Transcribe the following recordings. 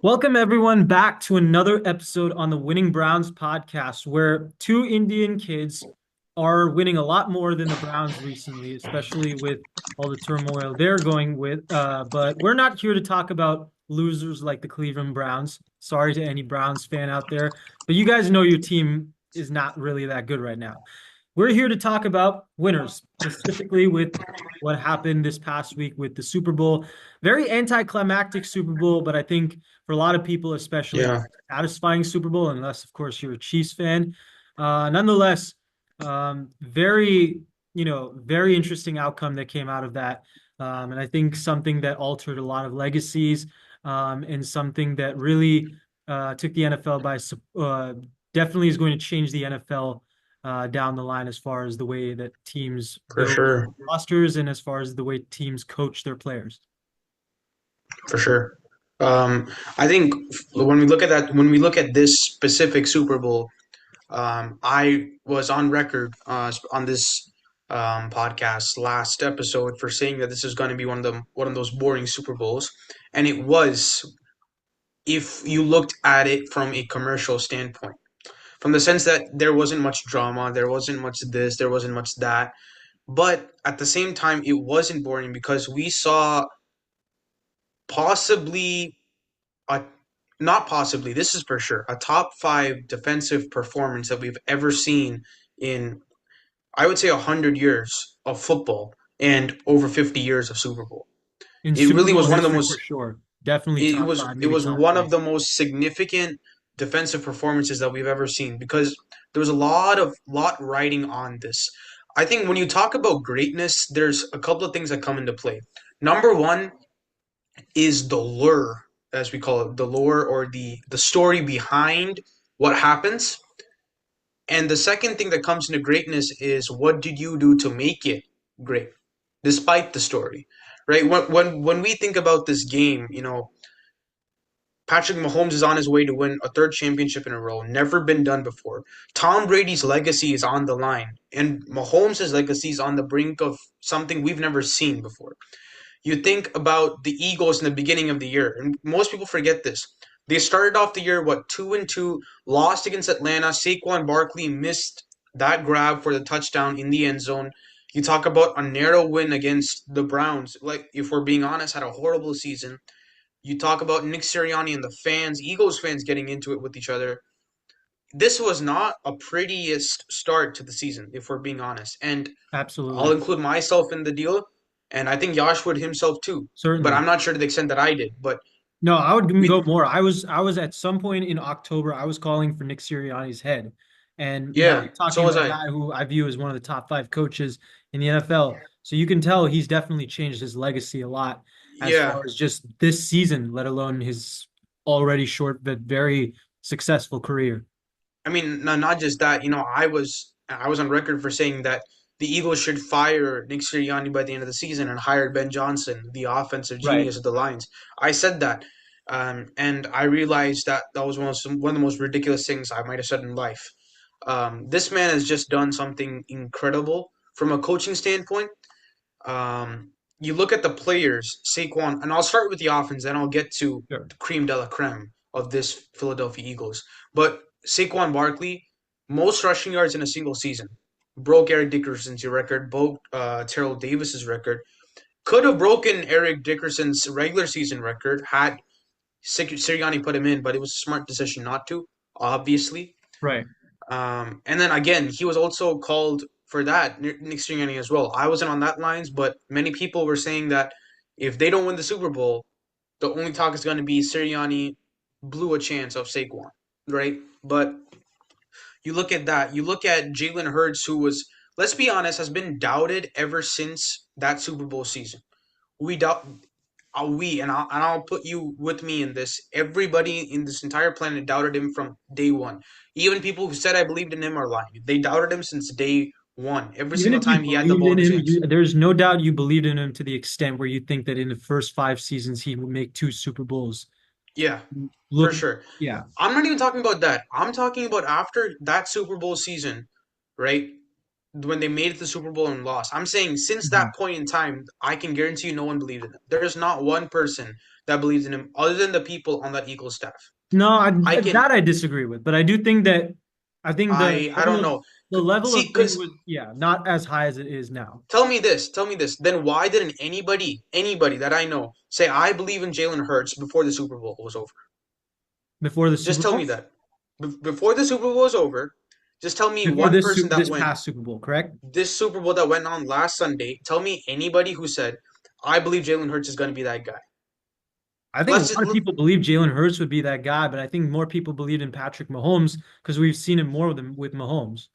Welcome everyone back to another episode on the Winning Browns podcast, where two Indian kids are winning a lot more than the Browns recently, especially with all the turmoil they're going with. But we're not here to talk about losers like the Cleveland Browns. Sorry to any Browns fan out there, but you guys know your team is not really that good right now. We're here to talk about winners, specifically with what happened this past week with the Super Bowl. Very anticlimactic Super Bowl, but I think for a lot of people, especially Yeah, satisfying Super Bowl, unless of course you're a Chiefs fan. Nonetheless, very very interesting outcome that came out of that, and I think something that altered a lot of legacies, and something that really took the NFL by definitely is going to change the NFL down the line as far as the way that teams for build sure, rosters and as far as the way teams coach their players. for sure. I think when we look at this specific Super Bowl, I was on record on this podcast last episode for saying that this is going to be one of those boring Super Bowls, and it was if you looked at it from a commercial standpoint, from the sense that there wasn't much drama, there wasn't much this, there wasn't much that, but at the same time, it wasn't boring because we saw possibly a not possibly, this is for sure, a top five defensive performance that we've ever seen in, I would say, 100 years of football and over 50 years of Super Bowl. In It Super really Bowl was one of the history for most. sure. Definitely It top was five, it maybe was top one of three. the most significant defensive performances that we've ever seen because there was a lot riding on this. I think when you talk about greatness, there's a couple of things that come into play. Number one is the lure, as we call it, the lure or the story behind what happens. And the second thing that comes into greatness is what did you do to make it great, despite the story, right? When we think about this game, Patrick Mahomes is on his way to win a third championship in a row, never been done before. Tom Brady's legacy is on the line, and Mahomes' legacy is on the brink of something we've never seen before. You think about the Eagles in the beginning of the year, and most people forget this. They started off the year what 2-2, lost against Atlanta. Saquon Barkley missed that grab for the touchdown in the end zone. You talk about a narrow win against the Browns. Like, if we're being honest, had a horrible season. You talk about Nick Sirianni and the fans, Eagles fans getting into it with each other. This was not a prettiest start to the season, if we're being honest. And I'll Absolutely. include myself in the deal, and I think Josh would himself too. But Certainly. I'm not sure to the extent that I did. But No, I would even we, go more. I was at some point in October, I was calling for Nick Sirianni's head. And now yeah, you're talking so was about a I. guy who I view as one of the top five coaches in the NFL. So you can tell he's definitely changed his legacy a lot as Yeah, far as just this season, let alone his already short but very successful career. I mean, not just that. I was on record for saying that the Eagles should fire Nick Sirianni by the end of the season and hire Ben Johnson, the offensive Right. genius of the Lions. I said that, and I realized that that was one of the most ridiculous things I might have said in life. This man has just done something incredible from a coaching standpoint. You look at the players, Saquon, and I'll start with the offense, then I'll get to Sure. the cream de la creme of this Philadelphia Eagles. But Saquon Barkley, most rushing yards in a single season, broke Eric Dickerson's record, broke Terrell Davis's record, could have broken Eric Dickerson's regular season record had Sirianni put him in, but it was a smart decision not to, obviously. Right. And then again, he was also called for that Nick Sirianni as well. I wasn't on that lines, but many people were saying that if they don't win the Super Bowl, the only talk is going to be Sirianni blew a chance of Saquon, right? But you look at that. You look at Jalen Hurts, who was, let's be honest, has been doubted ever since that Super Bowl season. We doubt and I'll put you with me in this. Everybody in this entire planet doubted him from day one. Even people who said I believed in him are lying. They doubted him since day one. Every Even single if you time he had the believed ball in in his him, hands. there's no doubt you believed in him to the extent where you think that in the first five seasons he would make two Super Bowls. Yeah, for Look, sure. yeah, I'm not even talking about that. I'm talking about after that Super Bowl season, right? when they made it to the Super Bowl and lost. I'm saying since Mhm. that point in time, I can guarantee you no one believed in him. There's not one person that believes in him other than the people on that Eagles staff. No, I can that I disagree with, but I do think that I think I don't know. the level See, of thing because was, yeah, not as high as it is now. tell me this. Then why didn't anybody that I know say I believe in Jalen Hurts before the Super Bowl was over? Before the Just Super tell me Bowl, that. Before the Super Bowl was over, just tell me before one person that this went past Super Bowl, correct? this Super Bowl that went on last Sunday. Tell me anybody who said I believe Jalen Hurts is going to be that guy. I think a Let's lot just of people believe Jalen Hurts would be that guy, but I think more people believed in Patrick Mahomes because we've seen him more with Mahomes.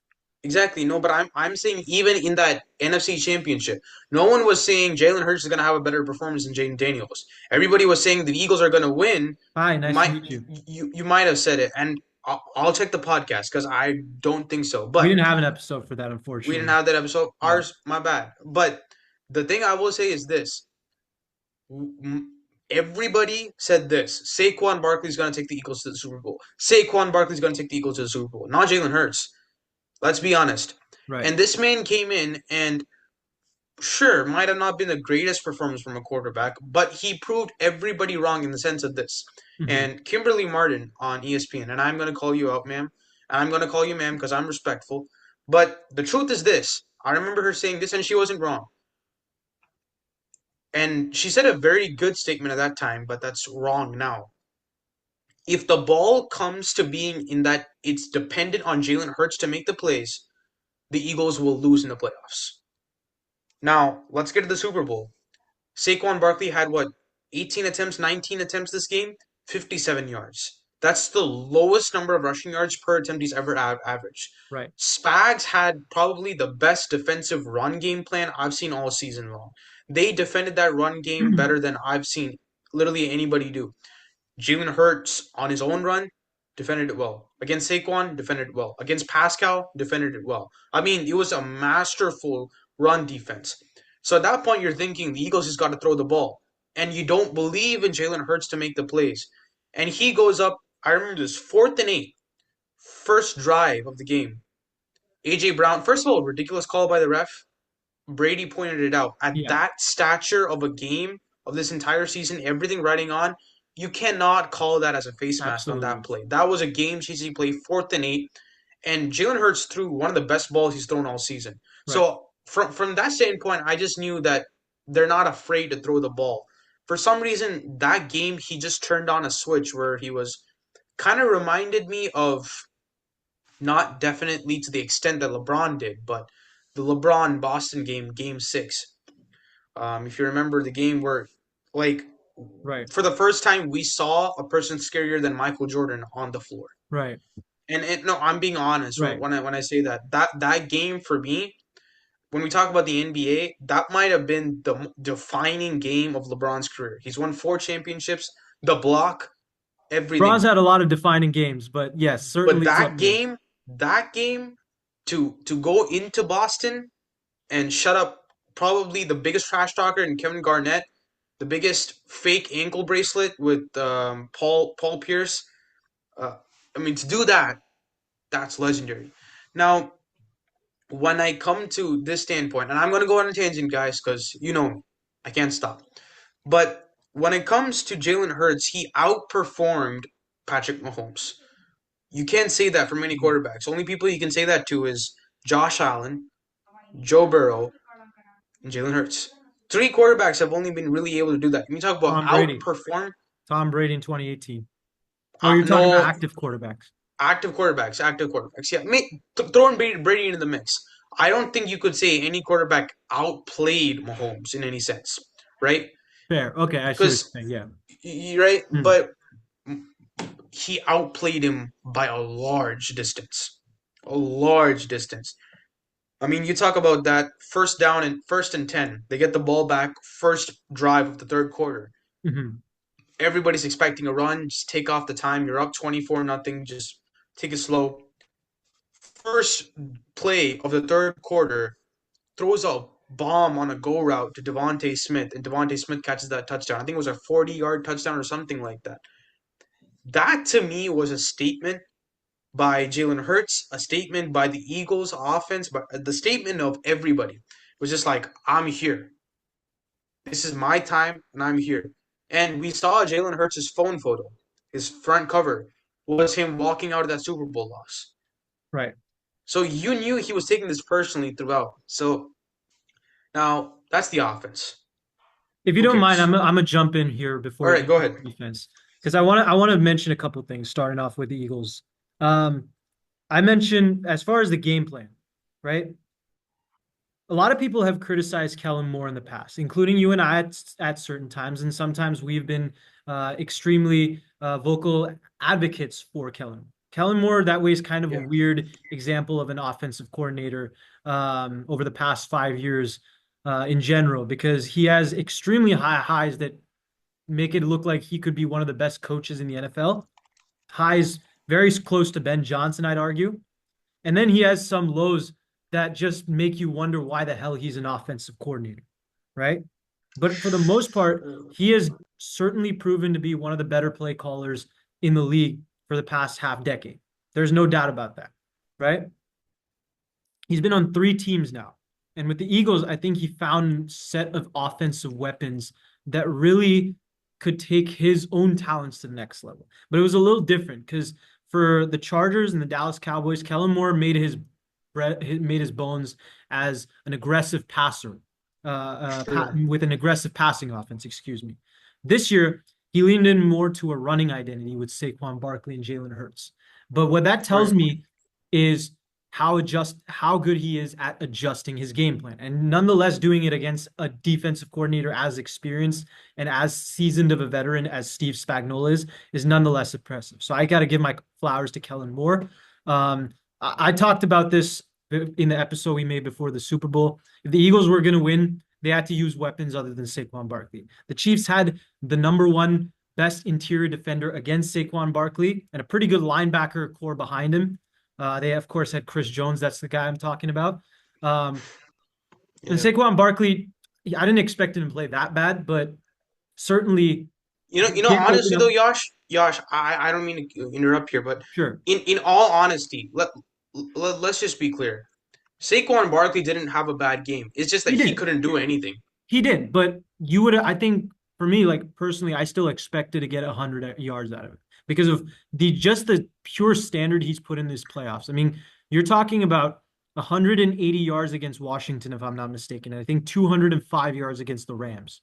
exactly no, but I'm saying even in that NFC Championship, no one was saying Jalen Hurts is going to have a better performance than Jaden Daniels. Everybody was saying the Eagles are going to win. Hi, nice to Might meet you. you might have said it, and I'll check the podcast because I don't think so. We But didn't have an episode for that, we didn't unfortunately. have that episode. Yeah. Ours, my bad. But the thing I will say is this: everybody said this. Saquon Barkley's going to take the Eagles to the Super Bowl. Saquon Barkley's going to take the Eagles to the Super Bowl. Not Jalen Hurts. Let's be honest. Right. And this man came in and sure, might have not been the greatest performance from a quarterback, but he proved everybody wrong in the sense of this. Hmm. And Kimberly Martin on ESPN, and I'm going to call you out, ma'am. And I'm going to call you ma'am because I'm respectful. But the truth is this. I remember her saying this, and she wasn't wrong. And she said a very good statement at that time, but that's wrong now. If the ball comes to being in that it's dependent on Jalen Hurts to make the plays, the Eagles will lose in the playoffs. Now, let's get to the Super Bowl. Saquon Barkley had what, 18 attempts, 19 attempts this game, 57 yards. That's the lowest number of rushing yards per attempt he's ever averaged. Right. Spags had probably the best defensive run game plan I've seen all season long. They defended that run game better than I've seen literally anybody do. Jalen Hurts on his own run defended it well. Against Saquon, defended it well. Against Pascal, defended it well. I mean, it was a masterful run defense. So at that point, you're thinking the Eagles just got to throw the ball. And you don't believe in Jalen Hurts to make the plays. And he goes up, I remember this, 4th and 8, first drive of the game. A.J. Brown, first of all, ridiculous call by the ref. Brady pointed it out. At Yeah, that stature of a game, of this entire season, everything riding on, you cannot call that as a face mask on that absolutely. play. That was a game changing play, 4th and 8, and Jalen Hurts threw one of the best balls he's thrown all season. Right. So from that standpoint, I just knew that they're not afraid to throw the ball. For some reason, that game he just turned on a switch where he was kind of reminded me of not definitely to the extent that LeBron did, but the LeBron Boston game, Game 6. If you remember the game where, like, Right. for the first time, we saw a person scarier than Michael Jordan on the floor. Right. And no, I'm being honest Right. when I say that that game for me, when we talk about the NBA, that might have been the defining game of LeBron's career. He's won 4 championships, the block, Bronze everything. had a lot of defining games, but yes, But certainly it's up there. that game to go into Boston and shut up probably the biggest trash talker in Kevin Garnett, the biggest fake ankle bracelet with Paul Pierce. Uh, I mean, to do that, that's legendary. Now, when I come to this standpoint, and I'm going to go on a tangent, guys, because you know me, I can't stop. But when it comes to Jalen Hurts, he outperformed Patrick Mahomes. You can't say that for many quarterbacks. Only people you can say that to is Josh Allen, Joe Burrow, and Jalen Hurts. 3 quarterbacks have only been really able to do that. When you talk about Tom Brady. outperform, Tom Brady in 2018. Or you're talking about no, active quarterbacks. active quarterbacks. Yeah, throwing Brady into the mix. I don't think you could say any quarterback outplayed Mahomes in any sense, right? Fair. Okay, I see what Because you're saying. Yeah. right, Hmm. but he outplayed him by a large distance, a large distance. I mean, you talk about that first down and 1st and 10. They get the ball back, first drive of the third quarter. Hmm. Everybody's expecting a run. Just take off the time. You're up 24-0. Just take it slow. First play of the third quarter, throws a bomb on a go route to Devontae Smith, and Devontae Smith catches that touchdown. I think it was a 40-yard touchdown or something like that. That to me was a statement by Jalen Hurts, a statement by the Eagles offense, but the statement of everybody was just like, I'm here. This is my time and I'm here. And we saw Jalen Hurts' phone photo. His front cover was him walking out of that Super Bowl loss. Right. So you knew he was taking this personally throughout. So now that's the offense. If you Who don't mind, cares? I'm gonna jump in here All before we right, get go to ahead. the defense because I want to mention a couple things starting off with the Eagles. Um, I mentioned as far as the game plan, right? A lot of people have criticized Kellen Moore in the past, including you and I at certain times, and sometimes we've been extremely vocal advocates for Kellen. Kellen Moore, that way, is kind of a Yeah, weird example of an offensive coordinator over the past 5 years in general, because he has extremely high highs that make it look like he could be one of the best coaches in the NFL. Highs very close to Ben Johnson, I'd argue. And then he has some lows that just make you wonder why the hell he's an offensive coordinator, right? But for the most part, sure. he has certainly proven to be one of the better play callers in the league for the past half decade. There's no doubt about that, right? He's been on 3 teams now. And with the Eagles, I think he found a set of offensive weapons that really could take his own talents to the next level. But it was a little different because for the Chargers and the Dallas Cowboys, Kellen Moore made his bones as an aggressive passer, Sure. with an aggressive passing offense. Excuse me. This year, he leaned in more to a running identity with Saquon Barkley and Jalen Hurts. But what that tells Right. me is how good he is at adjusting his game plan, and nonetheless doing it against a defensive coordinator as experienced and as seasoned of a veteran as Steve Spagnuolo is nonetheless impressive. So I got to give my flowers to Kellen Moore. I talked about this in the episode we made before the Super Bowl. If the Eagles were going to win, they had to use weapons other than Saquon Barkley. The Chiefs had the number one best interior defender against Saquon Barkley and a pretty good linebacker core behind him. They, of course, had Chris Jones. That's the guy I'm talking about. And Yeah. Saquon Barkley, I didn't expect him to play that bad, but certainly did open Honestly up. though, Yash, I don't mean to interrupt here, but Sure, in all honesty, let's just be clear. Saquon Barkley didn't have a bad game. It's just that he he did. couldn't do anything. He did. But you would, I think, for me, like personally, I still expected to get 100 yards out of it because of the pure standard he's put in these playoffs. I mean, you're talking about 180 yards against Washington, if I'm not mistaken. And I think 205 yards against the Rams,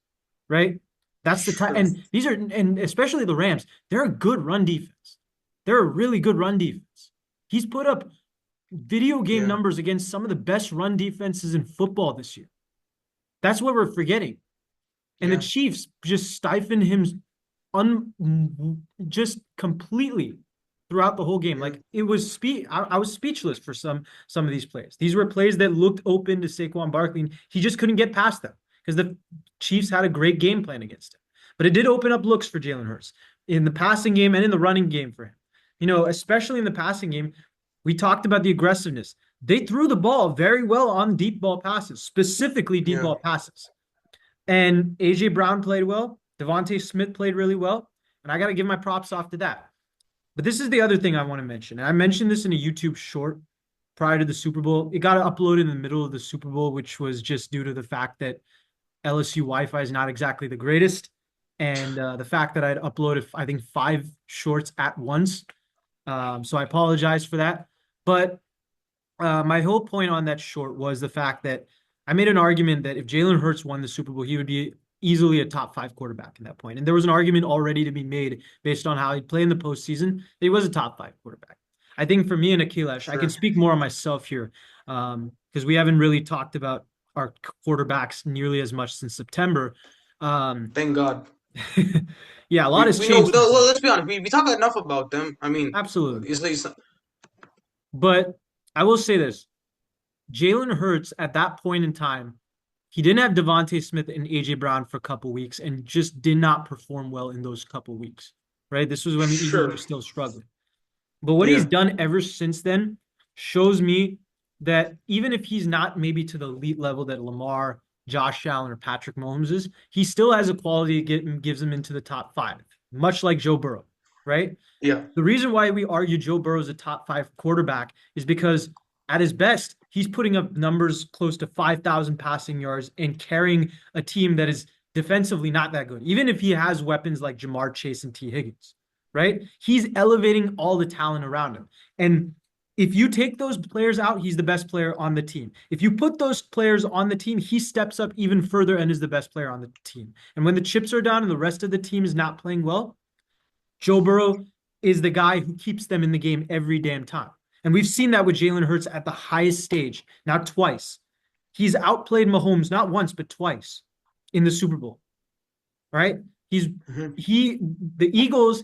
right? That's the time. Sure. And especially the Rams, they're a good run defense. They're a really good run defense. He's put up video game Yeah. numbers against some of the best run defenses in football this year. That's what we're forgetting. And the Yeah. Chiefs just stifled him un just completely throughout the whole game. Yeah. Like it was I was speechless for some of these plays. These were plays that looked open to Saquon Barkley, and he just couldn't get past them because the Chiefs had a great game plan against him. But it did open up looks for Jalen Hurts in the passing game and in the running game for him. You know, especially in the passing game, we talked about the aggressiveness. They threw the ball very well on deep ball passes, specifically deep Yeah. ball passes. And AJ Brown played well. Devontae Smith played really well. And I got to give my props off to that. But this is the other thing I want to mention. And I mentioned this in a YouTube short prior to the Super Bowl. It got uploaded in the middle of the Super Bowl, which was just due to the fact that LSU Wi-Fi is not exactly the greatest. And the fact that I'd uploaded, I think, 5 shorts at once. So I apologize for that. But my whole point on that short was the fact that I made an argument that if Jalen Hurts won the Super Bowl, he would be easily a top 5 quarterback at that point. And there was an argument already to be made based on how he played in the postseason that he was a top 5 quarterback. I think for me and Akhilesh, I can Sure. speak more on myself here because we haven't really talked about our quarterbacks nearly as much since September. Um, Thank God. yeah, a lot has We know. changed since then. Let's be honest. We talk enough about them. I mean, Absolutely. it's But I will say this. Jalen Hurts at that point in time, he didn't have Devontae Smith and AJ Brown for a couple weeks and just did not perform well in those couple weeks. Right? This was when the Eagles sure. were still struggling. But what he's Yeah. done ever since then shows me that even if he's not maybe to the elite level that Lamar, Josh Allen, or Patrick Mahomes is, he still has a quality that gives him into the top 5, much like Joe Burrow, right? Yeah. The reason why we argue Joe Burrow is a top 5 quarterback is because at his best, he's putting up numbers close to 5,000 passing yards and carrying a team that is defensively not that good. Even if he has weapons like Jamar Chase and T. Higgins, right? He's elevating all the talent around him. And if you take those players out, he's the best player on the team. If you put those players on the team, he steps up even further and is the best player on the team. And when the chips are down and the rest of the team is not playing well, Joe Burrow is the guy who keeps them in the game every damn time. And we've seen that with Jalen Hurts at the highest stage, now twice. He's outplayed Mahomes not once, but twice in the Super Bowl. Right? Hmm. The Eagles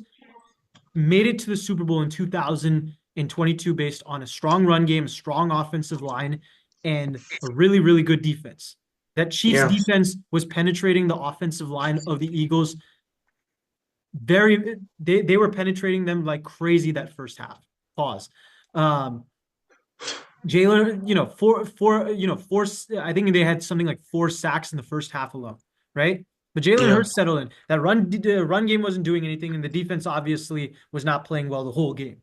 made it to the Super Bowl in 2022 based on a strong run game, a strong offensive line, and a really, really good defense. That Chiefs Yeah. defense was penetrating the offensive line of the Eagles they were penetrating them like crazy that first half. Pause. Um, Jalen, I think they had something like 4 sacks in the first half alone, right? But Jalen Yeah. Hurts settled in. That run game wasn't doing anything, and the defense obviously was not playing well the whole game.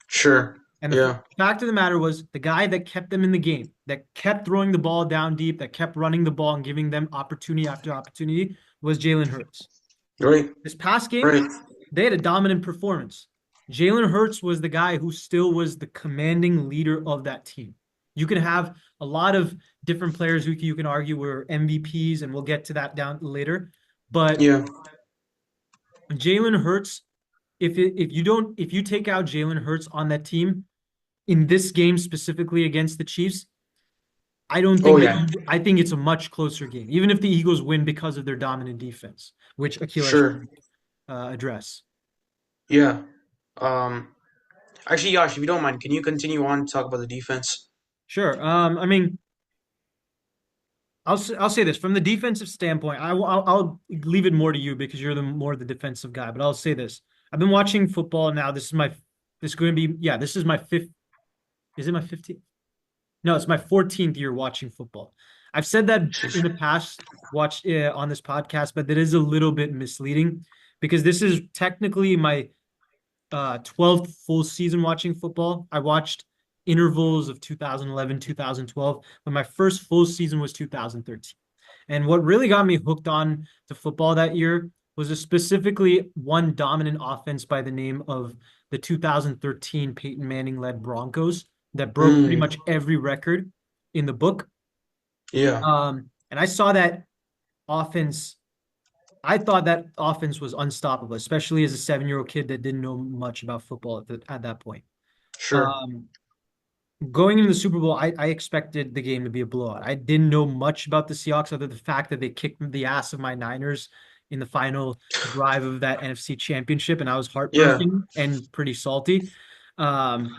Sure. And the Yeah. fact of the matter was the guy that kept them in the game, that kept throwing the ball down deep, that kept running the ball and giving them opportunity after opportunity was Jalen Hurts. Right. This past game, Right. they had a dominant performance. Jalen Hurts was the guy who still was the commanding leader of that team. You can have a lot of different players who you can argue were MVPs, and we'll get to that down later. But Yeah. Jalen Hurts, if you take out Jalen Hurts on that team in this game specifically against the Chiefs, I don't Oh think yeah. I think it's a much closer game, even if the Eagles win because of their dominant defense, which Akil I Sure. should address. Yeah. Um. Actually, Yash, if you don't mind, can you continue on to talk about the defense? Sure. I mean, I'll say this from the defensive standpoint. I'll leave it more to you because you're the more the defensive guy. But I'll say this: I've been watching football now. This is going to be this is my fifth. Is it my 15th? No, it's my 14th year watching football. I've said that in the past, watch on this podcast, but that is a little bit misleading because this is technically my 12th full season watching football. I watched intervals of 2011, 2012, but my first full season was 2013. And what really got me hooked on to football that year was specifically one dominant offense by the name of the 2013 Peyton Manning led Broncos that broke pretty Mm. much every record in the book. Yeah. And I saw that offense I thought that offense was unstoppable, especially as a 7-year-old kid that didn't know much about football at that point. Sure. Um, Going into the Super Bowl, I expected the game to be a blowout. I didn't know much about the Seahawks other than the fact that they kicked the ass of my Niners in the final drive of that NFC Championship, and I was Yeah. heartbroken and pretty salty. Um,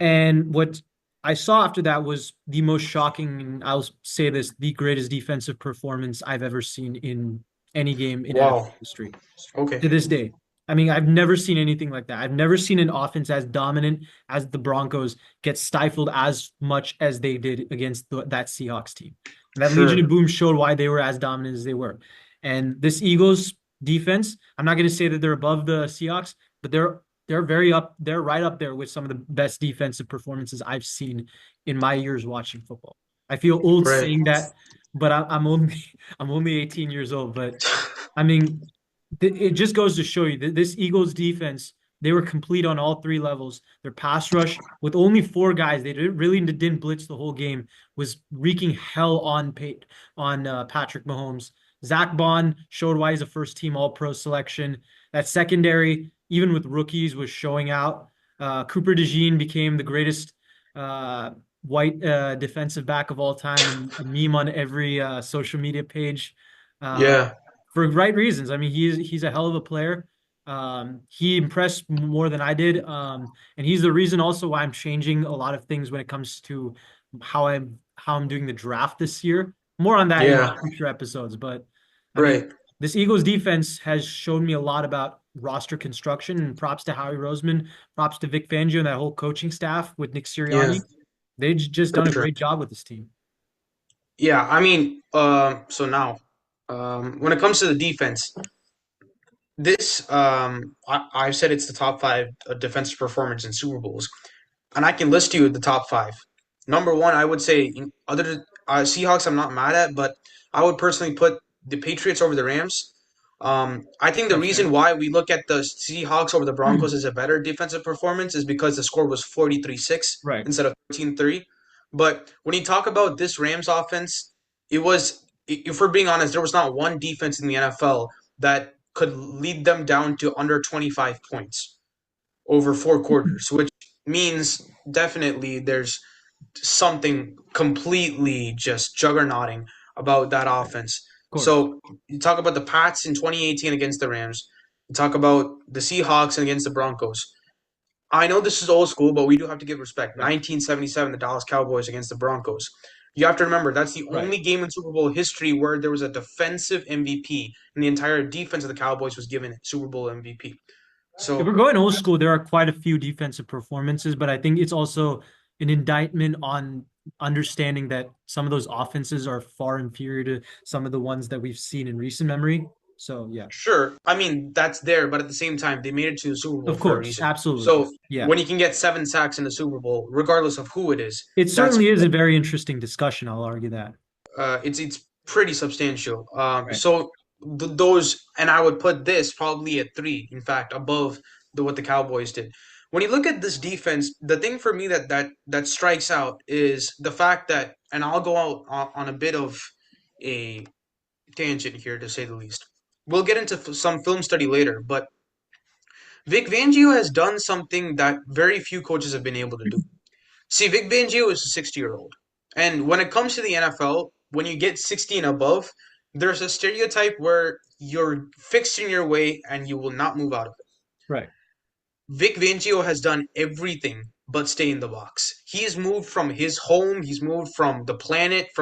and what I saw after that was the most shocking, and I'll say this, the greatest defensive performance I've ever seen in any game in NFL Wow. history Okay. to this day. I mean, I've never seen anything like that. I've never seen an offense as dominant as the Broncos get stifled as much as they did against that Seahawks team. And that Legion of Sure. Boom showed why they were as dominant as they were. And this Eagles defense, I'm not going to say that they're above the Seahawks, but they're right up there with some of the best defensive performances I've seen in my years watching football. I feel old Right. saying that, but I'm only I'm only 18 years old. But I mean, it just goes to show you that this Eagles defense, they were complete on all 3 levels. Their pass rush with only 4 guys, they didn't blitz the whole game, was wreaking hell on Patrick Mahomes. Zach Bond showed why he's a first team All Pro selection. That secondary, even with rookies, was showing out. Cooper DeJean became the greatest white defensive back of all time and a meme on every social media page. Uh, Yeah. for right reasons. I mean, he's a hell of a player. He impressed more than I did, and he's the reason also why I'm changing a lot of things when it comes to how I'm doing the draft this year. More on that in Yeah. future episodes, but I mean, Right. this Eagles defense has shown me a lot about roster construction. And props to Howie Roseman, props to Vic Fangio and that whole coaching staff with Nick Yeah. Sirianni. They've just For done a sure. great job with this team. Yeah. I mean, so now, when it comes to the defense, I've said it's the top five defensive performance in Super Bowls, and I can list you the top five. Number one, I would say Seahawks. I'm not mad at, but I would personally put the Patriots over the Rams. I think the That's reason fair. why we look at the Seahawks over the Broncos as a better defensive performance is because the score was 43-6 Right. instead of 13-3. But when you talk about this Rams offense, if we're being honest, there was not one defense in the NFL that could lead them down to under 25 points over four quarters, which means definitely there's something completely just juggernauting about that Right. Of offense. course. So you talk about the Pats in 2018 against the Rams. You talk about the Seahawks against the Broncos. I know this is old school, but we do have to give respect. Right. 1977, the Dallas Cowboys against the Broncos. You have to remember that's the Right. only game in Super Bowl history where there was a defensive MVP, and the entire defense of the Cowboys was given Super Bowl MVP. If we're So going old school, there are quite a few defensive performances, but I think it's also an indictment on understanding that some of those offenses are far inferior to some of the ones that we've seen in recent memory. So yeah, sure, I mean that's there, but at the same time, they made it to the Super Bowl of for a course, reason. absolutely. So Yeah. when you can get 7 sacks in the Super Bowl, regardless of who it is, It that's certainly is a very interesting discussion, I'll argue that. it's pretty substantial. Right. So those, and I would put this probably at three. In fact, above what the Cowboys did. When you look at this defense, the thing for me that strikes out is the fact that, and I'll go out on a bit of a tangent here to say the least. We'll get into some film study later, but Vic Fangio has done something that very few coaches have been able to do. See, Vic Fangio is a 60-year-old. And when it comes to the NFL, when you get 60 and above, there's a stereotype where you're fixed in your way and you will not move out of it. Right. Vic Fangio has done everything but stay in the box. He's moved from his home, he's moved from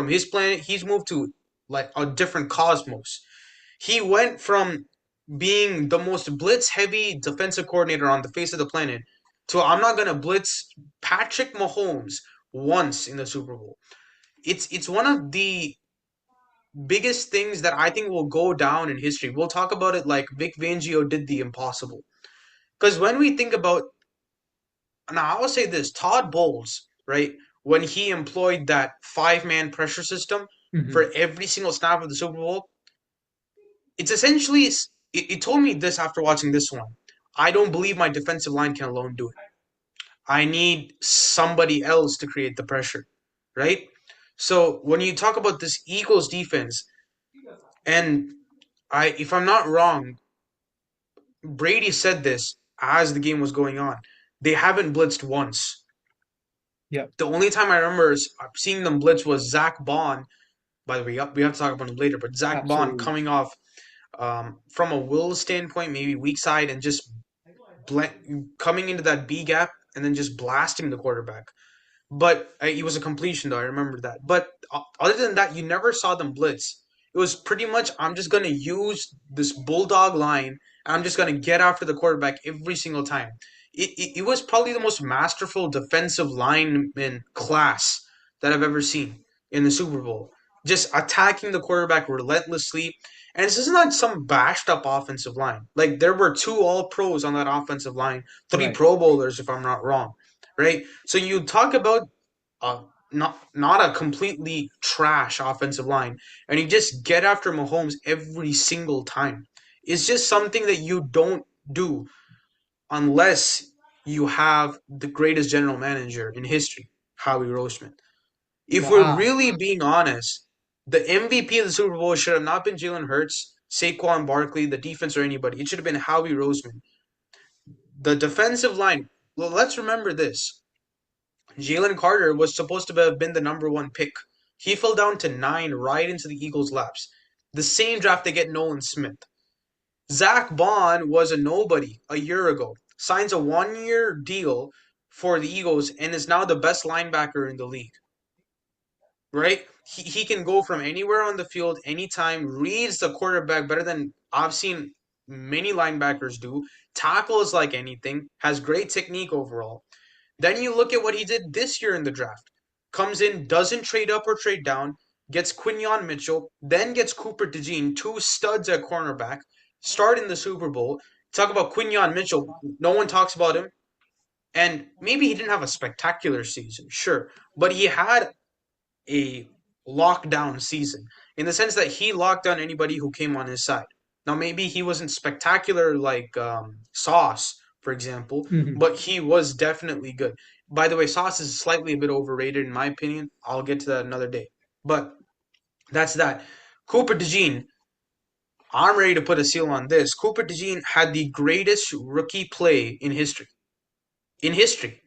his planet, he's moved to like a different cosmos. He went from being the most blitz heavy defensive coordinator on the face of the planet to I'm not going to blitz Patrick Mahomes once in the Super Bowl. It's one of the biggest things that I think will go down in history. We'll talk about it like Vic Fangio did the impossible. Because when we think about, now I will say this, Todd Bowles, right, when he employed that five-man pressure system Hmm. for every single snap of the Super Bowl, it's essentially it told me this after watching this one. I don't believe my defensive line can alone do it. I need somebody else to create the pressure, right? So when you talk about this Eagles defense, and if I'm not wrong, Brady said this as the game was going on. They haven't blitzed once. Yep. The only time I remember seeing them blitz was Zach Bond. By the way, we have to talk about him later, but Zach Bond Absolutely. coming off from a will standpoint, maybe weak side, and just coming into that B gap and then just blasting the quarterback. But it was a completion, though. I remember that. But other than that, you never saw them blitz. It was pretty much I'm just gonna use this bulldog line. And I'm just gonna get after the quarterback every single time. It was probably the most masterful defensive lineman class that I've ever seen in the Super Bowl. Just attacking the quarterback relentlessly. And this isn't like some bashed up offensive line. Like there were two all pros on that offensive line, three Right. Pro Bowlers, if I'm not wrong, right? So you talk about uh, not a completely trash offensive line, and you just get after Mahomes every single time. It's just something that you don't do unless you have the greatest general manager in history, Howie Roseman. If we're Wow. really being honest, the MVP of the Super Bowl should have not been Jalen Hurts, Saquon Barkley, the defense, or anybody. It should have been Howie Roseman. The defensive line. Well, let's remember this. Jalen Carter was supposed to have been the number one pick. He fell down to 9 right into the Eagles' laps. The same draft they get Nolan Smith. Zach Bond was a nobody a year ago. Signs a 1 year deal for the Eagles and is now the best linebacker in the league. Right? He can go from anywhere on the field anytime, reads the quarterback better than I've seen many linebackers do, tackles like anything, has great technique overall. Then you look at what he did this year in the draft. Comes in, doesn't trade up or trade down, gets Quinyon Mitchell, then gets Cooper DeJean, two studs at cornerback, start in the Super Bowl. Talk about Quinyon Mitchell. No one talks about him. And maybe he didn't have a spectacular season, sure, but he had a lockdown season in the sense that he locked down anybody who came on his side. Now, maybe he wasn't spectacular like Sauce, for example, Mhm. but he was definitely good. By the way, Sauce is slightly a bit overrated in my opinion. I'll get to that another day. But that's that. Cooper DeJean, I'm ready to put a seal on this. Cooper DeJean had the greatest rookie play in history. In history.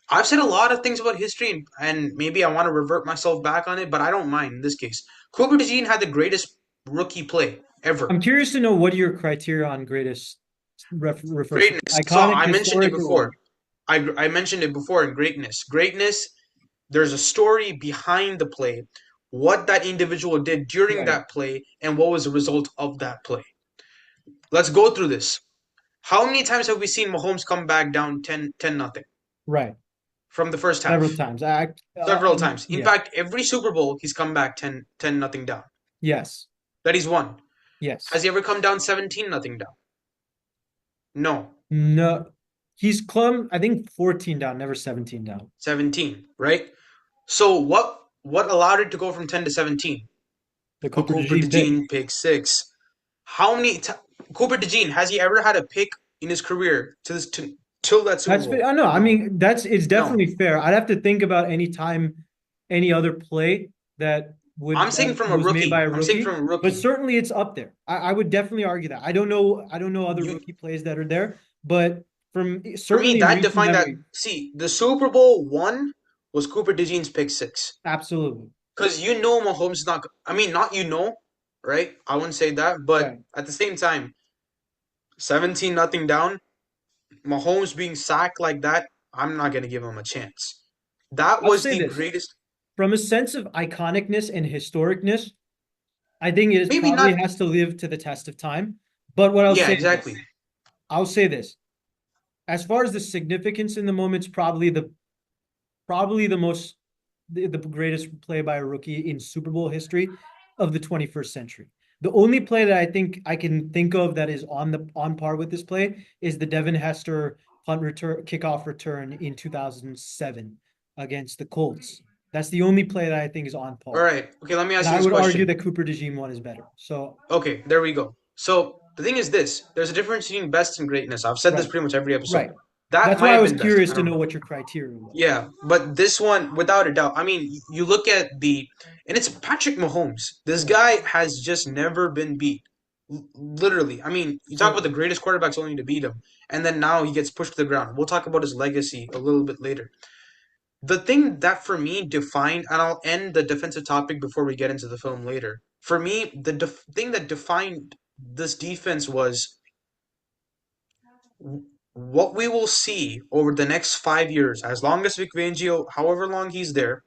I've said a lot of things about history, and maybe I want to revert myself back on it, but I don't mind in this case. Cooper DeJean had the greatest rookie play ever. I'm curious to know what your criteria on greatest refers to. Greatness. So Iconic, I mentioned it historic, or before. what? I mentioned it before in greatness. Greatness, there's a story behind the play, what that individual did during Right, that play, and what was the result of that play. Let's go through this. How many times have we seen Mahomes come back down 10 nothing right. from the first Several half? times. Several times. In Yeah. fact, every Super Bowl, he's come back 10 nothing down. Yes. That he's won. Yes. Has he ever come down 17 nothing down? No. No. He's clum, I think 14 down, never 17 down. 17, right? So what allowed it to go from 10 to 17? The A Cooper Cooper DeJean pick. DeJean pick six. How many Cooper DeJean has he ever had a pick in his career to this till that Super That's Bowl? I know. I No. mean, it's No. definitely fair. I'd have to think about any time, any other play I'm saying that from a was made by rookie. a I'm saying rookie, from a but rookie. certainly it's up there. I would definitely argue that. I don't know other You rookie plays that are there, but from for me certainly in that recent defined that memory, see, the Super Bowl one was Cooper DeJean's pick six. absolutely. Because you know Mahomes is not. I mean, not you know, right? I wouldn't say that, but Right. at the same time, 17 nothing down, Mahomes being sacked like that, I'm not gonna give him a chance. That I'll was say the this. greatest. From a sense of iconicness and historicness, I think it is Maybe probably not. has to live to the test of time. But what Yeah, exactly. I'll say this. As far as the significance in the moment's probably the most the greatest play by a rookie in Super Bowl history of the 21st century. The only play that I think I can think of that is on par with this play is the Devin Hester punt return kickoff return in 2007 against the Colts. That's the only play that I think is on All par. right. Okay, let me And ask you I this would argue question. that Cooper DeJean one is better. So, Okay, there we go. So the thing is this: there's a difference between best and greatness. I've said this right, pretty much every episode. right. That That's might why I have was been best. curious I to don't know know. what your criteria was. Yeah, but this one, without a doubt, I mean, you look at and it's Patrick Mahomes. This Right. guy has just never been beat. Literally. I mean, you talk about the Certainly. greatest quarterbacks only to beat him, and then now he gets pushed to the ground. We'll talk about his legacy a little bit later. The thing that for me defined, and I'll end the defensive topic before we get into the film later. For me, the thing that defined this defense was what we will see over the next 5 years, as long as Vic Fangio, however long he's there,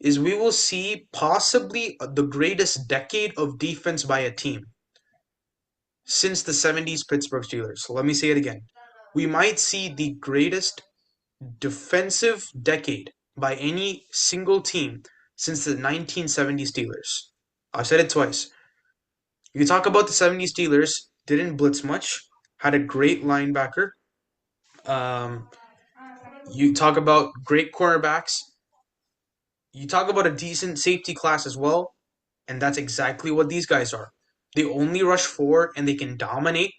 is we will see possibly the greatest decade of defense by a team since the 70s Pittsburgh Steelers. So let me say it again. We might see the greatest defensive decade by any single team since the 1970 Steelers. I've said it twice. You talk about the 70 Steelers, didn't blitz much, had a great linebacker. Um, you talk about great cornerbacks. You talk about a decent safety class as well, and that's exactly what these guys are. They only rush forward and they can dominate.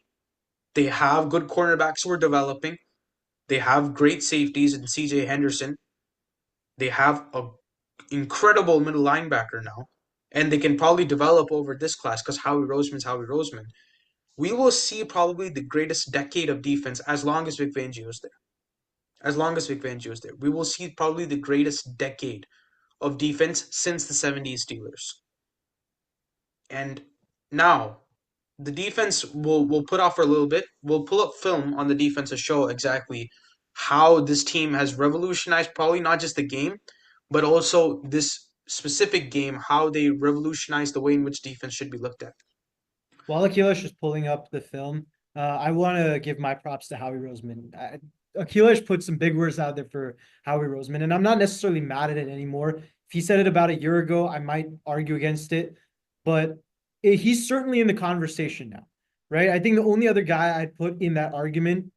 They have good cornerbacks who are developing. They have great safeties in CJ Henderson. They have a incredible middle linebacker now, and they can probably develop over this class because Howie Roseman's Howie Roseman. We will see probably the greatest decade of defense as long as Vic Fangio is there. As long as Vic Fangio is there, we will see probably the greatest decade of defense since the 70s Steelers. And now the defense will put off for a little bit. We'll pull up film on the defense to show exactly how this team has revolutionized probably not just the game, but also this specific game, how they revolutionized the way in which defense should be looked at. While Akilash is pulling up the film, I want to give my props to Howie Roseman. Akilash put some big words out there for Howie Roseman, and I'm not necessarily mad at it anymore. If he said it about a year ago, I might argue against it. But he's certainly in the conversation now, right? I think the only other guy I'd put in that argument,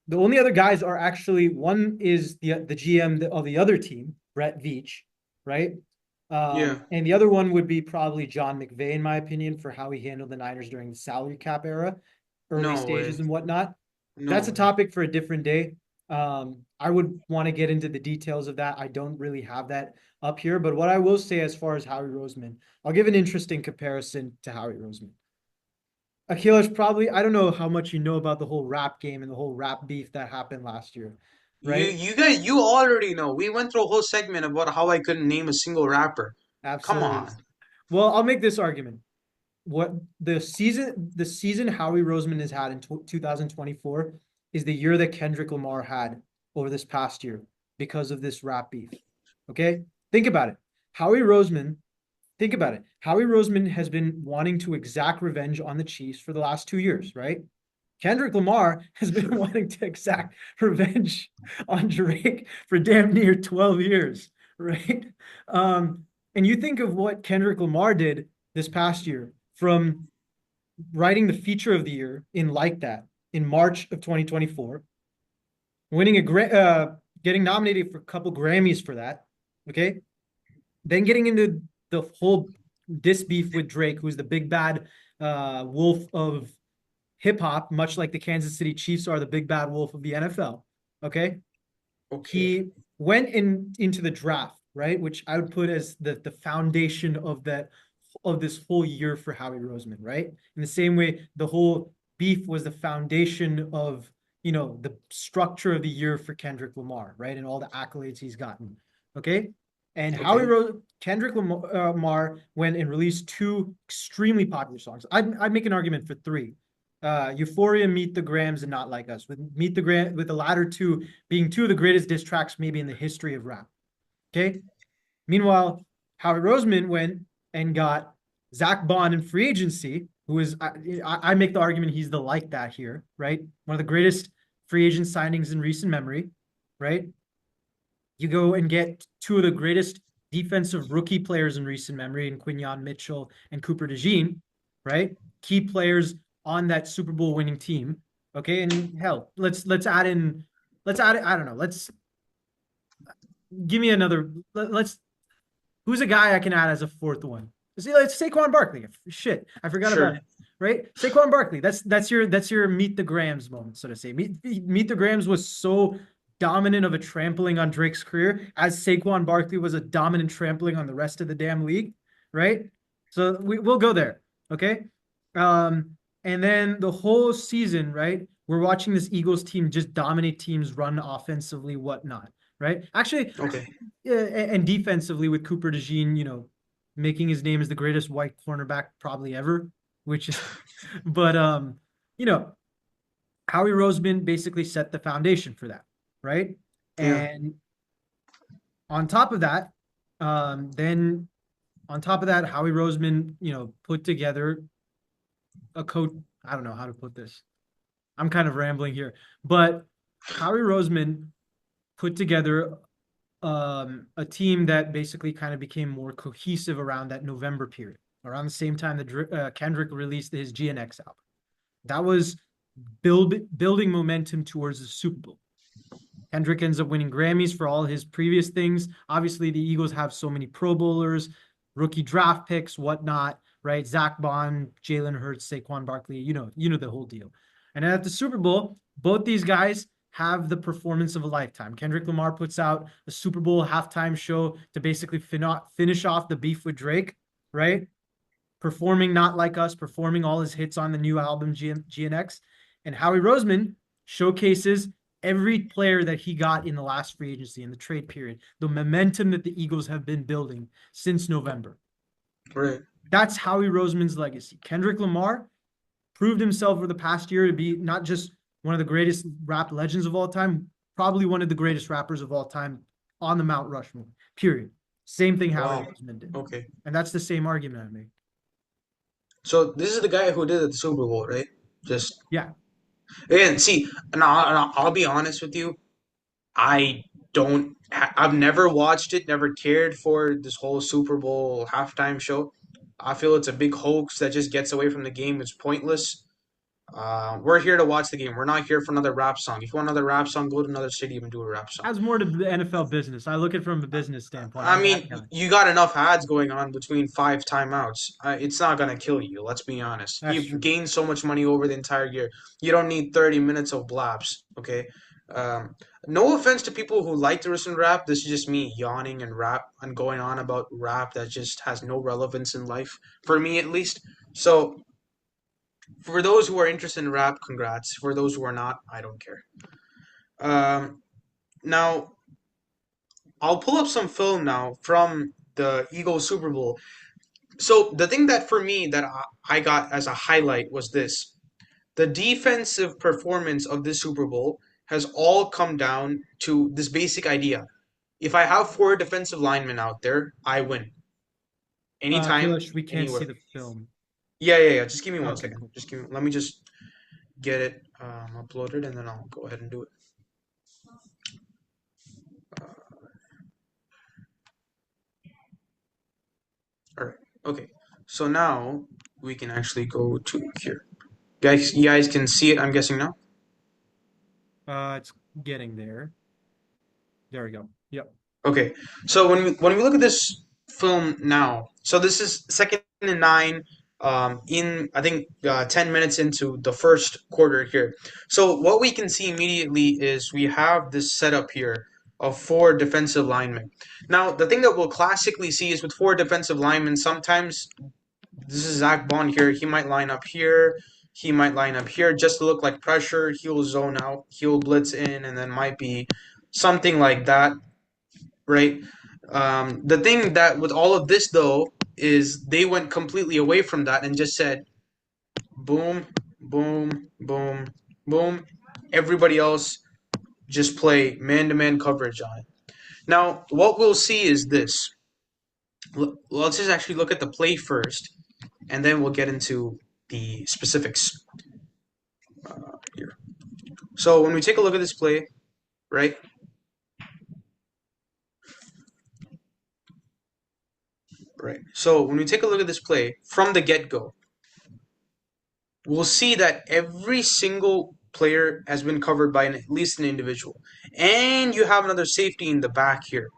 the only other guys are actually one is the GM of the other team, Brett Veach, right? Yeah. And the other one would be probably John McVay, in my opinion, for how he handled the Niners during the salary cap era, early No way. stages and whatnot. No That's a way. topic for a different day. I would want to get into the details of that. I don't really have that up here, but what I will say as far as Howie Roseman, I'll give an interesting comparison to Howie Roseman. Akil probably, I don't know how much you know about the whole rap game and the whole rap beef that happened last year, You right? you guys you already know. We went through a whole segment about how I couldn't name a single rapper. Come Absolutely. on. Well, I'll make this argument. What the season Howie Roseman has had in 2024 is the year that Kendrick Lamar had over this past year because of this rap beef. Okay? Think about it. Howie Roseman, think about it. Howie Roseman has been wanting to exact revenge on the Chiefs for the last 2 years, right? Kendrick Lamar has been wanting to exact revenge on Drake for damn near 12 years, right? And you think of what Kendrick Lamar did this past year from writing the feature of the year in Like That in March of 2024, winning getting nominated for a couple Grammys for that, okay? Then getting into the whole diss beef with Drake, who's the big bad wolf of hip hop, much like the Kansas City Chiefs are the big bad wolf of the NFL. Okay. Okay. He went into the draft, right? Which I would put as the foundation of this whole year for Howie Roseman, right? In the same way, the whole beef was the foundation of the structure of the year for Kendrick Lamar, right? And all the accolades he's gotten. Okay. And Okay. Kendrick Lamar went and released two extremely popular songs. I'd make an argument for three. Euphoria, Meet the Grams, and Not Like Us. With the latter two being two of the greatest diss tracks maybe in the history of rap. Okay. Meanwhile, Howie Roseman went and got Zach Bond in free agency, who is I make the argument he's the like that here, right? One of the greatest free agent signings in recent memory, right? You go and get two of the greatest defensive rookie players in recent memory in Quinyon Mitchell and Cooper DeJean, right? Key players on that Super Bowl winning team. Okay, and hell, let's add I don't know, let's give me another let's who's a guy I can add as a fourth one? See, it's Saquon Barkley. Shit, I forgot about Sure. it. Right, Saquon Barkley. That's your meet the Grams moment, so to say. Meet the Grams was so dominant of a trampling on Drake's career as Saquon Barkley was a dominant trampling on the rest of the damn league. Right, so we'll go there. Okay, and then the whole season, right? We're watching this Eagles team just dominate teams, run offensively, whatnot. Right, actually, Okay. yeah, and defensively with Cooper DeJean, making his name as the greatest white cornerback probably ever, which is, but you know, Howie Roseman basically set the foundation for that, right? Yeah. And on top of that, then on top of that, Howie Roseman, put together a coach. I don't know how to put this. I'm kind of rambling here, but Howie Roseman put together a team that basically kind of became more cohesive around that November period, around the same time that Kendrick released his GNX album. That was building momentum towards the Super Bowl. Kendrick ends up winning Grammys for all his previous things. Obviously, the Eagles have so many Pro Bowlers, rookie draft picks, whatnot, right? Zach Bond, Jalen Hurts, Saquon Barkley, you know the whole deal. And at the Super Bowl, both these guys have the performance of a lifetime. Kendrick Lamar puts out a Super Bowl halftime show to basically finish off the beef with Drake, right? Performing Not Like Us, performing all his hits on the new album GNX. And Howie Roseman showcases every player that he got in the last free agency in the trade period, the momentum that the Eagles have been building since November. Right. That's Howie Roseman's legacy. Kendrick Lamar proved himself over the past year to be not just one of the greatest rap legends of all time, probably one of the greatest rappers of all time on the Mount Rushmore, period. Same thing Howie Wow. Roseman did. Okay. And that's the same argument I make. So this is the guy who did it at the Super Bowl, right? Just Yeah. again, see, and I'll be honest with you. I I've never watched it, never cared for this whole Super Bowl halftime show. I feel it's a big hoax that just gets away from the game. It's pointless. We're here to watch the game. We're not here for another rap song. If you want another rap song, go to another stadium and do a rap song. Adds more to the NFL business. I look at it from a business standpoint. I I'm that mean, guy. you got enough ads going on between five timeouts. It's not gonna kill you. Let's be honest. That's You've true. gained so much money over the entire year. You don't need 30 minutes of blaps. Okay. Um, no offense to people who like to listen to rap. This is just me yawning and rap and going on about rap that just has no relevance in life for me at least. So for those who are interested in rap, congrats. For those who are not, I don't care. Um, now I'll pull up some film now from the Eagles Super Bowl. So the thing that for me that I got as a highlight was this. The defensive performance of this Super Bowl has all come down to this basic idea. If I have four defensive linemen out there, I win. Anytime, Kalish, we can't see anywhere. the film. Yeah. Just give me one Okay, second. cool. Just give me. Let me just get it uploaded, and then I'll go ahead and do it. All right. Okay. So now we can actually go to here. Guys, you guys can see it. I'm guessing now. It's getting there. There we go. Yep. Okay, so when we look at this film now, so this is second and nine, in I think 10 minutes into the first quarter here. So what we can see immediately is we have this setup here of four defensive linemen. Now the thing that we'll classically see is with four defensive linemen, sometimes this is Zach Bond here. He might line up here. He might line up here just to look like pressure. He'll zone out. He'll blitz in, and then might be something like that, right? The thing that with all of this though is they went completely away from that and just said boom, boom, boom, boom. Everybody else just play man-to-man coverage on it. Now, what we'll see is this. Let's just actually look at the play first, and then we'll get into the specifics here. So when we take a look at this play, right? Right. So when we take a look at this play from the get-go, we'll see that every single player has been covered by at least an individual. And you have another safety in the back here,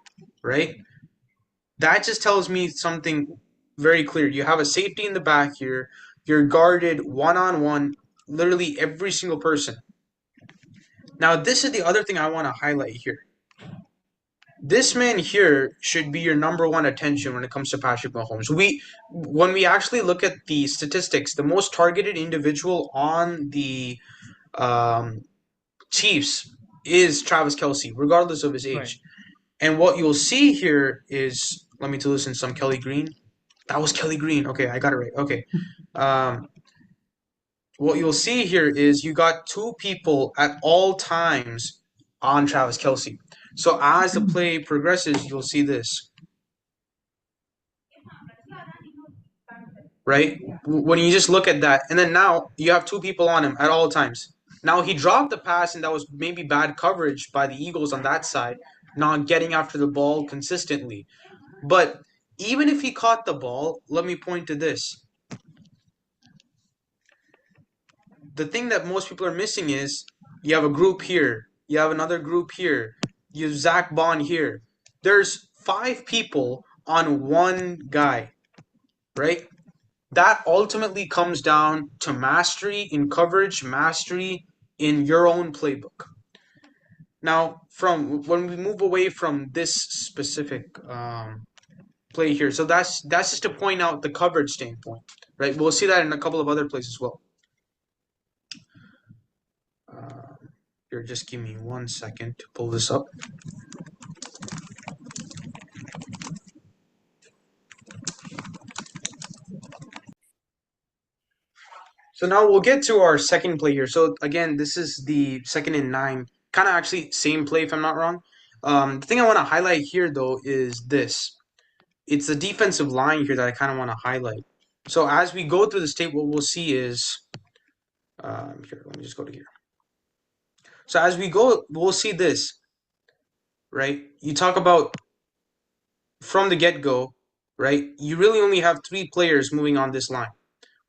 right? That just tells me something very clear. You have a safety in the back here. You're guarded one on one, literally every single person. Now, this is the other thing I want to highlight here. This man here should be your number one attention when it comes to Patrick Mahomes. When we actually look at the statistics, the most targeted individual on the um, Chiefs is Travis Kelce, regardless of his age. Right. And what you'll see here is, let me to listen to some Kelly Green. That was Kelly Green. Okay, I got it right. Okay. Um, what you'll see here is you got two people at all times on Travis Kelce. So as the play progresses, you'll see this, right? When you just look at that, and then now you have two people on him at all times. Now he dropped the pass, and that was maybe bad coverage by the Eagles on that side, not getting after the ball consistently. But even if he caught the ball, let me point to this. The thing that most people are missing is you have a group here, you have another group here, you have Zach Bond here. There's five people on one guy, right? That ultimately comes down to mastery in coverage, mastery in your own playbook. Now, from when we move away from this specific play here, so that's just to point out the coverage standpoint, right? We'll see that in a couple of other places as well. Here, just give me 1 second to pull this up. So now we'll get to our second play here. So again, this is the second and nine. Kind of actually same play if I'm not wrong. The thing I want to highlight here though is this. It's the defensive line here that I kind of want to highlight. So as we go through this tape, what we'll see is here. Let me just go to here. So as we go, we'll see this, right? You talk about from the get-go, right? You really only have three players moving on this line.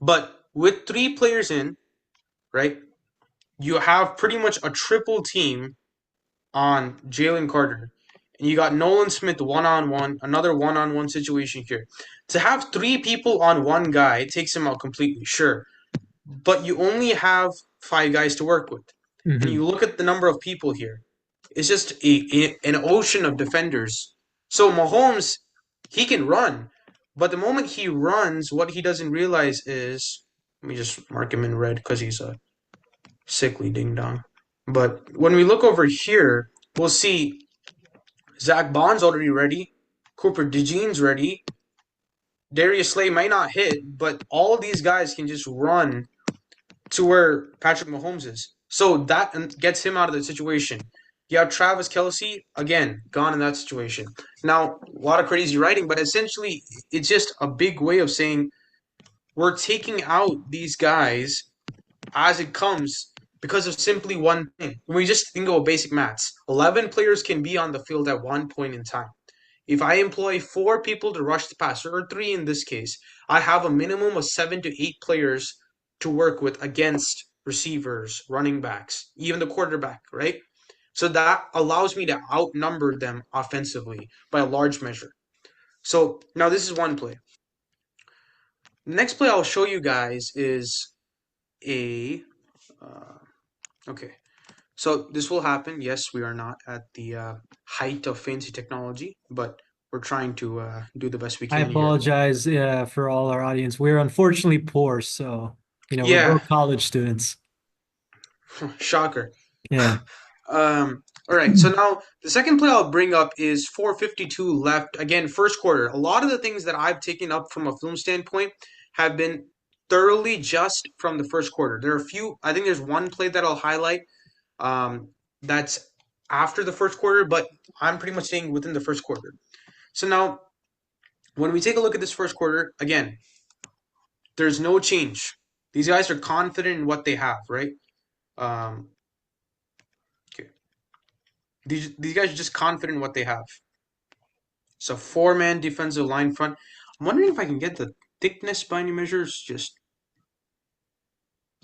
But with three players in, right, you have pretty much a triple team on Jalen Carter. And you got Nolan Smith one on one, another one on one situation here. To have three people on one guy, it takes him out completely, sure. But you only have five guys to work with. And Hmm. you look at the number of people here, it's just an ocean of defenders. So Mahomes, he can run, but the moment he runs, what he doesn't realize is, let me just mark him in red because he's a sickly ding dong. But when we look over here, we'll see Zach Bond's already ready, Cooper DeJean's ready, Darius Slay might not hit, but all these guys can just run to where Patrick Mahomes is. So that gets him out of the situation. You have Travis Kelce, again, gone in that situation. Now, a lot of crazy writing, but essentially, it's just a big way of saying we're taking out these guys as it comes because of simply one thing. When we just think about basic maths, 11 players can be on the field at one point in time. If I employ four people to rush the passer, or three in this case, I have a minimum of 7 to 8 players to work with against receivers, running backs, even the quarterback, right? So that allows me to outnumber them offensively by a large measure. So now this is one play. The next play I'll show you guys is a. Uh, okay. So this will happen. Yes, we are not at the height of fancy technology, but we're trying to do the best we I can here. apologize, for all our audience. We're unfortunately poor, so we're Yeah, both college students. shocker. Yeah. All right, so now the second play I'll bring up is 4:52 left. Again, first quarter. A lot of the things that I've taken up from a film standpoint have been thoroughly just from the first quarter. There are a few, I think there's one play that I'll highlight that's after the first quarter, but I'm pretty much staying within the first quarter. So now, when we take a look at this first quarter, again, there's no change. These guys are confident in what they have, right? Um, okay. These guys are just confident in what they have. So four-man defensive line front. I'm wondering if I can get the thickness by any measures. Just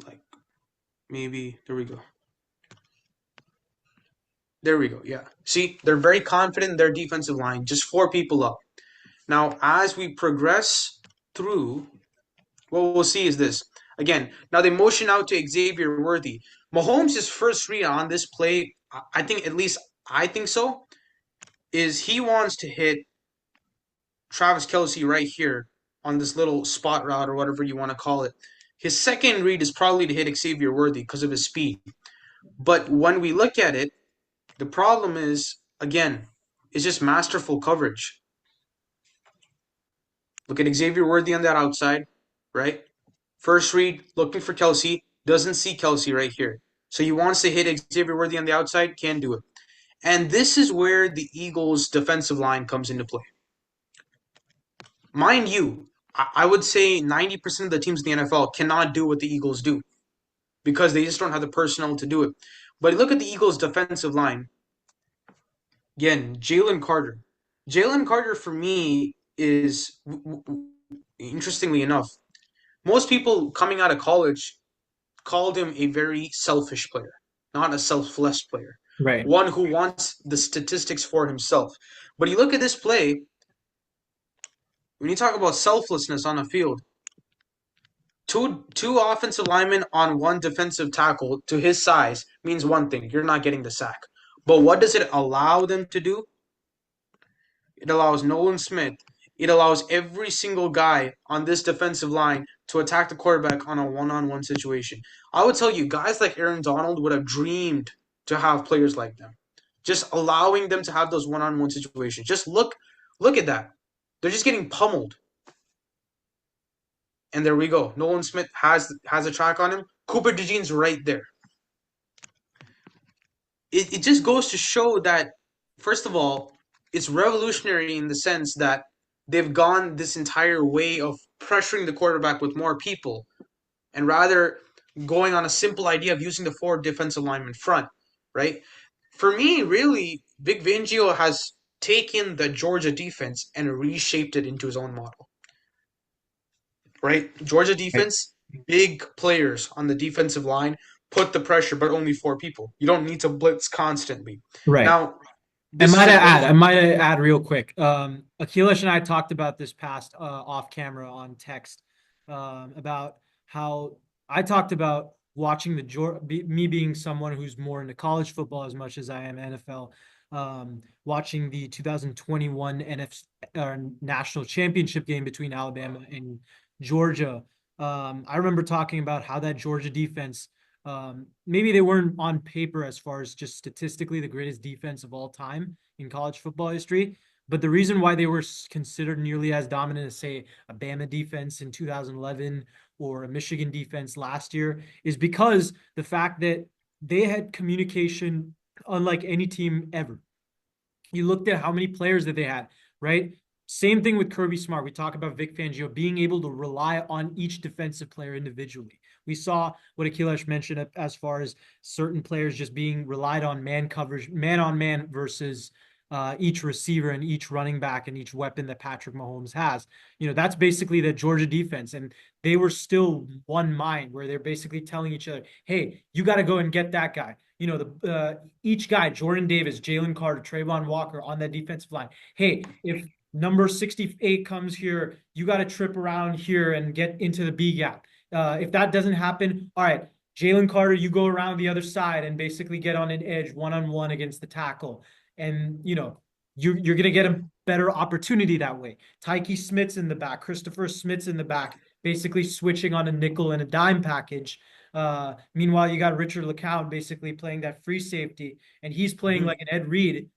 like maybe there we go. There we go. Yeah. See, they're very confident in their defensive line. Just four people up. Now, as we progress through, what we'll see is this. Again, now they motion out to Xavier Worthy. Mahomes' first read on this play, I think at least I think so, is he wants to hit Travis Kelce right here on this little spot route or whatever you want to call it. His second read is probably to hit Xavier Worthy because of his speed. But when we look at it, the problem is, again, it's just masterful coverage. Look at Xavier Worthy on that outside, right? First read, looking for Kelce, doesn't see Kelce right here. So he wants to hit Xavier Worthy on the outside, can't do it. And this is where the Eagles' defensive line comes into play. Mind you, I would say 90% of the teams in the NFL cannot do what the Eagles do because they just don't have the personnel to do it. But look at the Eagles' defensive line. Again, Jalen Carter. Jalen Carter, for me, is interestingly enough, most people coming out of college called him a very selfish player, not a selfless player, Right. one who wants the statistics for himself. But you look at this play, when you talk about selflessness on the field, two offensive linemen on one defensive tackle to his size means one thing: you're not getting the sack. But what does it allow them to do? It allows Nolan Smith. It allows every single guy on this defensive line to attack the quarterback on a one-on-one situation. I would tell you, guys like Aaron Donald would have dreamed to have players like them. Just allowing them to have those one-on-one situations. Just look at that. They're just getting pummeled. And there we go. Nolan Smith has a track on him. Cooper DeJean's right there. It just goes to show that, first of all, it's revolutionary in the sense that they've gone this entire way of pressuring the quarterback with more people and rather going on a simple idea of using the four defensive linemen front, right? For me, really, Vic Fangio has taken the Georgia defense and reshaped it into his own model, right? Georgia Right. defense, big players on the defensive line, put the pressure, but only four people. You don't need to blitz constantly. Right. Now, this is an I elite. might add real quick. Akhilesh and I talked about this past off camera on text about how I talked about watching me being someone who's more into college football as much as I am NFL. Watching the 2021 NFC national championship game between Alabama and Georgia. I remember talking about how that Georgia defense maybe they weren't on paper as far as just statistically the greatest defense of all time in college football history. But the reason why they were considered nearly as dominant as, say, a Bama defense in 2011 or a Michigan defense last year is because the fact that they had communication unlike any team ever. You looked at how many players that they had, right? Same thing with Kirby Smart. We talk about Vic Fangio being able to rely on each defensive player individually. We saw what Akhilesh mentioned as far as certain players just being relied on man coverage, man on man versus each receiver and each running back and each weapon that Patrick Mahomes has. That's basically the Georgia defense. And they were still one mind where they're basically telling each other, hey, you got to go and get that guy. Each guy, Jordan Davis, Jalen Carter, Trayvon Walker on that defensive line. Hey, if number 68 comes here, you got to trip around here and get into the B gap. If that doesn't happen, all right, Jalen Carter, you go around the other side and basically get on an edge one-on-one against the tackle. And, you're going to get a better opportunity that way. Tyke Smith's in the back, Christopher Smith's in the back, basically switching on a nickel and a dime package. Meanwhile, you got Richard LeCounte basically playing that free safety, and he's playing Mhm. like an Ed Reed,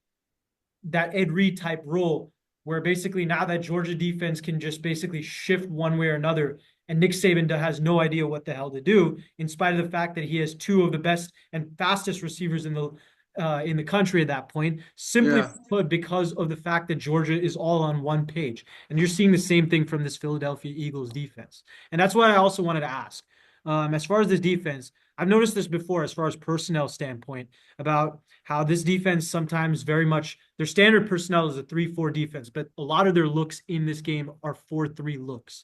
that Ed Reed type role, where basically now that Georgia defense can just basically shift one way or another, and Nick Saban has no idea what the hell to do, in spite of the fact that he has two of the best and fastest receivers in the country at that point, simply Yeah. put, because of the fact that Georgia is all on one page. And you're seeing the same thing from this Philadelphia Eagles defense. And that's why I also wanted to ask, as far as this defense, I've noticed this before as far as personnel standpoint about how this defense sometimes very much their standard personnel is a 3-4 defense, but a lot of their looks in this game are 4-3 looks,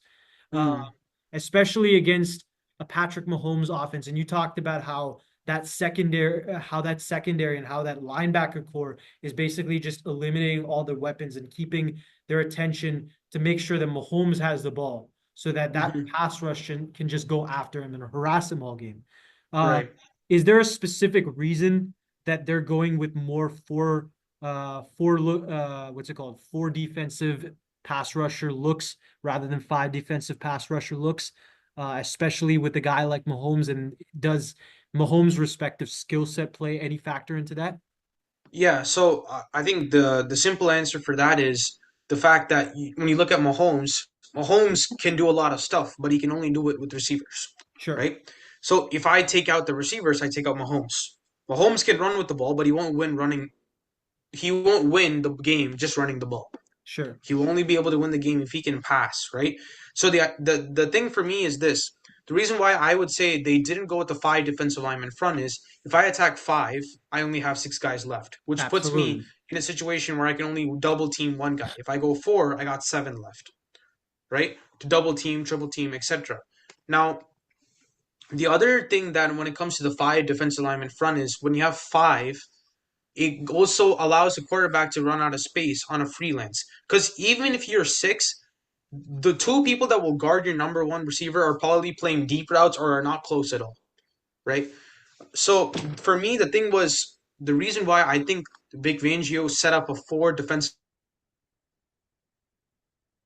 uh, Mm. especially against a Patrick Mahomes offense. And you talked about how that secondary and how that linebacker core is basically just eliminating all the weapons and keeping their attention to make sure that Mahomes has the ball so that Mhm. pass rush can just go after him and harass him all game. Uh, Right. is there a specific reason that they're going with more what's it called, four defensive pass rusher looks rather than five defensive pass rusher looks, especially with a guy like Mahomes? And does Mahomes' respective skill set play any factor into that? Yeah, so I think the simple answer for that is the fact that when you look at Mahomes, Mahomes can do a lot of stuff, but he can only do it with receivers, Sure, right? So if I take out the receivers, I take out Mahomes. Mahomes can run with the ball, but he won't win running. He won't win the game just running the ball. sure, He will only be able to win the game if he can pass, right? So the thing for me is this. The reason why I would say they didn't go with the five defensive linemen front is if I attack five, I only have six guys left, which puts me absolutely. in a situation where I can only double team one guy. If I go four, I got seven left, right? To double team, triple team, etc. Now, the other thing that when it comes to the five defensive linemen front is when you have five, it also allows the quarterback to run out of space on a freelance. Because even if you're six, the two people that will guard your number one receiver are probably playing deep routes or are not close at all, right? So for me, the thing was the reason why I think Vic Fangio set up a four defensive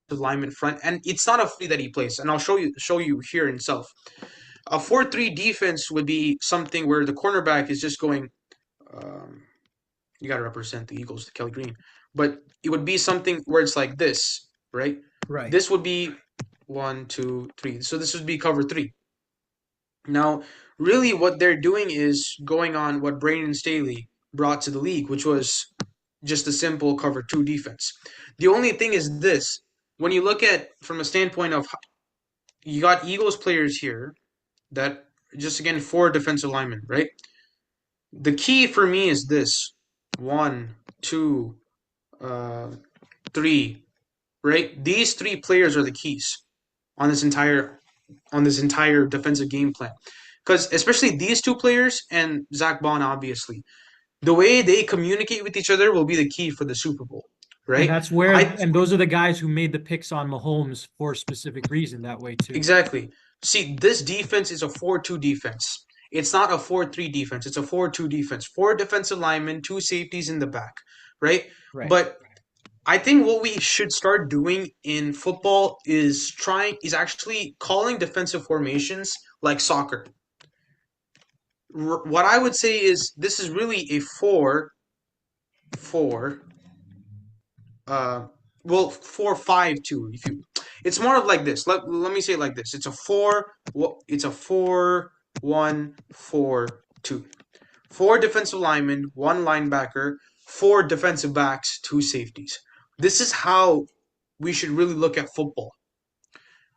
lineman front, and it's not a free that he plays, and I'll show you here himself. A 4-3 defense would be something where the cornerback is just going. Um, you got to represent the Eagles, Kelly Green, but it would be something where it's like this, right? Right. This would be 1, 2, 3. So this would be cover three. Now, really, what they're doing is going on what Brandon Staley brought to the league, which was just a simple cover two defense. The only thing is this: when you look at from a standpoint of you got Eagles players here that just again four defensive linemen, right? The key for me is this: one, two, uh, three, right? These three players are the keys on this entire defensive game plan. Because especially these two players and Zach Bond, obviously, the way they communicate with each other will be the key for the Super Bowl, And right? that's where, I and those are the guys who made the picks on Mahomes for a specific reason that way too. exactly. See, this defense is a 4-2 defense. It's not a 4-3 defense. It's a 4-2 defense. Four defensive linemen, two safeties in the back, right? Right. But I think what we should start doing in football is actually calling defensive formations like soccer. What I would say is this is really a four uh well 4-5-2 if you it's more of like this. Let me say it like this. It's a 4-1-4-2. Four defensive linemen, one linebacker, four defensive backs, two safeties. This is how we should really look at football.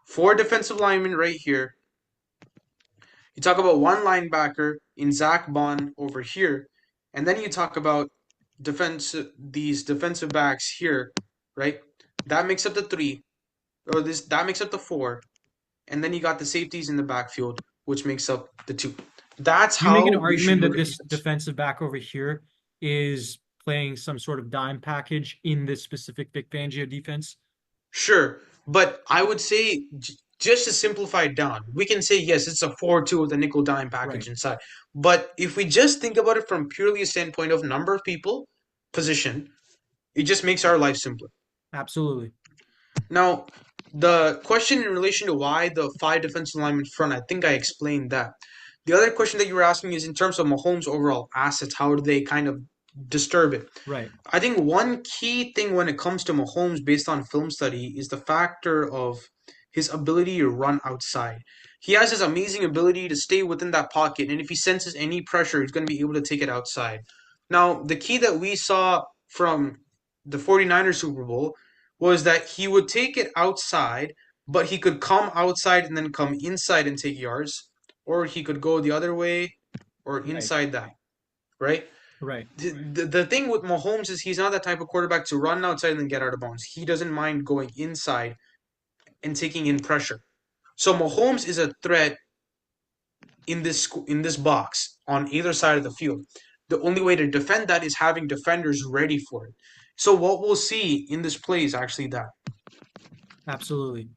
Four defensive linemen right here. You talk about one linebacker in Zach Bond over here, and then you talk about these defensive backs here, right? That makes up the three, or this that makes up the four, and then you got the safeties in the backfield, which makes up the two. That's You make an how we should argument look that at this defense. defensive back over here is playing some sort of dime package in this specific Vic Fangio defense. Sure, but I would say just to simplify it down, we can say yes, it's a 4-2 with a nickel dime package Right. inside. But if we just think about it from purely a standpoint of number of people, position, it just makes our life simpler. Absolutely. Now, the question in relation to why the five defensive linemen front, I think I explained that. The other question that you were asking is in terms of Mahomes' overall assets, how do they kind of disturb it? Right. I think one key thing when it comes to Mahomes, based on film study, is the factor of his ability to run outside. He has this amazing ability to stay within that pocket, and if he senses any pressure, he's going to be able to take it outside. Now, the key that we saw from the 49ers Super Bowl was that he would take it outside, but he could come outside and then come inside and take yards, or he could go the other way or Right. inside that, right? Right. The thing with Mahomes is he's not that type of quarterback to run outside and then get out of bounds. He doesn't mind going inside and taking in pressure. So Mahomes is a threat in this box on either side of the field. The only way to defend that is having defenders ready for it. So what we'll see in this play is actually that. Absolutely.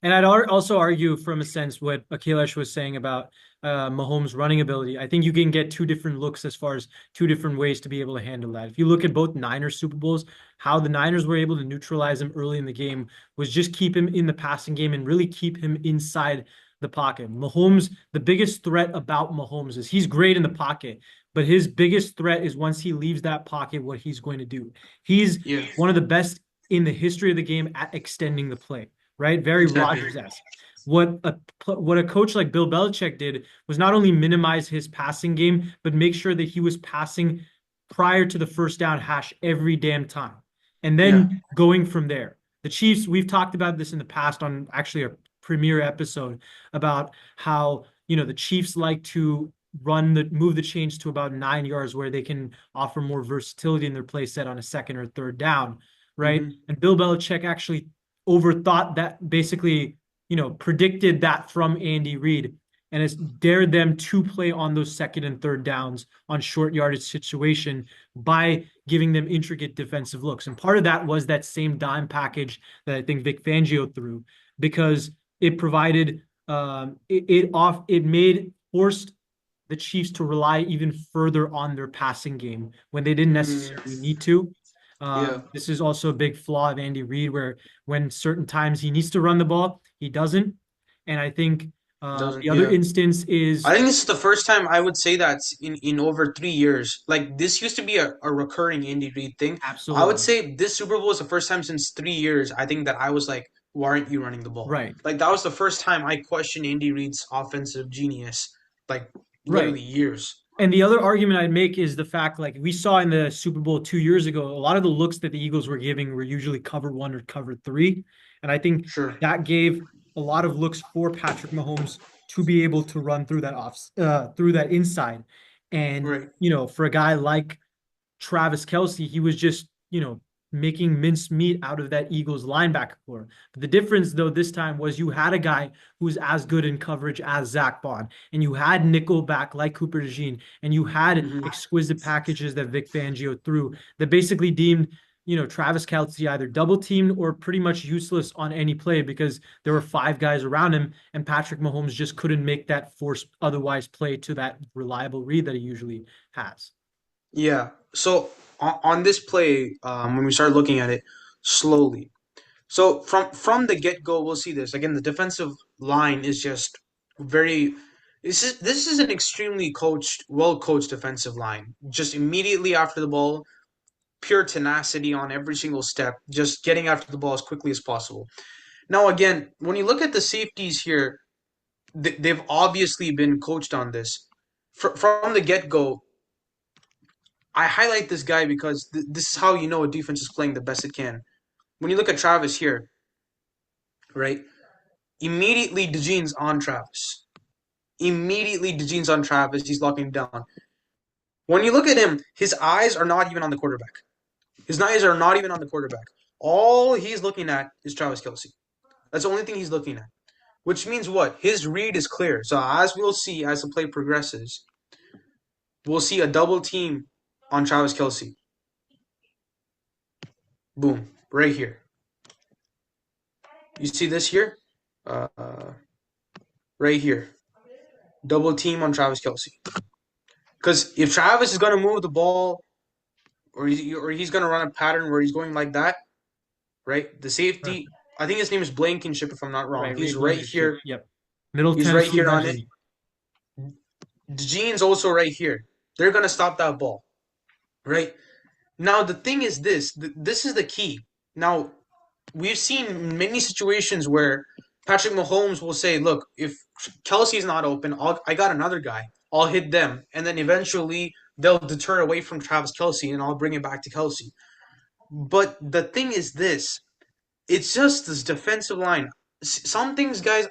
And I'd also argue from a sense what Akhilesh was saying about Mahomes' running ability. I think you can get two different looks as far as two different ways to be able to handle that. If you look at both Niners Super Bowls, how the Niners were able to neutralize him early in the game was just keep him in the passing game and really keep him inside the pocket. Mahomes, the biggest threat about Mahomes is he's great in the pocket, but his biggest threat is once he leaves that pocket, what he's going to do. He's Yeah, one of the best in the history of the game at extending the play, right? Very exactly. Rodgers-esque. What a coach like Bill Belichick did was not only minimize his passing game, but make sure that he was passing prior to the first down hash every damn time, and Yeah. then going from there. The Chiefs, we've talked about this in the past on actually a premiere episode about how the Chiefs like to move the chains to about 9 yards where they can offer more versatility in their play set on a second or third down, right? Hmm. And Bill Belichick actually overthought that, basically, predicted that from Andy Reid and has dared them to play on those second and third downs on short yardage situation by giving them intricate defensive looks. And part of that was that same dime package that I think Vic Fangio threw, because it provided it forced the Chiefs to rely even further on their passing game when they didn't Mm, necessarily need to. yeah, This is also a big flaw of Andy Reid, where when certain times he needs to run the ball, he doesn't. And I think doesn't. the other Yeah. instance I is think this is the first time I would say that in over 3 years. Like this used to be a recurring Andy Reid thing. I would absolutely say this Super Bowl is the first time since 3 years. I think that I was like, why aren't you running the ball? right, Like that was the first time I questioned Andy Reid's offensive genius. Like right. literally years. And the other argument I'd make is the fact, like we saw in the Super Bowl 2 years ago, a lot of the looks that the Eagles were giving were usually cover one or cover three. And I think Sure. that gave a lot of looks for Patrick Mahomes to be able to run through that inside. And, Right. for a guy like Travis Kelce, he was just, making mincemeat out of that Eagles linebacker core. But the difference, though, this time was you had a guy who was as good in coverage as Zach Bond, and you had nickel back like Cooper DeJean, and you had Mhm. exquisite packages that Vic Fangio threw that basically deemed Travis Kelce either double teamed or pretty much useless on any play because there were five guys around him, and Patrick Mahomes just couldn't make that force otherwise play to that reliable read that he usually has. Yeah. So on this play, when we start looking at it slowly, so from the get go, we'll see this again. The defensive line is just very. This is an extremely coached, well coached defensive line. Just immediately after the ball, pure tenacity on every single step, just getting after the ball as quickly as possible. Now, again, when you look at the safeties here, they've obviously been coached on this from the get go. I highlight this guy because this is how you know a defense is playing the best it can. When you look at Travis here, right? Immediately, DeJean's on Travis. Immediately, DeJean's on Travis. He's locking down. When you look at him, his eyes are not even on the quarterback. His eyes are not even on the quarterback. All he's looking at is Travis Kelce. That's the only thing he's looking at. Which means what? His read is clear. So as we'll see as the play progresses, we'll see a double team on Travis Kelce. Boom. Right here. You see this here? Uh, right here. Double team on Travis Kelce. Because if Travis is going to move the ball or he's going to run a pattern where he's going like that, right? The Right. safety, I think his name is Blankenship, if I'm not wrong. Right, He's Ray right Blankenship. here. Yep. Middle He's right Tennessee here on it. legend. Gene's also right here. They're going to stop that ball, right? Now, the thing is this. This is the key. Now, we've seen many situations where Patrick Mahomes will say, look, if Kelsey's not open, I got another guy. I'll hit them. And then eventually they'll deter away from Travis Kelsey and I'll bring it back to Kelsey. But the thing is this. It's just this defensive line. Some things, guys,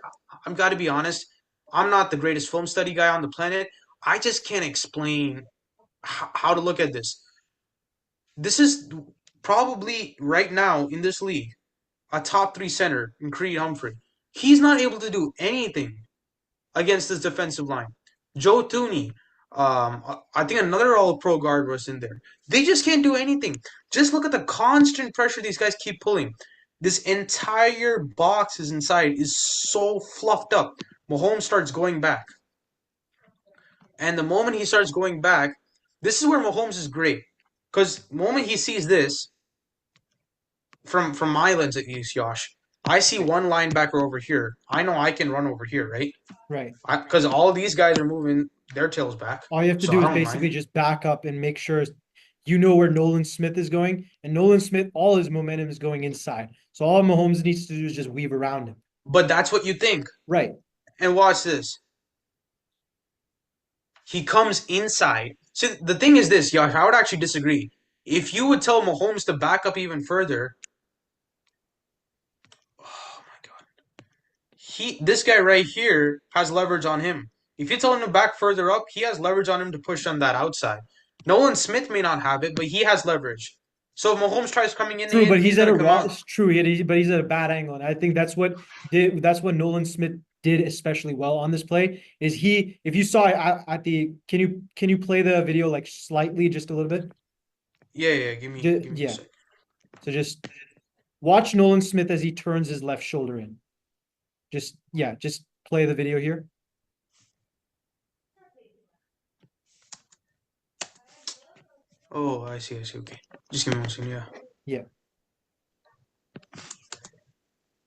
I've got to be honest. I'm not the greatest film study guy on the planet. I just can't explain how to look at this. This is probably right now in this league a top three center in Creed Humphrey. He's not able to do anything against this defensive line. Joe Thuney, I think another All Pro guard was in there. They just can't do anything. Just look at the constant pressure these guys keep pulling. This entire box is inside is so fluffed up. Mahomes starts going back. And the moment he starts going back, this is where Mahomes is great. Because the moment he sees this, from my lens at least, Josh, I see one linebacker over here. I know I can run over here, right? Right. Because all these guys are moving their tails back, All you have to so do I is don't basically mind. just back up and make sure you know where Nolan Smith is going. And Nolan Smith, all his momentum is going inside. So all Mahomes needs to do is just weave around him. But that's what you think. Right. And watch this. He comes inside. See, the thing is this, Josh, I would actually disagree. If you would tell Mahomes to back up even further, oh my God, this guy right here has leverage on him. If you tell him to back further up, he has leverage on him to push on that outside. Nolan Smith may not have it, but he has leverage. So if Mahomes tries coming True, but he's he's at gonna a come out. it's true. But he's at a bad angle, and I think that's what Nolan Smith did especially well on this play. Is he? If you saw it at the, can you play the video like slightly, just a little bit? Yeah, yeah. Give me a Yeah. sec. So just watch Nolan Smith as he turns his left shoulder in. Just play the video here. Oh, I see. Okay, just give me one second. Yeah. Yeah.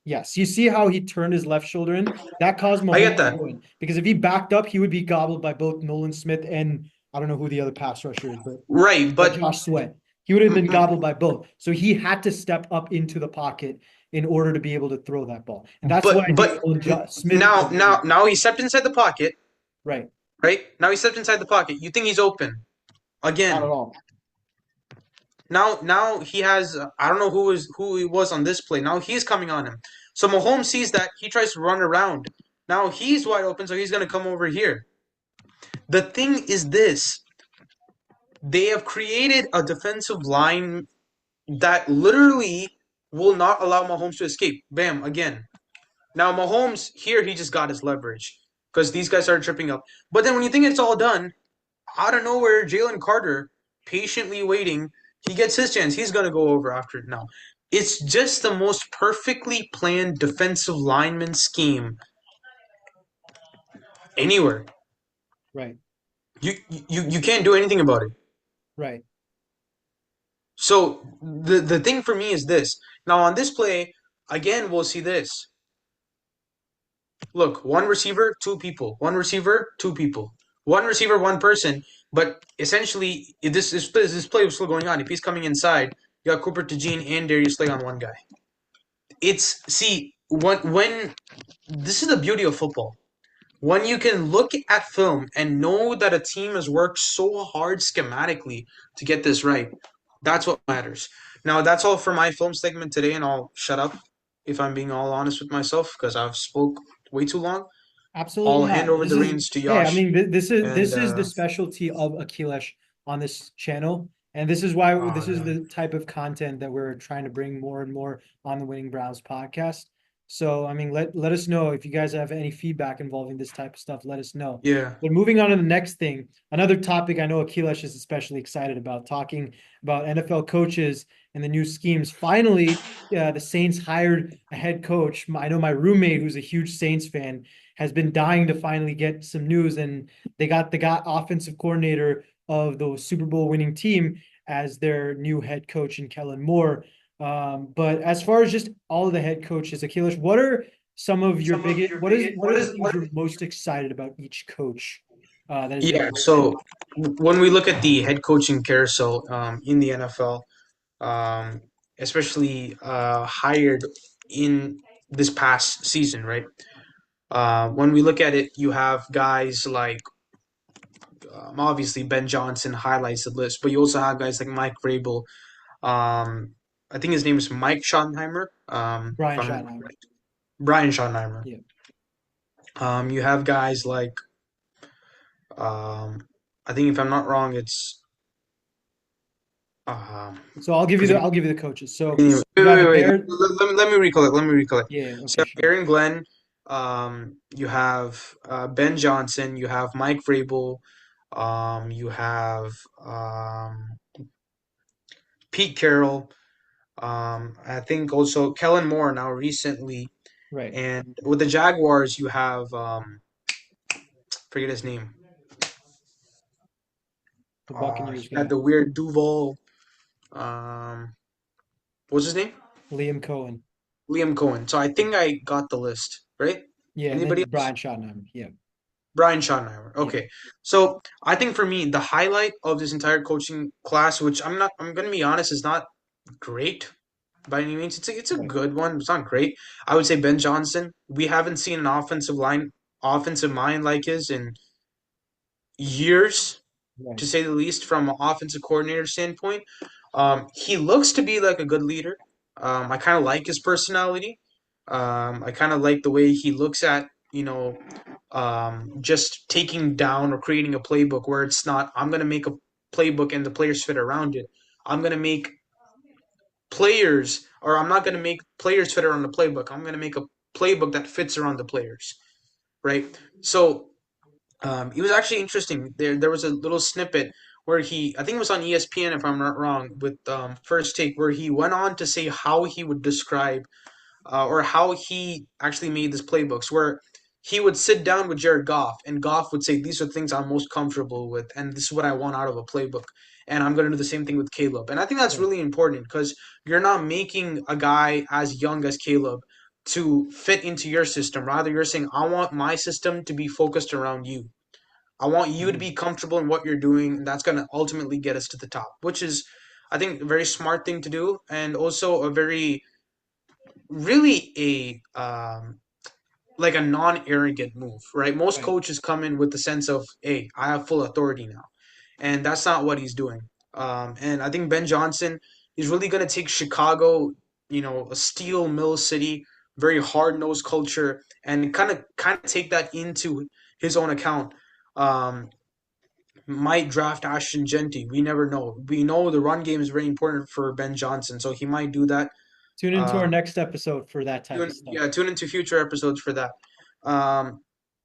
Yes, you see how he turned his left shoulder in? That caused I get Mahomes to that. go in. Because if he backed up, he would be gobbled by both Nolan Smith and I don't know who the other pass rusher is, but Right, but Josh Sweat. He would have been gobbled by both. So he had to step up into the pocket in order to be able to throw that ball. And that's why I think Smith now he stepped inside the pocket. right. Right now he stepped inside the pocket. You think he's open Not at again? all. Now he has. I don't know who he was on this play. Now he's coming on him. So Mahomes sees that he tries to run around. Now he's wide open, so he's gonna come over here. The thing is this: they have created a defensive line that literally will not allow Mahomes to escape. Bam, again. Now Mahomes here, he just got his leverage because these guys started tripping up. But then when you think it's all done, out of nowhere, Jalen Carter patiently waiting. He gets his chance. He's gonna go over after it now. It's just the most perfectly planned defensive lineman scheme anywhere. Right. You can't do anything about it. Right. So the thing for me is this. Now on this play, again we'll see this. Look, one receiver, two people. One receiver, two people. One receiver, one person. But essentially, this play was still going on. If he's coming inside, you got Cooper DeJean and Darius Slay on one guy. It's see when this is the beauty of football. When you can look at film and know that a team has worked so hard schematically to get this right, that's what matters. Now, that's all for my film segment today, and I'll shut up if I'm being all honest with myself because I've spoke way too long. Absolutely I'll hand not. over This the is reins to Hey, I Yash. mean, this And is the specialty of Akilesh on this channel, and this is why this is yeah. the type of content that we're trying to bring more and more on the Winning Browns podcast. So, I mean, let us know if you guys have any feedback involving this type of stuff. Let us know. Yeah. But moving on to the next thing, another topic I know Akilesh is especially excited about, talking about NFL coaches and the new schemes. Finally, the Saints hired a head coach. I know my roommate, who's a huge Saints fan, has been dying to finally get some news, and they got the offensive coordinator of the Super Bowl winning team as their new head coach in Kellen Moore. But as far as just all of the head coaches, Akilesh, what are some of your biggest what are the things you're most excited about each coach that has been Yeah. hired? So when we look at the head coaching carousel in the NFL, um, especially hired in this past season, right? When we look at it, you have guys like obviously Ben Johnson highlights the list, but you also have guys like Mike Vrabel. I think his name is Mike Schottenheimer. If Brian I'm Schottenheimer. Brian Schottenheimer. Yeah. You have guys like um, I think if I'm not wrong, it's So I'll give you the coaches. So anyway, you got the Bears. Let me recollect. Let me recollect. Yeah, So okay, sure. Aaron Glenn, you have Ben Johnson, you have Mike Vrabel, you have Pete Carroll. I think also Kellen Moore now recently, Right. and with the Jaguars you have forget his name. The Buccaneers He had guy. the weird Duval. Um, what's his name? Liam Cohen. Liam Cohen. So I think I got the list right. Yeah, and Anybody then else? Brian Schottenheimer. Yeah. Brian Schottenheimer. Yeah. Okay. So I think for me, the highlight of this entire coaching class, which I'm gonna be honest, is not great by any means. It's a Right. good one. It's not great. I would say Ben Johnson. We haven't seen an offensive mind like his in years, Right. to say the least, from an offensive coordinator standpoint. He looks to be like a good leader. I kind of like his personality. I kind of like the way he looks at, just taking down or creating a playbook where it's not, I'm going to make a playbook and the players fit around it. I'm going to make players, or I'm not going to make players fit around the playbook. I'm going to make a playbook that fits around the players, right? So it was actually interesting. There was a little snippet where I think it was on ESPN if I'm not wrong, with First Take, where he went on to say how he would describe or how he actually made this playbooks, where he would sit down with Jared Goff, and Goff would say, "These are things I'm most comfortable with, and this is what I want out of a playbook." And I'm going to do the same thing with Caleb. And I think that's Right. really important because you're not making a guy as young as Caleb to fit into your system. Rather, you're saying, I want my system to be focused around you. I want you to Mhm. be comfortable in what you're doing, and that's going to ultimately get us to the top, which is, I think, a very smart thing to do, and also a very, really like a non-arrogant move, right? Most Right. coaches come in with the sense of, hey, I have full authority now, and that's not what he's doing. And I think Ben Johnson is really going to take Chicago, a steel mill city, very hard-nosed culture, and kind of take that into his own account. Um, might draft Ashton Genty. We never know. We know the run game is very important for Ben Johnson, so he might do that. Tune into our next episode for that type of stuff. Tune into future episodes for that. Um,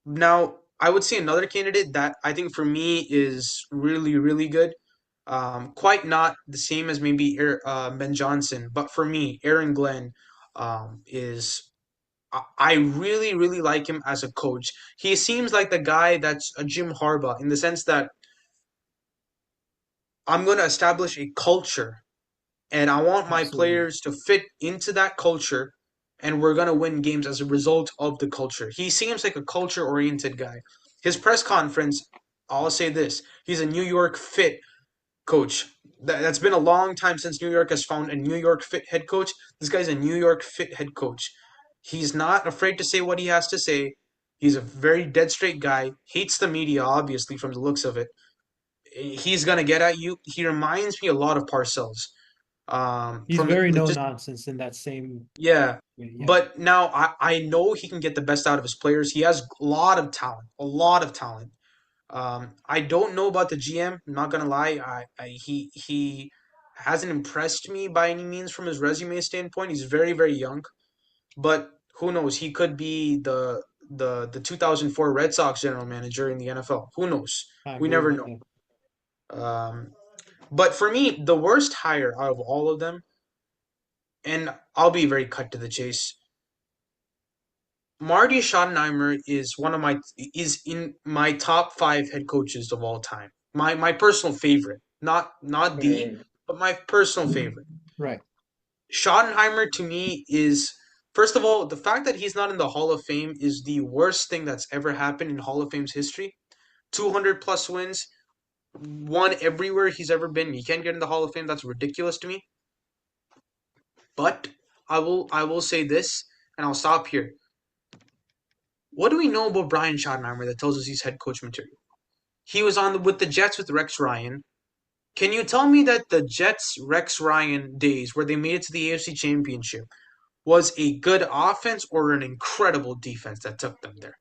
Now, I would say another candidate that I think for me is really, really good. Quite not the same as maybe Ben Johnson, but for me, Aaron Glenn is. I really, really like him as a coach. He seems like the guy that's a Jim Harbaugh in the sense that I'm going to establish a culture and I want my Absolutely. players to fit into that culture, and we're gonna win games as a result of the culture. He seems like a culture-oriented guy. His press conference, I'll say this: he's a New York Fit coach. That's been a long time since New York has found a New York Fit head coach. This guy's a New York Fit head coach. He's not afraid to say what he has to say. He's a very dead straight guy. Hates the media, obviously, from the looks of it. He's gonna get at you. He reminds me a lot of Parcells. He's From very no just nonsense in that same Yeah, way. Yeah. but now I know he can get the best out of his players. He has a lot of talent, a lot of talent. I don't know about the GM. I'm not gonna lie. He hasn't impressed me by any means from his resume standpoint. He's very very young, but who knows? He could be the 2004 Red Sox general manager in the NFL. Who knows? Time We will never know. tell. Um, but for me, the worst hire out of all of them, and I'll be very cut to the chase. Marty Schottenheimer is in my top five head coaches of all time. My personal favorite, not the, Right. but my personal favorite. Right. Schottenheimer to me is first of all the fact that he's not in the Hall of Fame is the worst thing that's ever happened in Hall of Fame's history. 200 plus wins, won everywhere he's ever been. He can't get in the Hall of Fame. That's ridiculous to me. But I will say this, and I'll stop here. What do we know about Brian Schottenheimer that tells us he's head coach material? He was with the Jets with Rex Ryan. Can you tell me that the Jets Rex Ryan days where they made it to the AFC Championship was a good offense or an incredible defense that took them there?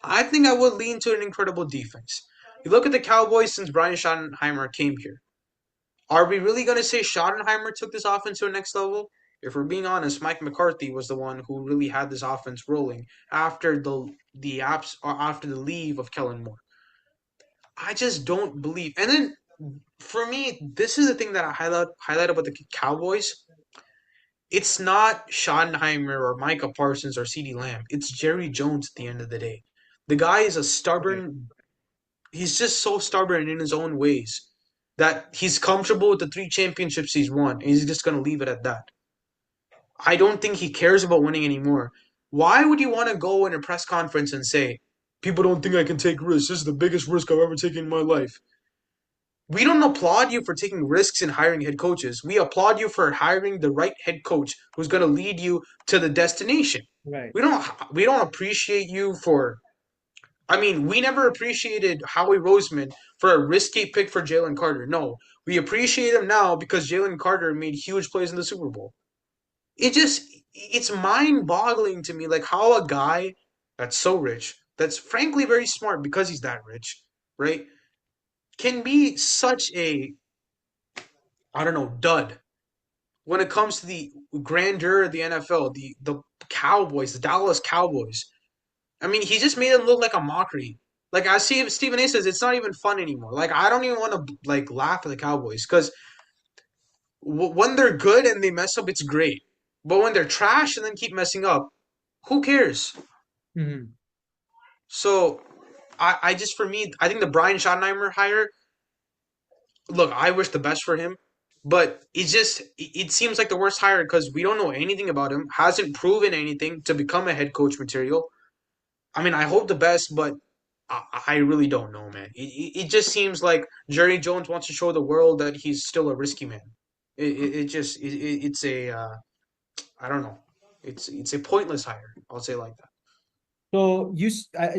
I think I would lean to an incredible defense. You look at the Cowboys since Brian Schottenheimer came here. Are we really going to say Schottenheimer took this offense to a next level? If we're being honest, Mike McCarthy was the one who really had this offense rolling after after the leave of Kellen Moore. I just don't believe. And then for me, this is the thing that I highlight about the Cowboys. It's not Schottenheimer or Micah Parsons or CeeDee Lamb. It's Jerry Jones at the end of the day. The guy is a Right. stubborn. He's just so stubborn in his own ways that he's comfortable with the three championships he's won, and he's just gonna leave it at that. I don't think he cares about winning anymore. Why would you want to go in a press conference and say, "People don't think I can take risks. This is the biggest risk I've ever taken in my life"? We don't applaud you for taking risks in hiring head coaches. We applaud you for hiring the right head coach who's going to lead you to the destination. Right. We don't appreciate you for. I mean, we never appreciated Howie Roseman for a risky pick for Jalen Carter. No, we appreciate him now because Jalen Carter made huge plays in the Super Bowl. It's mind-boggling to me like how a guy that's so rich, that's frankly very smart because he's that rich, right, can be such a I don't know dud when it comes to the grandeur of the NFL, the Cowboys, the Dallas Cowboys. I mean, he just made them look like a mockery. Like I see Stephen A says, it's not even fun anymore. Like I don't even want to like laugh at the Cowboys because when they're good and they mess up, it's great. But when they're trash and then keep messing up, who cares? Mhm. So I just for me, I think the Brian Schottenheimer hire. Look, I wish the best for him, but it seems like the worst hire because we don't know anything about him. Hasn't proven anything to become a head coach material. I mean, I hope the best, but I really don't know, man. It just seems like Jerry Jones wants to show the world that he's still a risky man. It's a I don't know. It's a pointless hire. I'll say it like that.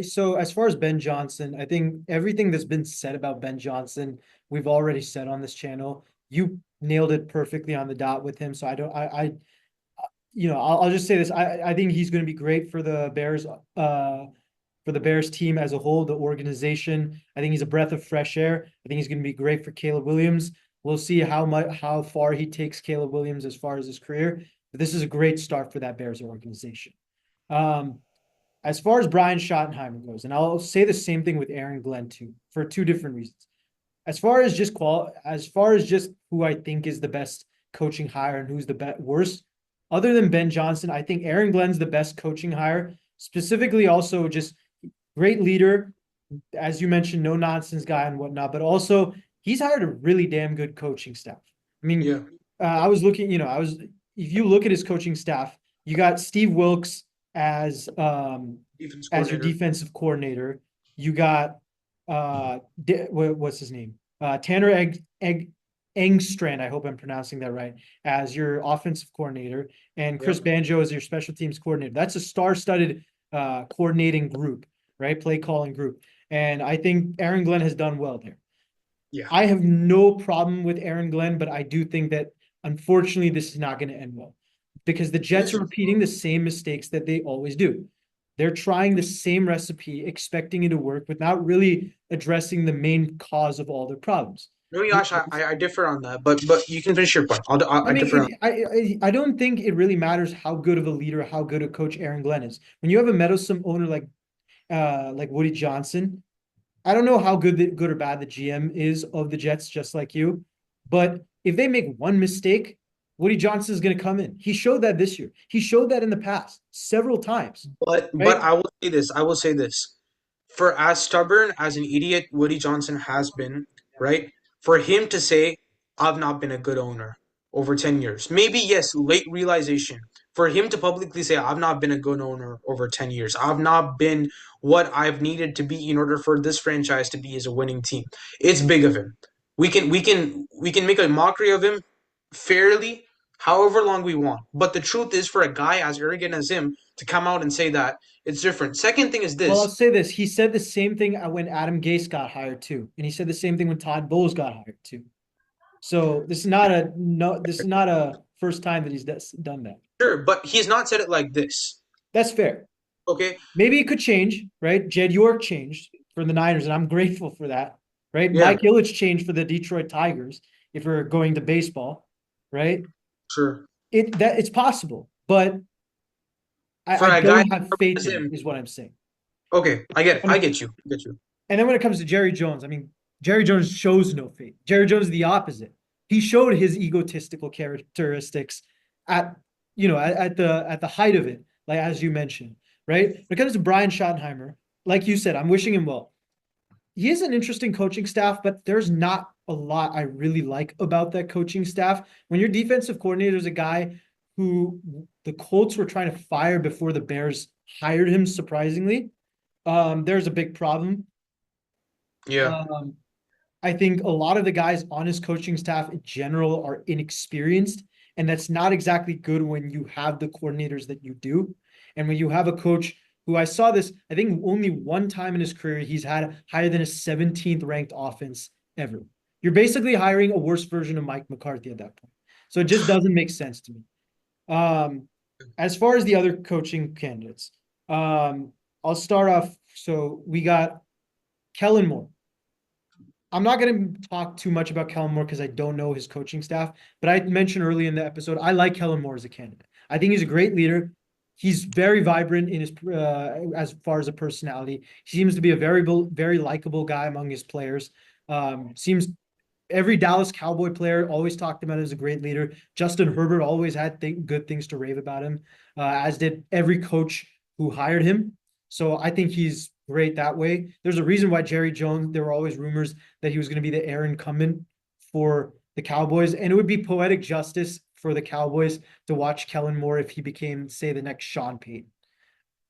So as far as Ben Johnson, I think everything that's been said about Ben Johnson, we've already said on this channel. You nailed it perfectly on the dot with him. So I don't, I I'll just say this. I think he's going to be great for the Bears. for the Bears team as a whole, the organization. I think he's a breath of fresh air. I think he's going to be great for Caleb Williams. We'll see how far he takes Caleb Williams as far as his career. But this is a great start for that Bears organization. As far as Brian Schottenheimer goes, and I'll say the same thing with Aaron Glenn too, for two different reasons. As far as just who I think is the best coaching hire and who's the worst, other than Ben Johnson, I think Aaron Glenn's the best coaching hire. Specifically, also just great leader, as you mentioned, no nonsense guy and whatnot. But also, he's hired a really damn good coaching staff. I mean, Yeah. I was looking. If you look at his coaching staff, you got Steve Wilkes as Defense as your coordinator. defensive coordinator. You got what's his name? Tanner Engstrand, I hope I'm pronouncing that right, as your offensive coordinator, and Chris Yep. Banjo as your special teams coordinator. That's a star-studded coordinating group, right? Play calling group. And I think Aaron Glenn has done well there. Yeah. I have no problem with Aaron Glenn, but I do think that unfortunately this is not going to end well because the Jets are repeating the same mistakes that they always do. They're trying the same recipe, expecting it to work, without really addressing the main cause of all their problems. No, Yash, I differ on that, but you can finish your point. I I mean, differ on. I don't think it really matters how good of a leader, how good a coach Aaron Glenn is. When you have a meddlesome owner like Woody Johnson, I don't know how good or bad the GM is of the Jets, just like you, but if they make one mistake, Woody Johnson is going to come in. He showed that this year. He showed that in the past several times. But Right? I will say this. I will say this. For as stubborn as an idiot Woody Johnson has been, right? For him to say, I've not been a good owner over 10 years. Maybe, yes, late realization. For him to publicly say, I've not been a good owner over 10 years. I've not been what I've needed to be in order for this franchise to be as a winning team. It's big of him. We can make a mockery of him fairly, however long we want. But the truth is, for a guy as arrogant as him to come out and say that, it's different. Second thing is Well, I'll this. say this. He said the same thing when Adam Gase got hired too. And he said the same thing when Todd Bowles got hired too. So this is not a first time that he's done that. Sure, but he's not said it like this. That's fair. Okay? Maybe it could change, right? Jed York changed for the Niners, and I'm grateful for that, right? Yeah. Mike Ilitch changed for the Detroit Tigers, if we're going to baseball, right? Sure. It's possible, but For I a guy don't have faith as in him. it, is what I'm saying. Okay, I get it. I get you. I get you. And then when it comes to Jerry Jones, I mean, Jerry Jones shows no faith. Jerry Jones is the opposite. He showed his egotistical characteristics at the height of it, like as you mentioned, right? When it comes to Brian Schottenheimer, like you said, I'm wishing him well. He has an interesting coaching staff, but there's not a lot I really like about that coaching staff. When your defensive coordinator is a guy who the Colts were trying to fire before the Bears hired him, surprisingly, there's a big problem. Yeah. I think a lot of the guys on his coaching staff in general are inexperienced, and that's not exactly good when you have the coordinators that you do. And when you have a coach who I saw this, I think only one time in his career, he's had higher than a 17th ranked offense ever. You're basically hiring a worse version of Mike McCarthy at that point. So it just doesn't make sense to me. As far as the other coaching candidates, I'll start off. So we got Kellen Moore. I'm not going to talk too much about Kellen Moore because I don't know his coaching staff, but I mentioned early in the episode, I like Kellen Moore as a candidate. I think he's a great leader. He's very vibrant in his as far as a personality. He seems to be a very likable guy among his players. Seems every Dallas Cowboy player always talked about him as a great leader. Justin Herbert always had good things to rave about him, as did every coach who hired him. So I think he's great that way. There's a reason why Jerry Jones, there were always rumors that he was going to be the heir incumbent for the Cowboys. And it would be poetic justice for the Cowboys to watch Kellen Moore if he became, say, the next Sean Payton.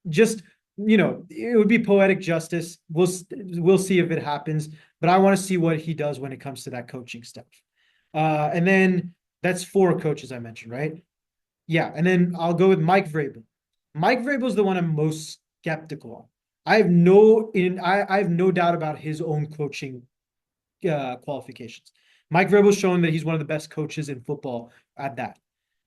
Just, it would be poetic justice. We'll see if it happens, but I want to see what he does when it comes to that coaching stuff. And then that's 4 coaches I mentioned, right? Yeah. And then I'll go with Mike Vrabel. Mike Vrabel is the one I'm most skeptical on. I have no doubt about his own coaching qualifications. Mike Vrabel's shown that he's one of the best coaches in football at that.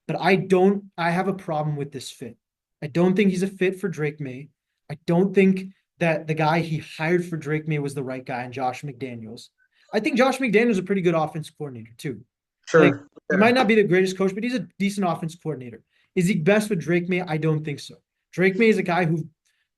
But I have a problem with this fit. I don't think he's a fit for Drake May. I don't think that the guy he hired for Drake May was the right guy, and Josh McDaniels. I think Josh McDaniels is a pretty good offense coordinator too. Like Sure. he Yeah. might not be the greatest coach, but he's a decent offense coordinator. Is he best with Drake May? I don't think so. Drake May is a guy who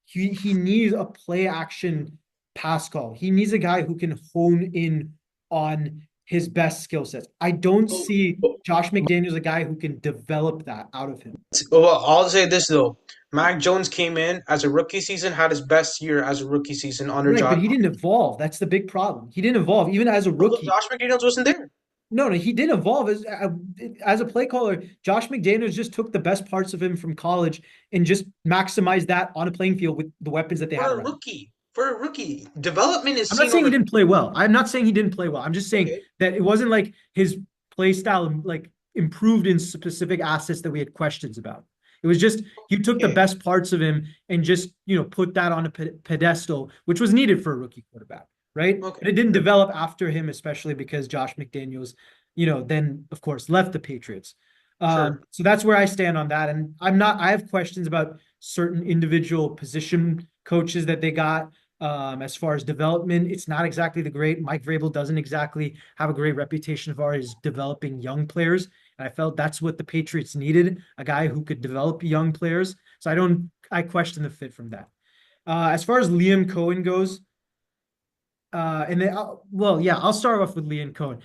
he needs a play action pass call. He needs a guy who can hone in on his best skill sets. I don't see Josh McDaniels a guy who can develop that out of him. Well, I'll say this though. Mac Jones came in as a rookie season, had his best year as a rookie season under Right, but Josh. he didn't evolve. That's the big problem. He didn't evolve even as a rookie. Josh McDaniels wasn't there. No, he didn't evolve as a play caller. Josh McDaniels just took the best parts of him from college and just maximized that on a playing field with the weapons that they had For a around. rookie. For a rookie. Development is I'm not seen saying he over. didn't play well. I'm not saying he didn't play well. I'm just saying Okay. that it wasn't like his play style like improved in specific assets that we had questions about. It was just he took the Okay. best parts of him and just put that on a pedestal, which was needed for a rookie quarterback, right? Okay. But it didn't develop after him, especially because Josh McDaniels, then of course left the Patriots. Sure. So that's where I stand on that, and I have questions about certain individual position coaches that they got. As far as development, it's not exactly the great. Mike Vrabel doesn't exactly have a great reputation as far as developing young players. And I felt that's what the Patriots needed, a guy who could develop young players. So I question the fit from that. As far as Liam Cohen goes, I'll start off with Liam Cohen.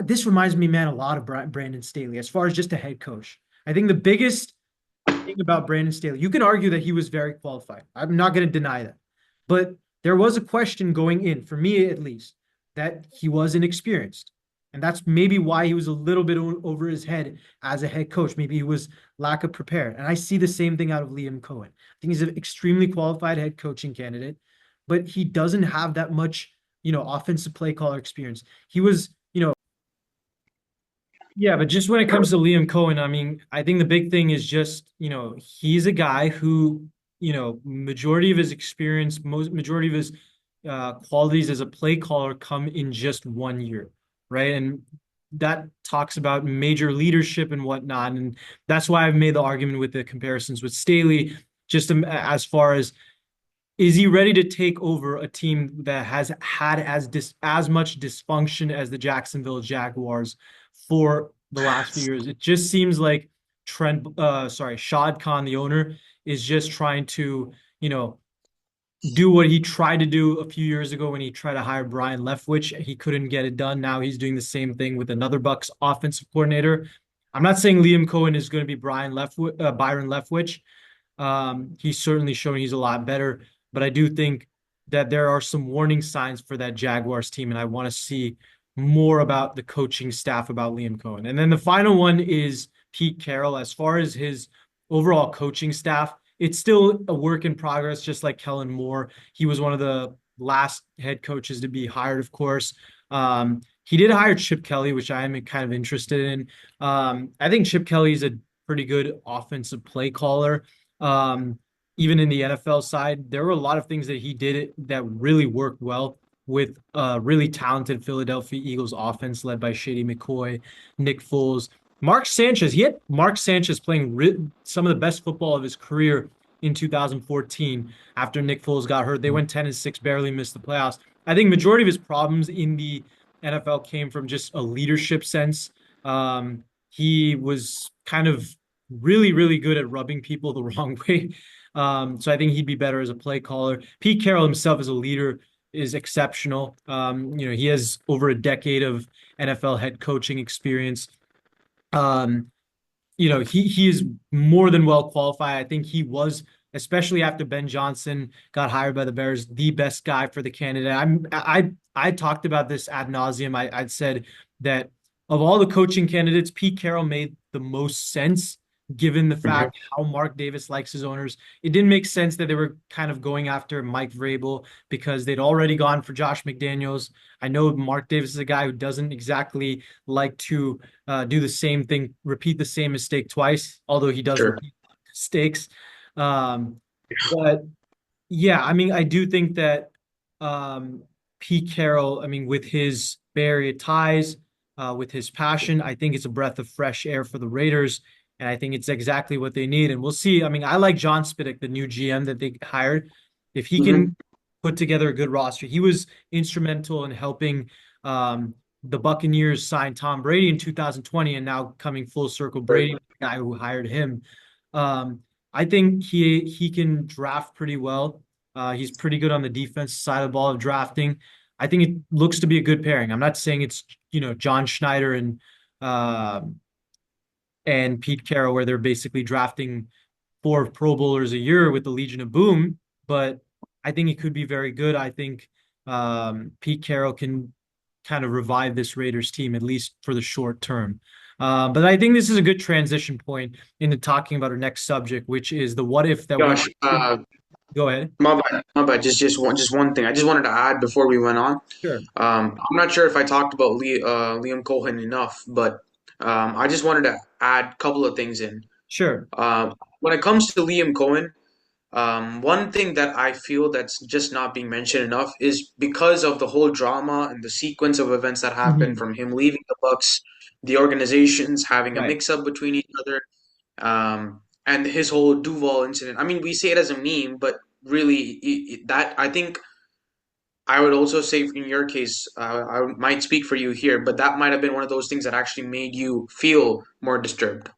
This reminds me, man, a lot of Brandon Staley as far as just a head coach. I think the biggest thing about Brandon Staley, you can argue that he was very qualified. I'm not going to deny that. But there was a question going in, for me at least, that he was inexperienced. And that's maybe why he was a little bit over his head as a head coach. Maybe he was lack of prepared. And I see the same thing out of Liam Cohen. I think he's an extremely qualified head coaching candidate, but he doesn't have that much, offensive play caller experience. He was, yeah, but just when it comes to Liam Cohen, I mean, I think the big thing is just, he's a guy who, majority of his experience, majority of his qualities as a play caller come in just 1 year, right? And that talks about major leadership and whatnot. And that's why I've made the argument with the comparisons with Staley, just as far as is he ready to take over a team that has had as much dysfunction as the Jacksonville Jaguars for the last few years? It just seems like Shad Khan, the owner, is just trying to, do what he tried to do a few years ago when he tried to hire Brian Leftwich. He couldn't get it done. Now he's doing the same thing with another Bucks offensive coordinator. I'm not saying Liam Cohen is going to be Byron Leftwich. He's certainly showing he's a lot better, but I do think that there are some warning signs for that Jaguars team, and I want to see more about the coaching staff about Liam Cohen. And then the final one is Pete Carroll. As far as his overall coaching staff, it's still a work in progress, just like Kellen Moore. He was one of the last head coaches to be hired, of course. He did hire Chip Kelly, which I am kind of interested in. I think Chip Kelly is a pretty good offensive play caller. Even in the NFL side, there were a lot of things that he did that really worked well with a really talented Philadelphia Eagles offense led by Shady McCoy, Nick Foles, Mark Sanchez. He had Mark Sanchez playing some of the best football of his career in 2014 after Nick Foles got hurt. They went 10-6, barely missed the playoffs. I think majority of his problems in the NFL came from just a leadership sense. He was kind of really, really good at rubbing people the wrong way. So I think he'd be better as a play caller. Pete Carroll himself as a leader is exceptional. He has over a decade of NFL head coaching experience. He is more than well qualified. I think he was, especially after Ben Johnson got hired by the Bears, the best guy for the candidate. I talked about this ad nauseum. I'd said that of all the coaching candidates, Pete Carroll made the most sense given the fact how Mark Davis likes his owners. It didn't make sense that they were kind of going after Mike Vrabel because they'd already gone for Josh McDaniels. I know Mark Davis is a guy who doesn't exactly like to do the same thing, repeat the same mistake twice, although he does repeat mistakes. But yeah, I mean, I do think that Pete Carroll, I mean, with his Bay Area ties, with his passion, I think it's a breath of fresh air for the Raiders. and I think it's exactly what they need. And we'll see. I mean, I like John Spiddick, the new GM that they hired. If he Mhm. can put together a good roster, he was instrumental in helping the Buccaneers sign Tom Brady in 2020, and now coming full circle, Right. Brady, the guy who hired him. Um, I think he can draft pretty well. He's pretty good on the defense side of the ball of drafting. I think it looks to be a good pairing. I'm not saying it's John Schneider uh, and Pete Carroll where they're basically drafting four Pro Bowlers a year with the Legion of Boom, but I think it could be very good. I think Pete Carroll can kind of revive this Raiders team at least for the short term. But I think this is a good transition point into talking about our next subject, which is the what if that we Josh, go ahead. my bad, my bad. Just one thing. I just wanted to add before we went on. Sure. I'm not sure if I talked about Liam Cohen enough, but I just wanted to add a couple of things in. Sure. When it comes to Liam Cohen, one thing that I feel that's just not being mentioned enough is because of the whole drama and the sequence of events that happened Mhm. from him leaving the Bucks, the organizations having a Right. mix-up between each other, and his whole Duval incident. I mean, we say it as a meme, but really, that I think I would also say in your case, I might speak for you here, but that might have been one of those things that actually made you feel more disturbed,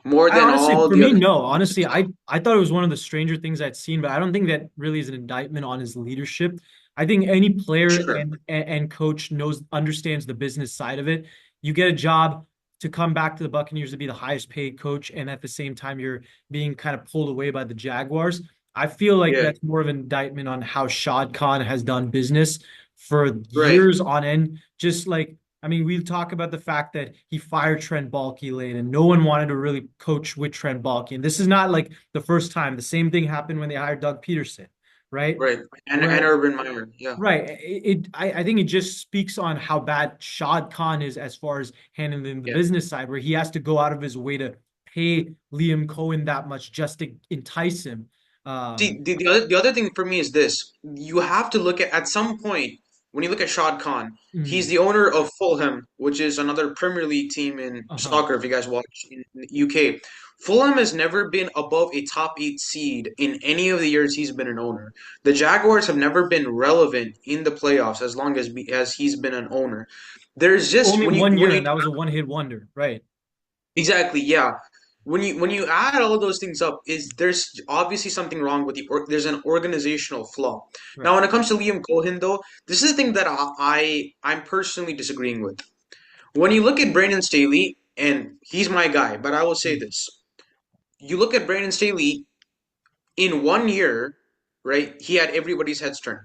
more I than honestly, all for the me, other no. Honestly, stuff. I thought it was one of the stranger things I'd seen, but I don't think that really is an indictment on his leadership. I think any player Sure, and coach understands the business side of it. You get a job to come back to the Buccaneers to be the highest paid coach, and at the same time you're being kind of pulled away by the Jaguars. I feel like yeah, that's more of an indictment on how Shad Khan has done business for right. years on end. Just like I mean, we talk about the fact that he fired Trent Baalke late, and no one wanted to really coach with Trent Baalke. And this is not like the first time. The same thing happened when they hired Doug Peterson, right? Right. And Where Urban Meyer. Yeah. right, I think it just speaks on how bad Shad Khan is as far as handling the Yeah. business side, where he has to go out of his way to pay Liam Cohen that much just to entice him. See, Um, the other thing for me is this. You have to look at some point, when you look at Shad Khan, he's mm, the owner of Fulham, which is another Premier League team in uh-huh. soccer, if you guys watch in the UK. Fulham has never been above a top eight seed in any of the years he's been an owner. The Jaguars have never been relevant in the playoffs as long as he's been an owner. There's just Only one when year, you and that was a one-hit wonder, right? exactly, yeah. When you add all those things up, is there's obviously something wrong with there's an organizational flaw. Now, Right. when it comes to Liam Cohen, though, this is the thing that I'm personally disagreeing with. When you look at Brandon Staley, and he's my guy, but I will say Mm, this: you look at Brandon Staley in 1 year, right? He had everybody's heads turned.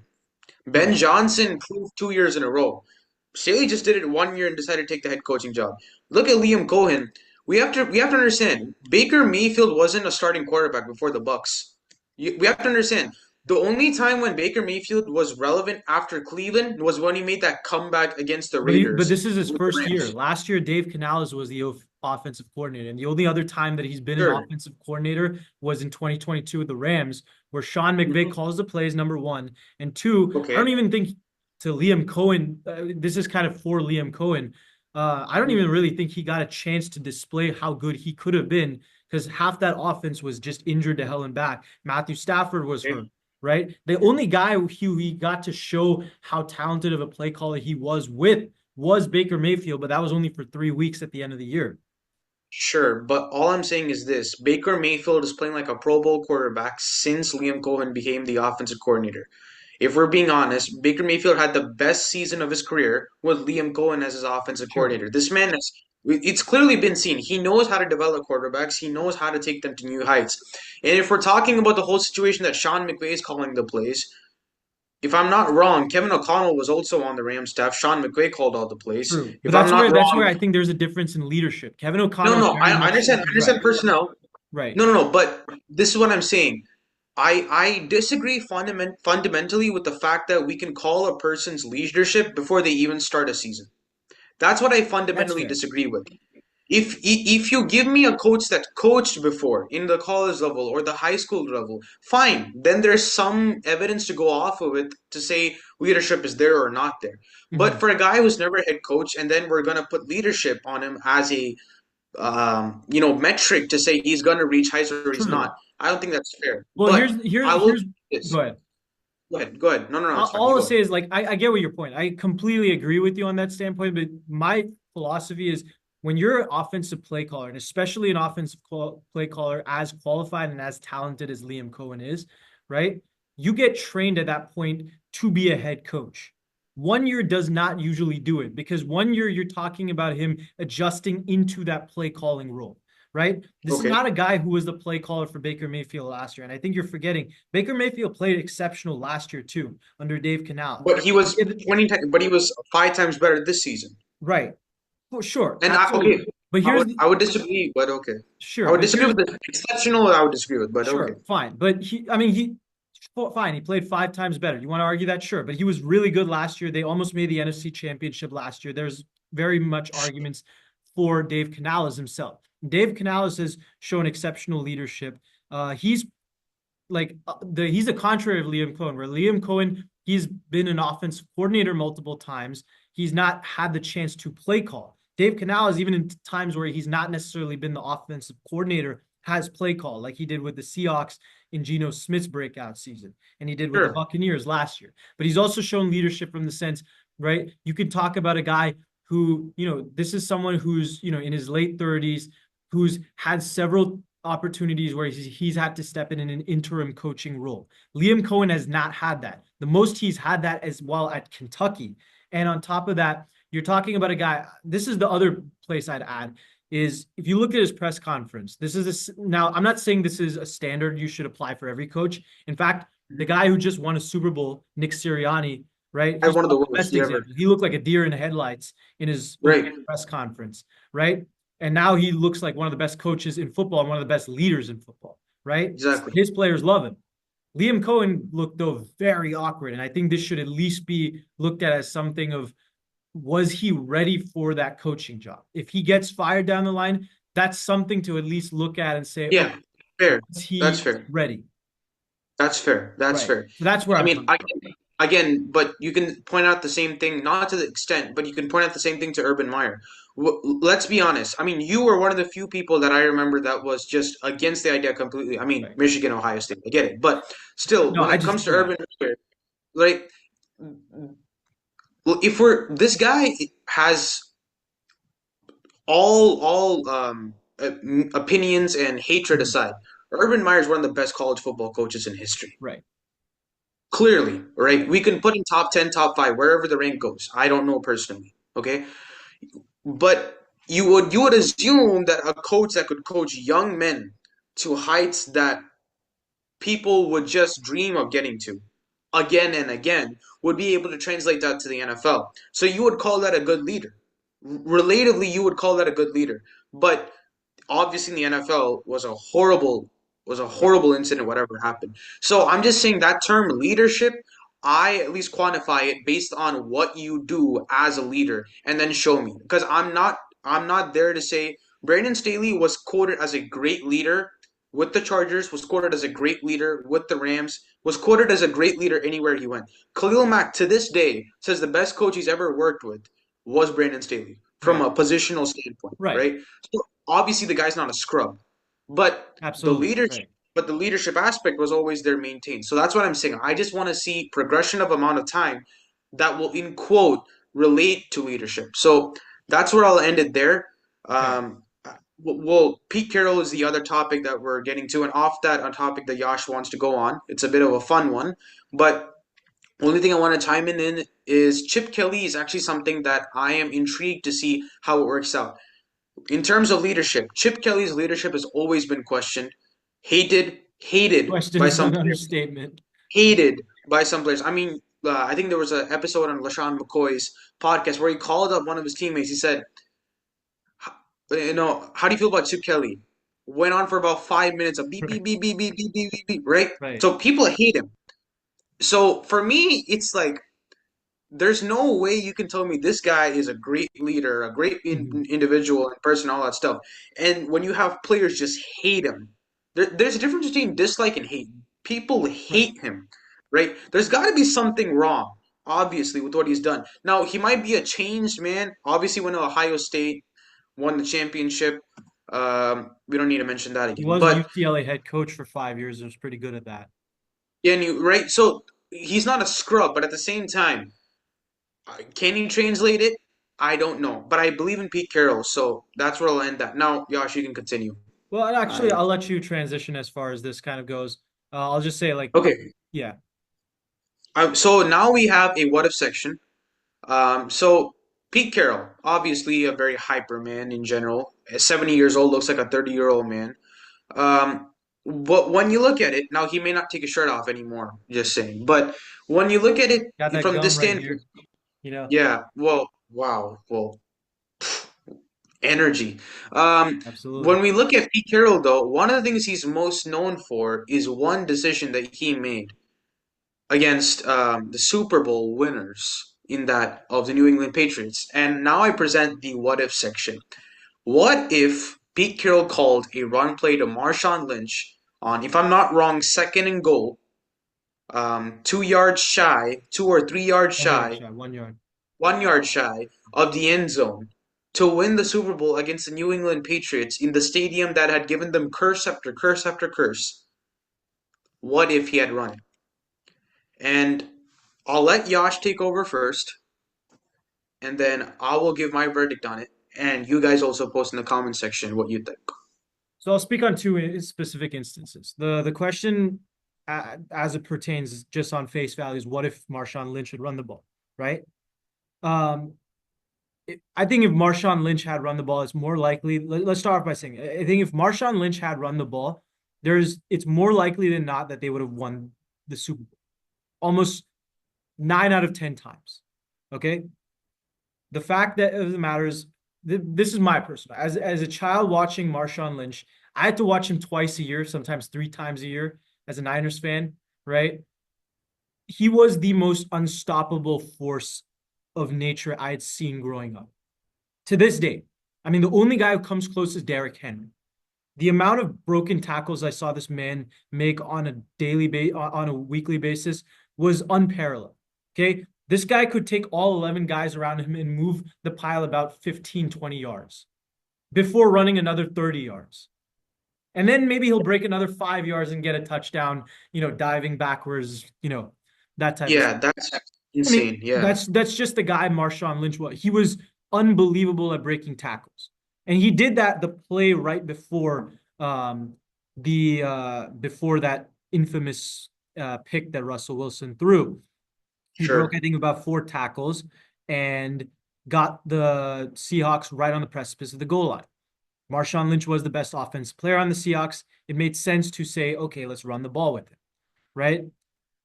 Ben right. Johnson proved 2 years in a row. Staley just did it 1 year and decided to take the head coaching job. Look at Liam Cohen. We have to understand Baker Mayfield wasn't a starting quarterback before the Bucks. We have to understand the only time when Baker Mayfield was relevant after Cleveland was when he made that comeback against the But Raiders this is his with the first year. Rams. Last year, Dave Canales was the offensive coordinator, and the only other time that he's been an Sure. offensive coordinator was in 2022 with the Rams, where Sean McVay Mhm. calls the plays, number one, and two. I don't Okay. even think to Liam Cohen. This is kind of for Liam Cohen. I don't Mhm. even really think he got a chance to display how good he could have been because half that offense was just injured to hell and back. Matthew Stafford was Okay. hurt, right? The only guy who he got to show how talented of a play caller he was Baker Mayfield, but that was only for 3 weeks at the end of the year. Sure, but all I'm saying is this: Baker Mayfield is playing like a Pro Bowl quarterback since Liam Cohen became the offensive coordinator. If we're being honest, Baker Mayfield had the best season of his career with Liam Cohen as his offensive Sure. coordinator. This man has, it's clearly been seen. He knows how to develop quarterbacks. He knows how to take them to new heights. And if we're talking about the whole situation that Sean McVay is calling the plays, if I'm not wrong, Kevin O'Connell was also on the Rams staff. Sean McVay called all the plays. True. But If I'm not that's where wrong, I think there's a difference in leadership. Kevin no, O'Connell is no, I, very I much understand. I right. understand personnel. Right. No, no, no. But this is what I'm saying. I disagree fundamentally with the fact that we can call a person's leadership before they even start a season. That's what I That's fundamentally fair. disagree with. If you give me a coach that coached before in the college level or the high school level, fine. Then there's some evidence to go off of it to say leadership is there or not there. But Mhm. for a guy who's never a head coach, and then we're gonna put leadership on him as a metric to say he's going to reach heights or he's not. True. I don't think that's fair. Well, But I will here's say this. go ahead. Go ahead. Go ahead. No, no, no. It's fine. All You I'll go. say is like I get what your point. I completely agree with you on that standpoint, but my philosophy is when you're an offensive play caller, and especially an offensive play caller as qualified and as talented as Liam Cohen is, right? You get trained at that point to be a head coach. 1 year does not usually do it because 1 year you're talking about him adjusting into that play calling role, right? This is Okay. not a guy who was the play caller for Baker Mayfield last year. And I think you're forgetting Baker Mayfield played exceptional last year too under Dave Canales. But he was 20 times, but he was 5 times better this season. Right. For sure. And Absolutely. okay, But I here's would I would disagree, but okay. I sure, would but disagree here's with the exceptional. I would disagree with, but okay. sure, fine. But I mean, fine. He played 5 times better. You want to argue that? Sure. But he was really good last year. They almost made the NFC Championship last year. There's very much arguments for Dave Canales himself. Dave Canales has shown exceptional leadership. He's he's the contrary of Liam Cohen, where Liam Cohen, he's been an offensive coordinator multiple times. He's not had the chance to play call. Dave Canales, even in times where he's not necessarily been the offensive coordinator, has play call, like he did with the Seahawks in Geno Smith's breakout season, and he did with the Sure. Buccaneers last year. But he's also shown leadership from the sense, right? You can talk about a guy who, this is someone who's, in his late 30s, who's had several opportunities where he's had to step in an interim coaching role. Liam Cohen has not had that. The most he's had that as well at Kentucky. And on top of that, you're talking about a guy. This is the other place I'd add is if you look at his press conference, now I'm not saying this is a standard you should apply for every coach. In fact, the guy who just won a Super Bowl, Nick Sirianni, right? I He's one of the probably the worst best you ever. example. He looked like a deer in the headlights in his Right. press conference, right? And now he looks like one of the best coaches in football and one of the best leaders in football, right? Exactly. His players love him. Liam Cohen looked, though, very awkward. And I think this should at least be looked at as something of, was he ready for that coaching job? If he gets fired down the line, that's something to at least look at and say, Yeah. Fair. is That's he fair. ready? That's fair. That's Right. fair. So that's where I I'm mean, coming from. again, but you can point out the same thing, not to the extent, but you can point out the same thing to Urban Meyer. Let's be honest. I mean, you were one of the few people that I remember that was just against the idea completely. I mean, Right. Michigan, Ohio State, I get it, but still, No, when I it just, comes to yeah, Urban Meyer, like, if we're this guy has all opinions and hatred mhm, aside, Urban Meyer is one of the best college football coaches in history. right, Clearly, right? right, We can put him top 10, top 5, wherever the rank goes. I don't know personally, okay? But you would assume that a coach that could coach young men to heights that people would just dream of getting to again and again would be able to translate that to the NFL. So you would call that a good leader. Relatively, you would call that a good leader. But obviously in the NFL was a horrible incident, whatever happened. So I'm just saying that term leadership, I at least quantify it based on what you do as a leader and then show me. Because I'm not there to say Brandon Staley was quoted as a great leader with the Chargers, was quoted as a great leader with the Rams, was quoted as a great leader anywhere he went. Khalil Mack to this day says the best coach he's ever worked with was Brandon Staley from right, a positional standpoint, right. right? So obviously the guy's not a scrub, but the Absolutely. leadership, Right. but the leadership aspect was always there maintained. So that's what I'm saying. I just want to see progression of amount of time that will, in quote, relate to leadership. So that's where I'll end it there. Okay. Well, Pete Carroll is the other topic that we're getting to, and off that, a topic that Yash wants to go on. It's a bit of a fun one, but only thing I want to chime in is Chip Kelly is actually something that I am intrigued to see how it works out. In terms of leadership, Chip Kelly's leadership has always been questioned, hated Question by is some an players, understatement. hated by some players. I mean, I think there was an episode on LaShawn McCoy's podcast where he called up one of his teammates. He said, how do you feel about Chip Kelly? Went on for about 5 minutes of beep, beep, Right. beep, beep, beep, beep, beep, beep, beep, right? Right. So people hate him. So for me, it's like, there's no way you can tell me this guy is a great leader, a great Mhm. individual and person, all that stuff. And when you have players just hate him, there's a difference between dislike and hate. People Right. hate him, right? There's got to be something wrong, obviously, with what he's done. Now, he might be a changed man. Obviously, went to Ohio State, won the championship. We don't need to mention that He again. was But UCLA head coach for 5 years. It was pretty good at that. yeah, right. So he's not a scrub, but at the same time, can you translate it? I don't know, but I believe in Pete Carroll, so that's where I'll end that. Now, Josh, you can continue. Well, actually, I I'll let you transition as far as this kind of goes. I'll just say, like, okay. yeah, So now we have a what if section. So Pete Carroll, obviously a very hyper man in general. At 70 years old, looks like a 30-year-old man. Um, but when you look at it, now he may not take his shirt off anymore, just saying. But when you look at it got that from this gum right standpoint, here. You know, yeah, well, wow, well, energy. Um, absolutely. when we look at Pete Carroll, though, one of the things he's most known for is one decision that he made against the Super Bowl winners in that of the New England Patriots. And now I present the what if section. What if Pete Carroll called a run play to Marshawn Lynch on, if I'm not wrong, second and goal, 2 yards shy, 2 or 3 yards 1 yard shy, shot, 1 yard. 1 yard shy of the end zone to win the Super Bowl against the New England Patriots in the stadium that had given them curse after curse after curse? What if he had run it? And I'll let Yash take over first, and then I will give my verdict on it. And you guys also post in the comment section what you think. So I'll speak on two specific instances. The question, as it pertains just on face value, is what if Marshawn Lynch should run the ball, right? Um, I think if Marshawn Lynch had run the ball, it's more likely. Let's start off by saying, I think if Marshawn Lynch had run the ball, it's more likely than not that they would have won the Super Bowl, almost 9 out of 10 times. Okay, the fact that of the matter is, this is my personal. As a child watching Marshawn Lynch, I had to watch him twice a year, sometimes 3 times a year, as a Niners fan. Right, he was the most unstoppable force of nature I had seen growing up. To this day, I mean, the only guy who comes close is Derrick Henry. The amount of broken tackles I saw this man make on a on a weekly basis was unparalleled. Okay, this guy could take all 11 guys around him and move the pile about 15, 20 yards before running another 30 yards. And then maybe he'll break another 5 yards and get a touchdown, diving backwards, that type of stuff. Yeah, that's I mean, insane. Yeah, that's just the guy Marshawn Lynch was. He was unbelievable at breaking tackles. And he did that the play right before before that infamous pick that Russell Wilson threw. He broke, I sure. think, about 4 tackles and got the Seahawks right on the precipice of the goal line. Marshawn Lynch was the best offensive player on the Seahawks. It made sense to say, okay, let's run the ball with it, right?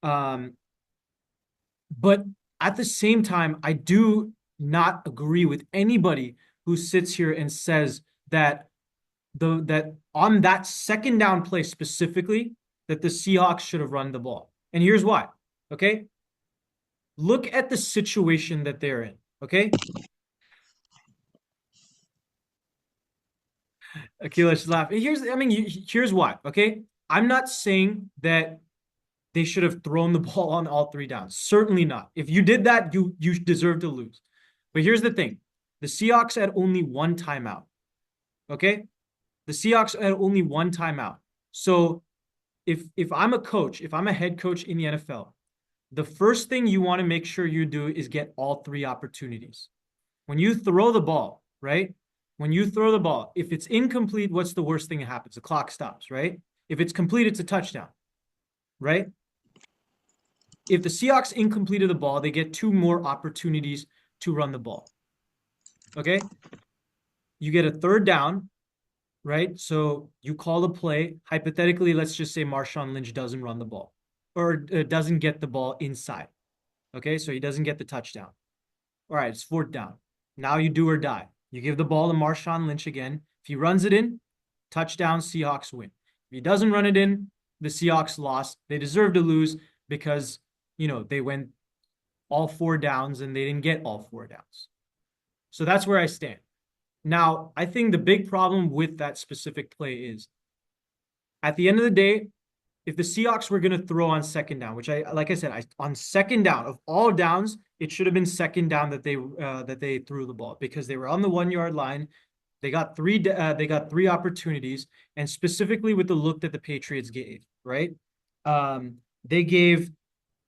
Um, but at the same time, I do not agree with anybody who sits here and says that that on that second down play specifically, that the Seahawks should have run the ball. And here's why. Okay. Look at the situation that they're in. Okay. Akila is laughing. Here's why. Okay. I'm not saying that they should have thrown the ball on all 3 downs. Certainly not. If you did that, you deserve to lose. But here's the thing. The Seahawks had only 1 timeout. Okay? The Seahawks had only 1 timeout. So if I'm a coach, if I'm a head coach in the NFL, the first thing you want to make sure you do is get all 3 opportunities. When you throw the ball, right? When you throw the ball, if it's incomplete, what's the worst thing that happens? The clock stops, right? If it's complete, it's a touchdown, right? If the Seahawks incompleted the ball, they get 2 more opportunities to run the ball. Okay? You get a 3rd down, right? So you call the play. Hypothetically, let's just say Marshawn Lynch doesn't run the ball or doesn't get the ball inside. Okay? So he doesn't get the touchdown. All right, it's 4th down. Now you do or die. You give the ball to Marshawn Lynch again. If he runs it in, touchdown, Seahawks win. If he doesn't run it in, the Seahawks lost. They deserve to lose because, they went all 4 downs and they didn't get all 4 downs. So that's where I stand. Now, I think the big problem with that specific play is at the end of the day, if the Seahawks were going to throw on 2nd down, which like I said, on 2nd down of all downs, it should have been 2nd down that they threw the ball because they were on the 1 yard line. They got three opportunities, and specifically with the look that the Patriots gave, right? They gave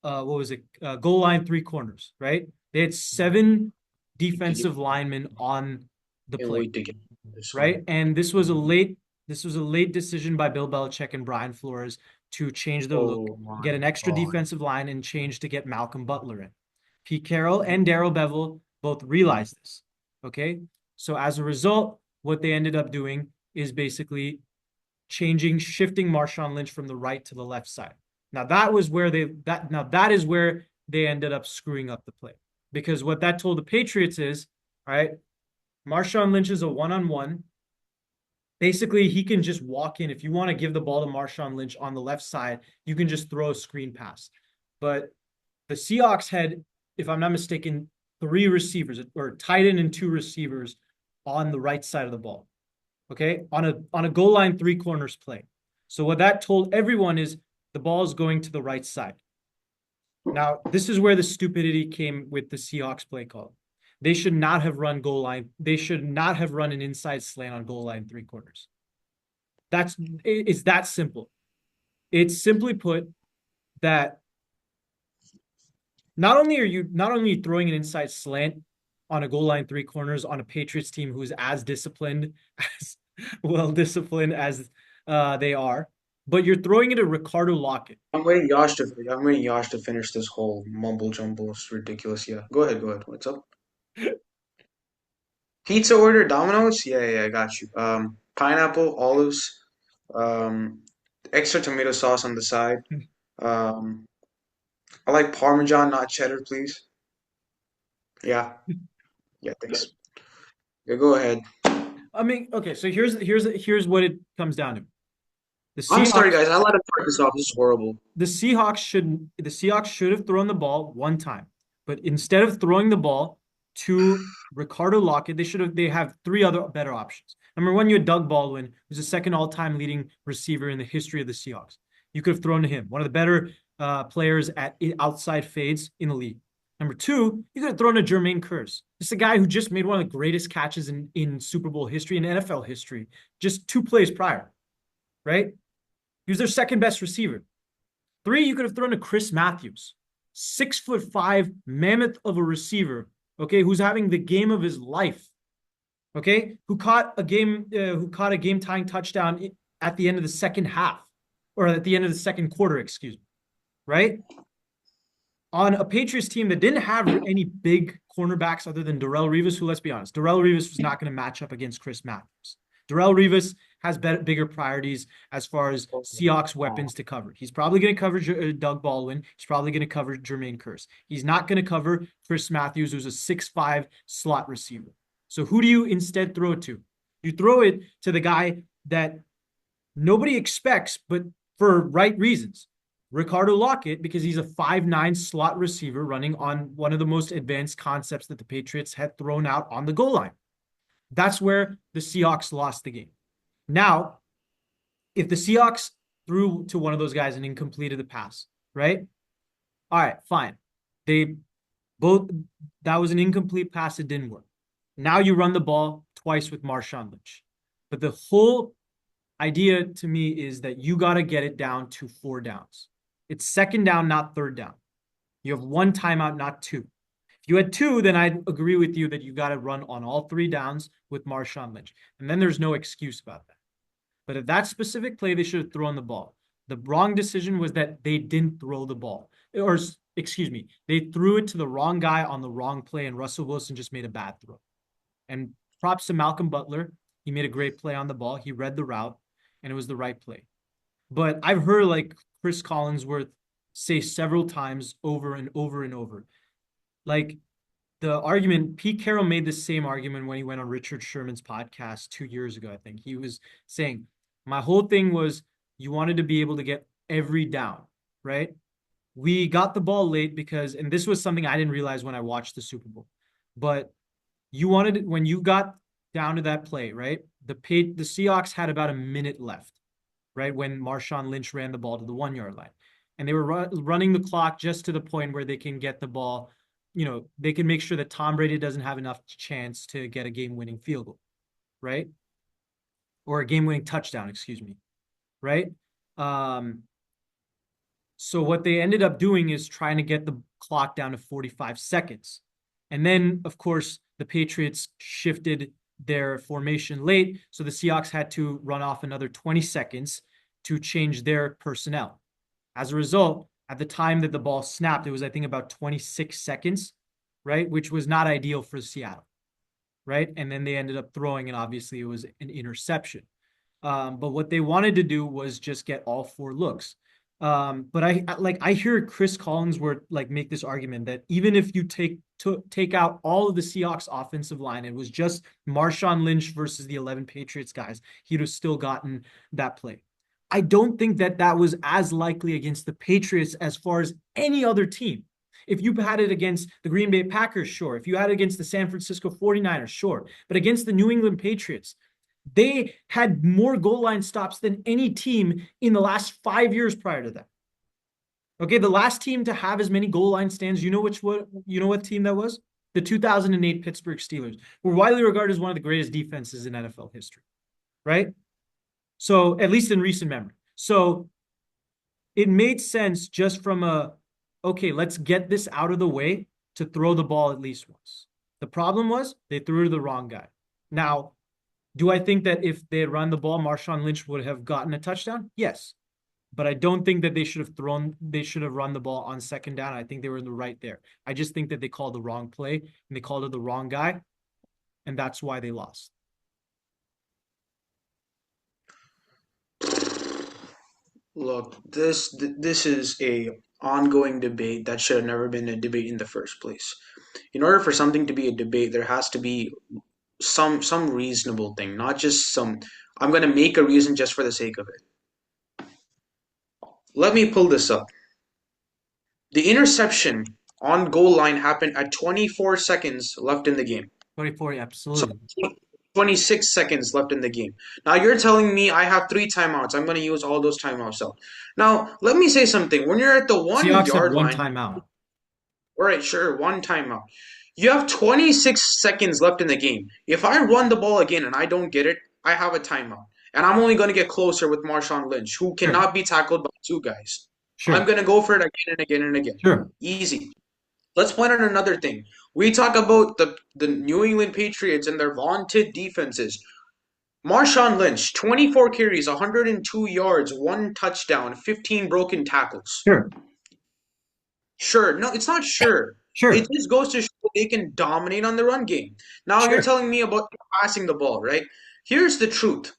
what was it? Goal line three corners, right? They had seven defensive linemen on the Can't play, wait to get this one. right? And this was a late decision by Bill Belichick and Brian Flores to change the look, Oh my get an extra God. defensive line, and change to get Malcolm Butler in. Pete Carroll and Darrell Bevel both realized this. Okay, so as a result, what they ended up doing is basically shifting Marshawn Lynch from the right to the left side. Now that was where that is where they ended up screwing up the play, because what that told the Patriots is, all right, Marshawn Lynch is a one-on-one. Basically, he can just walk in. If you want to give the ball to Marshawn Lynch on the left side, you can just throw a screen pass. But the Seahawks had, if I'm not mistaken, three receivers, or tight end and two receivers on the right side of the ball. Okay, on a goal line three corners play. So what that told everyone is the ball is going to the right side. Now, this is where the stupidity came with the Seahawks play call. They should not have run goal line. They should not have run an inside slant on goal line three corners. It's that simple. It's simply put that not only are you throwing an inside slant on a goal line three corners on a Patriots team who's as disciplined, as well disciplined as they are, but you're throwing it at Ricardo Lockett. I'm waiting Josh to finish this whole mumble jumble. It's ridiculous. Yeah. Go ahead. What's up? Pizza order, Domino's? Yeah, I got you. Pineapple, olives, um, extra tomato sauce on the side. Um, I like Parmesan, not cheddar, please. Yeah, thanks. Yeah, go ahead. I mean, okay, so here's what it comes down to. The I'm sorry, Seahawks, guys. I let him start this off. This is horrible. the Seahawks should have thrown the ball one time, but instead of throwing the ball to Ricardo Lockett, they have three other better options. Number one, you had Doug Baldwin, who's the second all-time leading receiver in the history of the Seahawks. You could have thrown to him, one of the better players at outside fades in the league. Number two, you could have thrown to Jermaine Kearse. This is a guy who just made one of the greatest catches in Super Bowl history and NFL history, just 2 plays prior, right? He was their second best receiver. Three, you could have thrown to Chris Matthews, 6'5" mammoth of a receiver, okay, who's having the game of his life, okay, who caught a game tying touchdown at the end of the second half, or at the end of the second quarter, excuse me, right? On a Patriots team that didn't have any big cornerbacks other than Darrelle Revis, who, let's be honest, Darrelle Revis was not going to match up against Chris Matthews. Darrelle Revis has bigger priorities as far as Seahawks weapons to cover. He's probably going to cover Doug Baldwin. He's probably going to cover Jermaine Kearse. He's not going to cover Chris Matthews, who's a 6'5" slot receiver. So who do you instead throw it to? You throw it to the guy that nobody expects, but for right reasons. Ricardo Lockett, because he's a 5'9" slot receiver running on one of the most advanced concepts that the Patriots had thrown out on the goal line. That's where the Seahawks lost the game. Now, if the Seahawks threw to one of those guys and incompleted the pass, right? All right, fine. That was an incomplete pass. It didn't work. Now you run the ball twice with Marshawn Lynch. But the whole idea to me is that you got to get it down to 4 downs. It's second down, not third down. You have 1 timeout, not 2. If you had 2, then I'd agree with you that you got to run on all 3 downs with Marshawn Lynch. And then there's no excuse about that. But at that specific play, they should have thrown the ball. The wrong decision was that they didn't throw the ball. Or, excuse me, they threw it to the wrong guy on the wrong play, and Russell Wilson just made a bad throw. And props to Malcolm Butler. He made a great play on the ball. He read the route, and it was the right play. But I've heard like Chris Collinsworth say several times over and over and over, like the argument, Pete Carroll made the same argument when he went on Richard Sherman's podcast 2 years ago, I think. He was saying, my whole thing was you wanted to be able to get every down, right? We got the ball late because, and this was something I didn't realize when I watched the Super Bowl, but you wanted, when you got down to that play, right? The Seahawks had about a minute left, right? When Marshawn Lynch ran the ball to the 1-yard line. And they were running the clock just to the point where they can get the ball, you know, they can make sure that Tom Brady doesn't have enough chance to get a game-winning field goal, right? Or a game-winning touchdown, excuse me, right? So what they ended up doing is trying to get the clock down to 45 seconds. And then, of course, the Patriots shifted their formation late, so the Seahawks had to run off another 20 seconds to change their personnel. As a result, at the time that the ball snapped, it was, I think, about 26 seconds, right? Which was not ideal for Seattle, right? And then they ended up throwing, and obviously it was an interception. But what they wanted to do was just get all 4 looks. But I hear Chris Collinsworth like make this argument that even if you take out all of the Seahawks offensive line, it was just Marshawn Lynch versus the 11 Patriots guys, he'd have still gotten that play. I don't think that was as likely against the Patriots as far as any other team. If you had it against the Green Bay Packers, sure. If you had it against the San Francisco 49ers, sure. But against the New England Patriots, they had more goal line stops than any team in the last 5 years prior to that. Okay, the last team to have as many goal line stands, you know what team that was? The 2008 Pittsburgh Steelers, were widely regarded as one of the greatest defenses in NFL history, right? So, at least in recent memory. So, it made sense just from okay, let's get this out of the way to throw the ball at least once. The problem was they threw to the wrong guy. Now, do I think that if they had run the ball, Marshawn Lynch would have gotten a touchdown? Yes. But I don't think that they should have run the ball on second down. I think they were in the right there. I just think that they called the wrong play and they called it the wrong guy. And that's why they lost. Look, this is a ongoing debate that should have never been a debate in the first place. In order for something to be a debate, there has to be some reasonable thing, not just some. I'm going to make a reason just for the sake of it. Let me pull this up. The interception on goal line happened at 24 seconds left in the game. 24, So absolutely. 26 seconds left in the game. Now you're telling me I have 3 timeouts. I'm going to use all those timeouts out. Now, let me say something. When you're at the 1 Seahawks have yard one line, timeout. all right, sure, 1 timeout. You have 26 seconds left in the game. If I run the ball again and I don't get it, I have a timeout. And I'm only going to get closer with Marshawn Lynch, who cannot be tackled by 2 guys. Sure. I'm going to go for it again and again and again. Sure. Easy. Let's point out another thing. We talk about the New England Patriots and their vaunted defenses. Marshawn Lynch, 24 carries, 102 yards, 1 touchdown, 15 broken tackles. Sure. Sure. No, it's not sure. Sure. It just goes to show they can dominate on the run game. Now Sure. you're telling me about passing the ball, right? Here's the truth.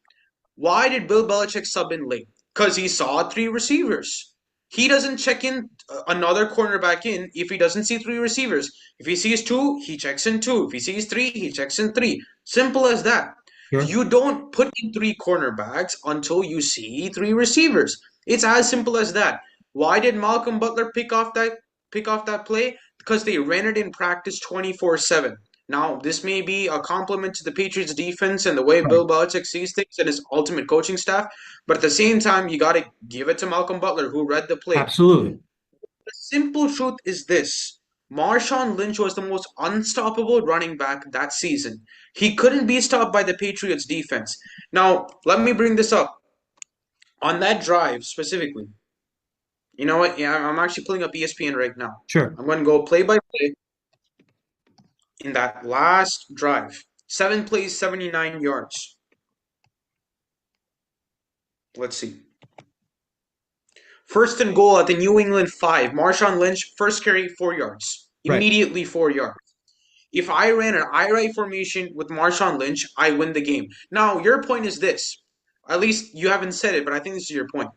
Why did Bill Belichick sub in late? Because he saw 3 receivers. He doesn't check in another cornerback in if he doesn't see 3 receivers. If he sees 2, he checks in 2. If he sees 3, he checks in 3. Simple as that. Sure. You don't put in 3 cornerbacks until you see 3 receivers. It's as simple as that. Why did Malcolm Butler pick off that play? Because they ran it in practice 24/7. Now, this may be a compliment to the Patriots defense and the way Bill Belichick sees things and his ultimate coaching staff, but at the same time, you got to give it to Malcolm Butler, who read the play. Absolutely. The simple truth is this. Marshawn Lynch was the most unstoppable running back that season. He couldn't be stopped by the Patriots defense. Now, let me bring this up. On that drive specifically, you know what? Yeah, I'm actually pulling up ESPN right now. Sure. I'm going to go play by play. In that last drive, 7 plays, 79 yards. Let's see. First and goal at the New England 5. Marshawn Lynch, first carry, 4 yards. Right. Immediately 4 yards. If I ran an I right formation with Marshawn Lynch, I win the game. Now, your point is this. At least you haven't said it, but I think this is your point.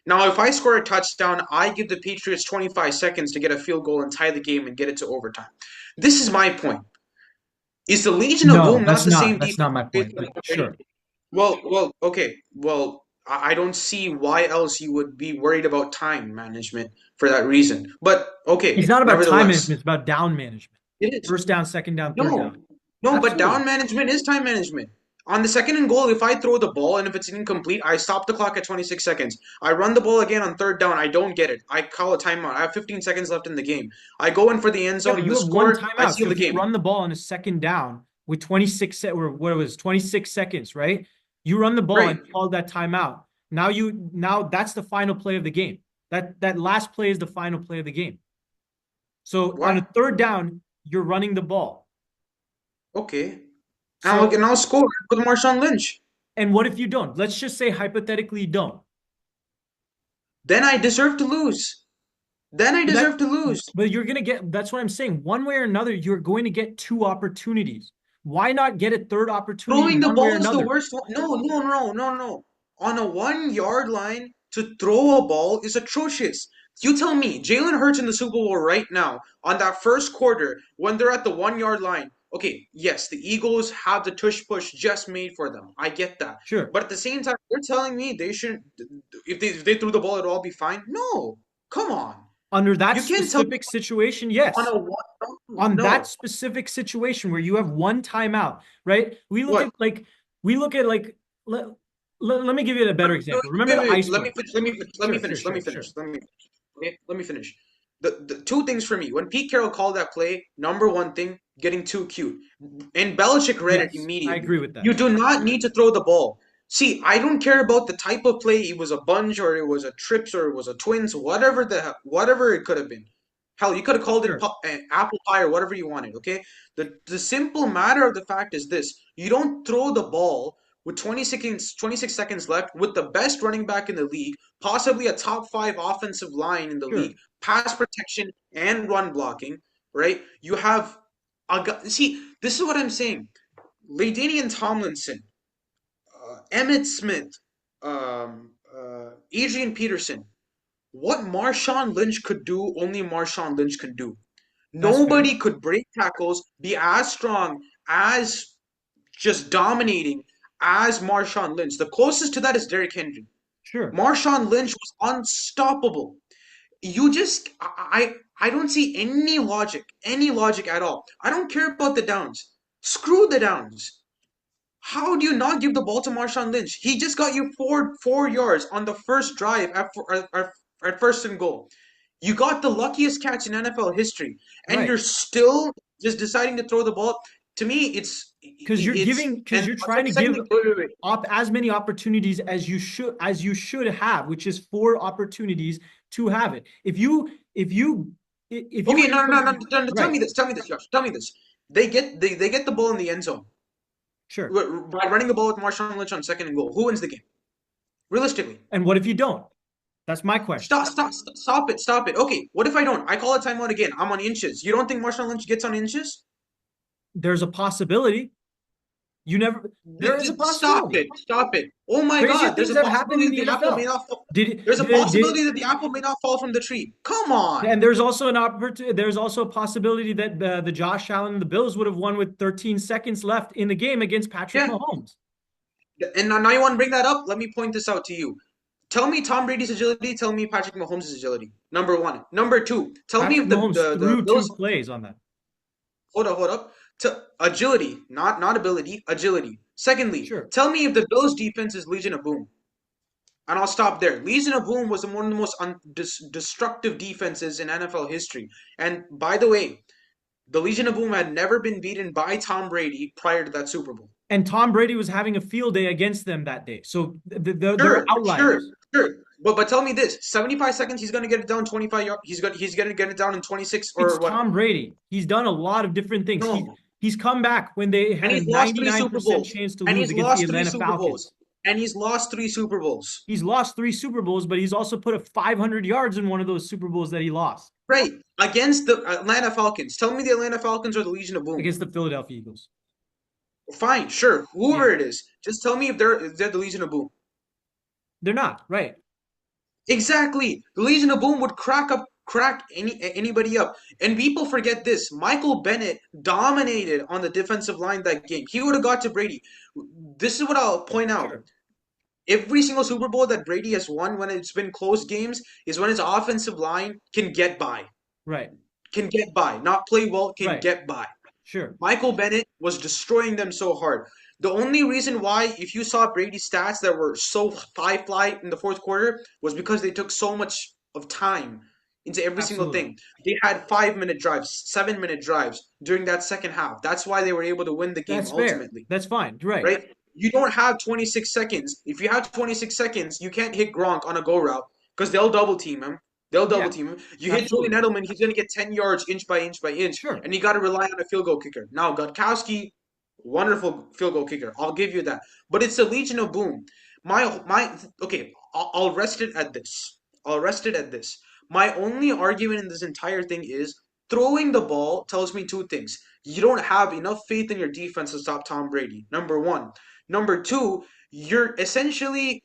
Now, if I score a touchdown, I give the Patriots 25 seconds to get a field goal and tie the game and get it to overtime. This is my point. Is the Legion of Boom not the same defense? That's not my point, but sure. Well, okay. Well, I don't see why else you would be worried about time management for that reason. But, okay. It's not about time nevertheless, management, it's about down management. it is. First down, second down, third down. No, but Absolutely. down management is time management. On the second and goal, if I throw the ball and if it's incomplete, I stop the clock at 26 seconds. I run the ball again on third down. I don't get it. I call a timeout. I have 15 seconds left in the game. I go in for the end Yeah, zone. but and you the have one score, I timeout. seal So the if you game. run the ball on a second down, with 26 seconds, right? You run the ball Right. and call that timeout. Now that's the final play of the game. That last play is the final play of the game. So on a What? third down, you're running the ball. Okay. So And I'll score with Marshawn Lynch. and what if you don't? Let's just say hypothetically you don't. Then I deserve to lose. Then I But that deserve to lose. but you're gonna get that's what I'm saying. One way or another, you're going to get two opportunities. Why not get a third opportunity Throwing the one way or ball is the another? worst one. No. On a 1 yard line to throw a ball is atrocious. You tell me, Jalen Hurts in the Super Bowl right now, on that first quarter, when they're at the 1 yard line. Okay, yes, the Eagles have the tush push just made for them. I get that. Sure. But at the same time, you're telling me they shouldn't, if they threw the ball, it'll all be fine? No. Come on. Under that You can't tell me specific situation, on yes. a one. On that No. specific situation where you have one timeout, right? We look What? at like we look at like let me give you a better example. Remember the Wait, let me iceberg? finish. Let me finish. Let me Sure, sure, finish. Let me sure, finish. sure. Let me finish. Okay, let me finish. The two things for me. When Pete Carroll called that play, number one thing, getting too cute. And Belichick read it Yes, I immediately. agree with that. You do not need to throw the ball. See, I don't care about the type of play. It was a bunch or it was a trips or it was a twins, whatever it could have been. Hell, you could have called it Sure. apple pie or whatever you wanted, okay? The simple matter of the fact is this. You don't throw the ball with 26 seconds left with the best running back in the league, possibly a top 5 offensive line in the Sure. league, pass protection and run blocking, right? You have a guy. See, this is what I'm saying. LaDainian Tomlinson, Emmett Smith, Adrian Peterson. What Marshawn Lynch could do, only Marshawn Lynch can do. That's fair. Nobody could break tackles, be as strong, as just dominating as Marshawn Lynch. The closest to that is Derrick Henry. Sure. Marshawn Lynch was unstoppable. I don't see any logic at all. I don't care about the downs. Screw the downs. How do you not give the ball to Marshawn Lynch? He just got you 4 yards on the first drive at first and goal. You got the luckiest catch in NFL history, and Right. you're still just deciding to throw the ball. To me, Because and you're trying to give secondly, wait. as many opportunities as you should have, which is four opportunities to have it. If you Okay, no. Tell right, me this, Josh. Tell me this. They get the ball in the end zone sure. by running the ball with Marshawn Lynch on second and goal. Who wins the game? Realistically. And what if you don't? That's my question. Stop it. Okay, what if I don't? I call a timeout again. I'm on inches. You don't think Marshawn Lynch gets on inches? There's a possibility. There is a possibility. Stop it. Oh my Crazier God, there's things a have happened possibility in that the the apple may NFL. not fall. Did There's a did possibility that the apple may not fall from the tree. Come on. and there's also an opportunity. There's also a possibility that the Josh Allen and the Bills would have won with 13 seconds left in the game against Patrick Yeah. Mahomes. And now you want to bring that up? Let me point this out to you. Tell me Tom Brady's agility. Tell me Patrick Mahomes' agility. Number one. Number two. Tell me Patrick if Mahomes the threw two Bills. plays on that. Hold up. Agility, not ability. Agility. Secondly, Sure. tell me if the Bills' defense is Legion of Boom. And I'll stop there. Legion of Boom was one of the most destructive defenses in NFL history. And by the way, the Legion of Boom had never been beaten by Tom Brady prior to that Super Bowl. And Tom Brady was having a field day against them that day. So they're Sure. outliers. But tell me this: 75 seconds, he's gonna get it down 25 yards. He's gonna get it down in 26 It's or what? Tom Brady. He's done a lot of different things. No. He's come back when they had And a he's lost 3 Super 99% Bowls. chance to And lose he's against the lost 3 Atlanta Super Falcons. Bowls. And he's lost 3 Super Bowls. He's lost 3 Super Bowls, but he's also put up 500 yards in one of those Super Bowls that he lost Right. Against the Atlanta Falcons. Tell me the Atlanta Falcons or the Legion of Boom. against the Philadelphia Eagles. Fine, sure. Whoever Yeah. it is. Just tell me if they're the Legion of Boom. They're not, right? Exactly. The Legion of Boom would crack anybody up. And people forget this. Michael Bennett dominated on the defensive line that game. He would have got to Brady. This is what I'll point out. Sure. Every single Super Bowl that Brady has won when it's been close games is when his offensive line can get by. Right. Can get by. Not play well, can Right. get by. Sure. Michael Bennett was destroying them so hard. The only reason why, if you saw Brady's stats that were so high fly in the fourth quarter, was because they took so much of time into every single Absolutely. thing. They had 5 minute drives, 7 minute drives during that second half. That's why they were able to win the game That's fair. ultimately, That's fine. You're right. right? You don't have 26 seconds. If you have 26 seconds, you can't hit Gronk on a go route because they'll double team him. They'll double Yeah, team him. You hit Julian absolutely. Edelman, he's going to get 10 yards inch by inch by inch, Sure. and you got to rely on a field goal kicker. Now, Gotkowski, wonderful field goal kicker. I'll give you that. But it's the Legion of Boom. Okay, I'll rest it at this. I'll rest it at this. My only argument in this entire thing is throwing the ball tells me two things. You don't have enough faith in your defense to stop Tom Brady. Number one. Number two, you're essentially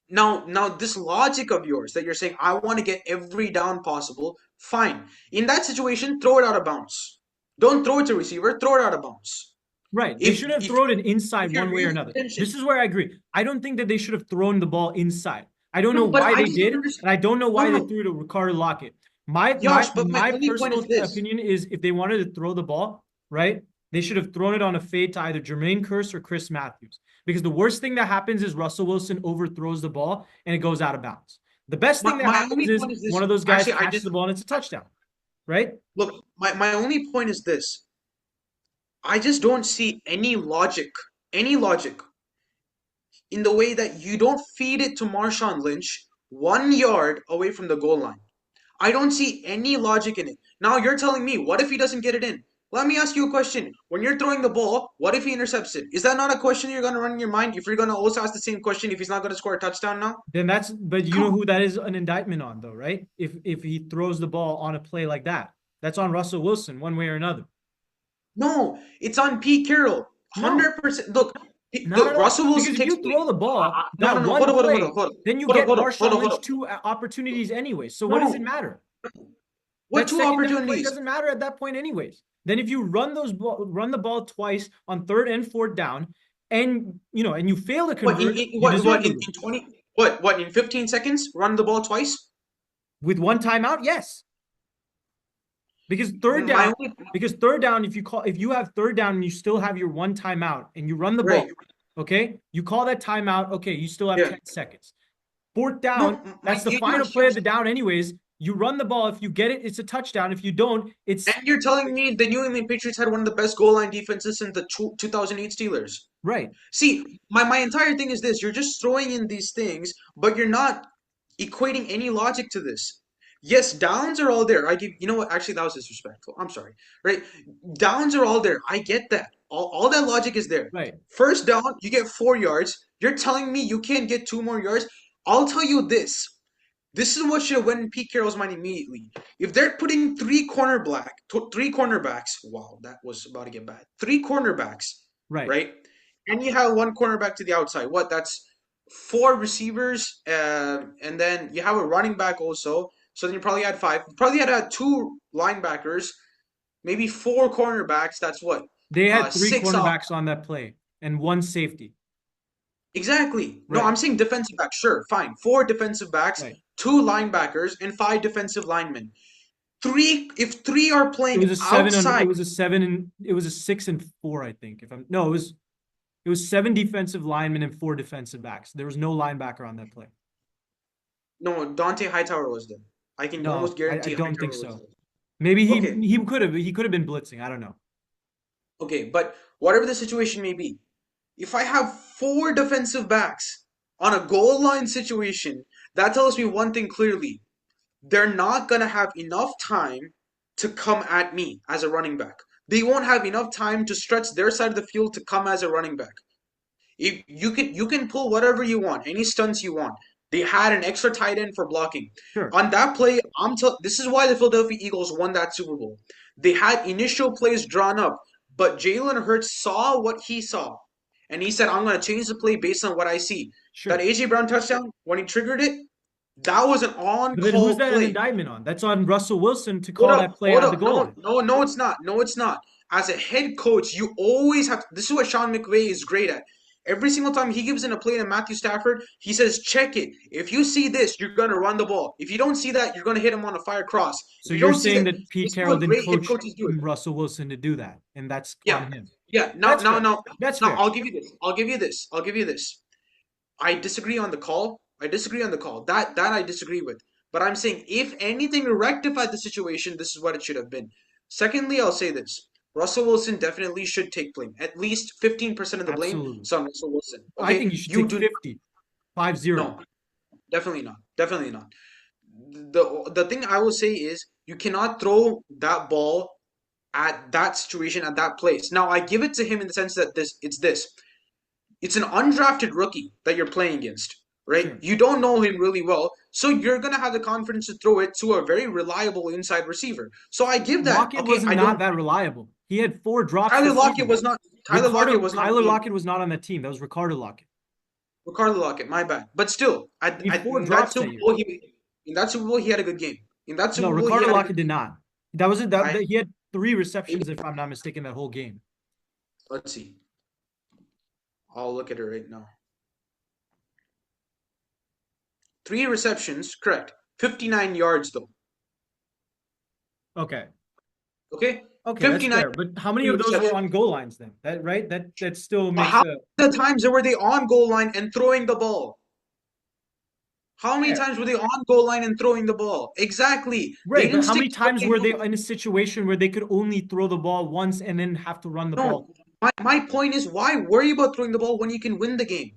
now this logic of yours that you're saying I want to get every down possible. Fine. In that situation, throw it out of bounds. Don't throw it to receiver. Throw it out of bounds. Right. They If should have if thrown it if inside your one way or real another. intention, This is where I agree. I don't think that they should have thrown the ball inside. I don't know no, but why I they just did, don't and understand. I don't know No, why no, they no. threw it to Ricardo Lockett. My my Josh, but my my only point is personal this. opinion is if they wanted to throw the ball, right, they should have thrown it on a fade to either Jermaine Kearse or Chris Matthews. Because the worst thing that happens is Russell Wilson overthrows the ball and it goes out of bounds. The best thing that My happens only is point is one this. of those guys Actually, I catches just the ball and it's a touchdown, right? look. My only point is this. I just don't see any logic in the way that you don't feed it to Marshawn Lynch 1 yard away from the goal line. I don't see any logic in it. Now you're telling me, what if he doesn't get it in? Let me ask you a question. When you're throwing the ball, what if he intercepts it? Is that not a question you're going to run in your mind? If you're going to also ask the same question if he's not going to score a touchdown now? Then but you Come know on. who that is an indictment on though, right? If he throws the ball on a play like that, that's on Russell Wilson one way or another. No, it's on Pete Carroll. No, 100%. Look, not at look, all. Russell Wilson Because if takes you throw play. the ball No, no, that no. one play, Hold on. then you Hold on, get hold on, hold Marshawn on, hold Lynch on. two opportunities anyway. So what does it No. matter? What That two second down play opportunities? doesn't matter at that point anyways. Then if you run the ball twice on third and fourth down, and and you fail to What convert, you deserve what to lose. in 20 what in 15 seconds run the ball twice? With one timeout, yes. Because My only third down, if you have third down and you still have your one timeout and you run the ball, right. okay, you call that timeout, okay, you still have Yeah. 10 seconds. Fourth No, down, that's the final play of the down, anyways. You run the ball. If you get it, it's a touchdown. If you don't, it's and you're telling me the New England Patriots had one of the best goal line defenses in the 2008 Steelers. right. See, my entire thing is this. You're just throwing in these things, but you're not equating any logic to this. Yes, downs are all there. I give, you know what? Actually, that was disrespectful. I'm sorry. Right? Downs are all there. I get that. All that logic is there. Right. First down, you get 4 yards. You're telling me you can't get 2 more yards? I'll tell you this. This is what should have went in Pete Carroll's mind immediately. If they're putting three cornerbacks, wow, that was about to get bad. Three cornerbacks, Right. right? And you have one cornerback to the outside. What? That's four receivers, and then you have a running back also. So then you probably had five. You probably had two linebackers, maybe four cornerbacks. That's what? They had three Six off. cornerbacks on that play and one safety. Exactly. No, Right. I'm saying defensive backs. Sure, fine. Four defensive backs, Right. two linebackers, and five defensive linemen. If three are It playing was a seven and outside, it was a 6 and 4, I think. If I'm no, it was seven defensive linemen and four defensive backs. There was no linebacker on that play. no, Dante Hightower was there. I can almost No, I guarantee don't think Hightower was so. there. Maybe Okay, he could have been blitzing. I don't know. okay, but whatever the situation may be, if I have four defensive backs on a goal line situation, that tells me one thing clearly. They're not gonna have enough time to come at me as a running back. They won't have enough time to stretch their side of the field to come as a running back. If you can pull whatever you want, any stunts you want. They had an extra tight end for blocking. Sure. On that play, this is why the Philadelphia Eagles won that Super Bowl. They had initial plays drawn up, but Jalen Hurts saw what he saw, and he said, "I'm going to change the play based on what I see." That Sure. AJ Brown touchdown, when he triggered it, that was an But then who's on-call that an play. indictment on? That's on Russell Wilson to Hold call up, that play hold at the up. goal No, line. no, no, it's not. No, it's not. As a head coach, you always have to, this is what Sean McVay is great at. Every single time he gives in a play to Matthew Stafford, he says, check it. If you see this, you're going to run the ball. If you don't see that, you're going to hit him on a fire cross. So If you you're don't see saying that, that Pete this is Carroll what didn't great head coach coaches do. Russell Wilson to do that, and that's Yeah, on him. yeah. That's fair. That's Now, fair. I'll give you this. I'll give you this. I'll give you this. I disagree on the call. I disagree on the call. That I disagree with. But I'm saying if anything to rectify the situation, this is what it should have been. Secondly, I'll say this. Russell Wilson definitely should take blame. At least 15% of the blame Absolutely. is on Russell Wilson. I Okay? think you should You take do 50, 5-0. no, definitely not. Definitely not. The thing I will say is you cannot throw that ball at that situation at that place. Now I give it to him in the sense that this. It's an undrafted rookie that you're playing against, right? Sure. You don't know him really well, so you're gonna have the confidence to throw it to a very reliable inside receiver. So I give that. Lockett Okay, was I not don't. that reliable. He had 4 drops Tyler this Lockett season. was not. Tyler Lockett was not. Tyler Lockett was not on the team. That was Ricardo Lockett. Ricardo Lockett, my bad. But still, He had 4 in that drops that Super year. Bowl, he had a good game. In that No, Super Bowl, he Ricardo had a Lockett good did game. not. That was it. That, I he had 3 receptions, if I'm not mistaken, that whole game. let's see. I'll look at it right now. 3 receptions, correct. 59 yards though. Okay. Okay, Okay, that's 59 fair. But how many of those were on goal lines then? That right? That still makes How a many times were they on goal line and throwing the ball? How many fair. times were they on goal line and throwing the ball? Exactly. They Right, but didn't how stick many to what times they were know. they in a situation where they could only throw the ball once and then have to run the ball? No, my point is, why worry about throwing the ball when you can win the game?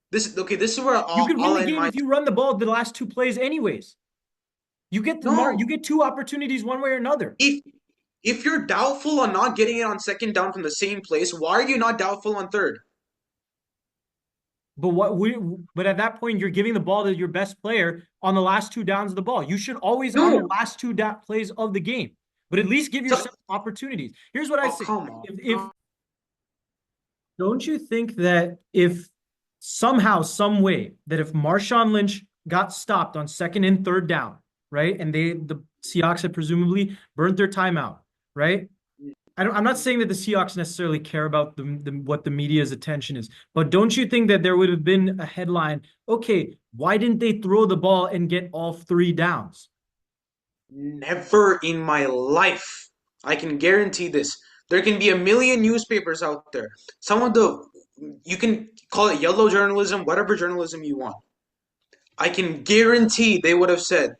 This is where You could win I'll the end game my. if you run the ball the last 2 plays anyways. You No, get 2 opportunities one way or another. if you're doubtful on not getting it on second down from the same place, why are you not doubtful on third? But at that point you're giving the ball to your best player on the last 2 downs of the ball. You should always on the No. last 2 plays of the game. But at least give So, yourself opportunities. Here's what I oh, say. come on. If don't you think that if somehow, some way, that if Marshawn Lynch got stopped on second and third down, right, and the Seahawks had presumably burnt their timeout, right? I'm not saying that the Seahawks necessarily care about what the media's attention is, but don't you think that there would have been a headline? Okay, why didn't they throw the ball and get all 3 downs? Never in my life. I can guarantee this. There can be a million newspapers out there. You can call it yellow journalism, whatever journalism you want. I can guarantee they would have said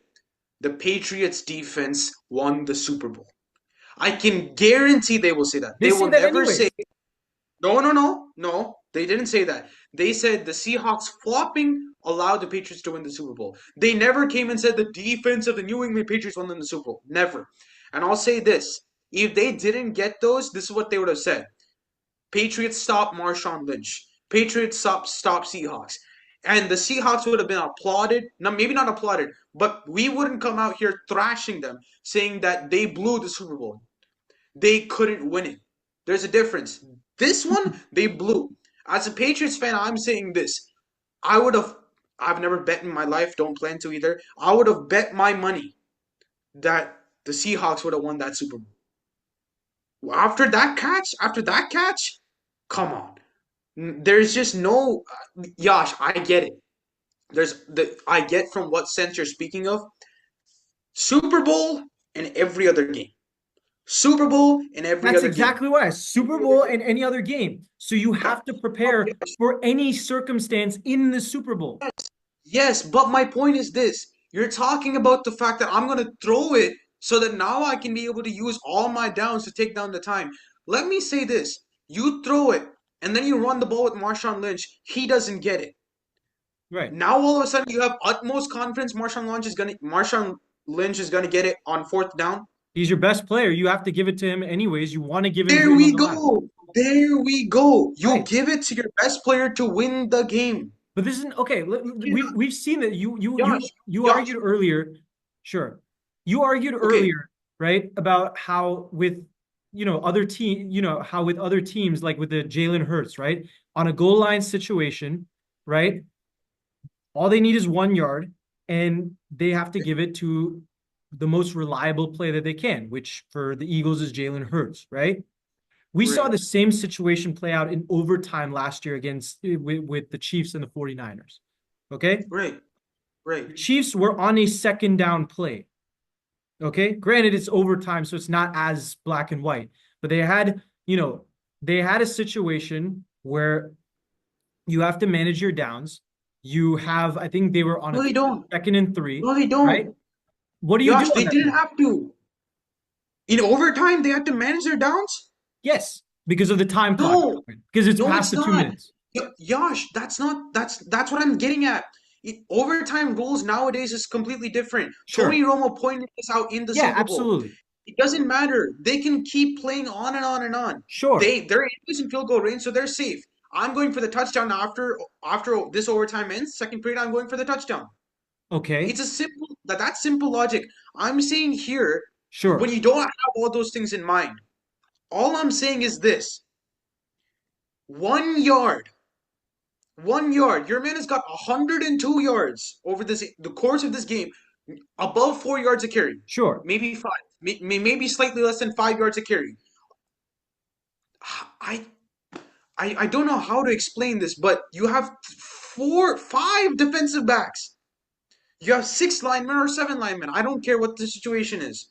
the Patriots defense won the Super Bowl. I can guarantee they will say that. They They say will that never anyways. say, no. They didn't say that. They said the Seahawks flopping allowed the Patriots to win the Super Bowl. They never came and said the defense of the New England Patriots won them the Super Bowl. Never. And I'll say this. If they didn't get those, this is what they would have said. Patriots stop Marshawn Lynch. Patriots stop Seahawks. And the Seahawks would have been applauded. No, maybe not applauded, but we wouldn't come out here thrashing them, saying that they blew the Super Bowl. They couldn't win it. There's a difference. This one, they blew. As a Patriots fan, I'm saying this. I've never bet in my life, don't plan to either. I would have bet my money that the Seahawks would have won that Super Bowl. After that catch, come on. There's just no. Yash, I get it. I get from what sense you're speaking of. Super Bowl and every other game. Super Bowl and every That's other game. exactly what Super Bowl and any other game. So you have to prepare for any circumstance in the Super Bowl. Yes, but my point is this. You're talking about the fact that I'm going to throw it so that now I can be able to use all my downs to take down the time. Let me say this. You throw it, and then you run the ball with Marshawn Lynch. He doesn't get it. Right. Now all of a sudden you have utmost confidence Marshawn Lynch is gonna get it on fourth down. He's your best player. You have to give it to him anyways. You want to give it to There him we nonetheless. go. There we go. You Right. give it to your best player to win the game. But this isn't okay. We've seen that you Josh, argued earlier. Sure, you argued Okay. earlier, right, about how with other how with other teams like with the Jalen Hurts, right, on a goal line situation, right, all they need is 1 yard, and they have to give it to the most reliable play that they can, which for the Eagles is Jalen Hurts, right? We saw Right. the same situation play out in overtime last year with the Chiefs and the 49ers. Okay? Right. The Right. Chiefs were on a second down play. Okay? Granted, it's overtime, so it's not as black and white. But they had a situation where you have to manage your downs. You have, I think they were on No, a they don't. second and 3, No, they don't. right? What do you do Josh, on they that didn't play? have to. In overtime, they had to manage their downs? Yes, because of the time clock, No, because it's no, past it's the two not. minutes. Josh, that's what I'm getting at. Overtime rules nowadays is completely different. Tony Sure. Romo pointed this out in the Yeah, Super Bowl. absolutely. It doesn't matter. They can keep playing on and on and on. Sure. They're in field goal range, so they're safe. I'm going for the touchdown after this overtime ends. Second period, I'm going for the touchdown. Okay. It's a that's simple logic. I'm saying here, when Sure. you don't have all those things in mind, all I'm saying is this: 1 yard, 1 yard. Your man has got 102 yards over the course of this game, above 4 yards a carry, Sure. maybe five, maybe slightly less than 5 yards a carry. I I don't know how to explain this, but you have five defensive backs. You have six linemen or seven linemen. I don't care what the situation is.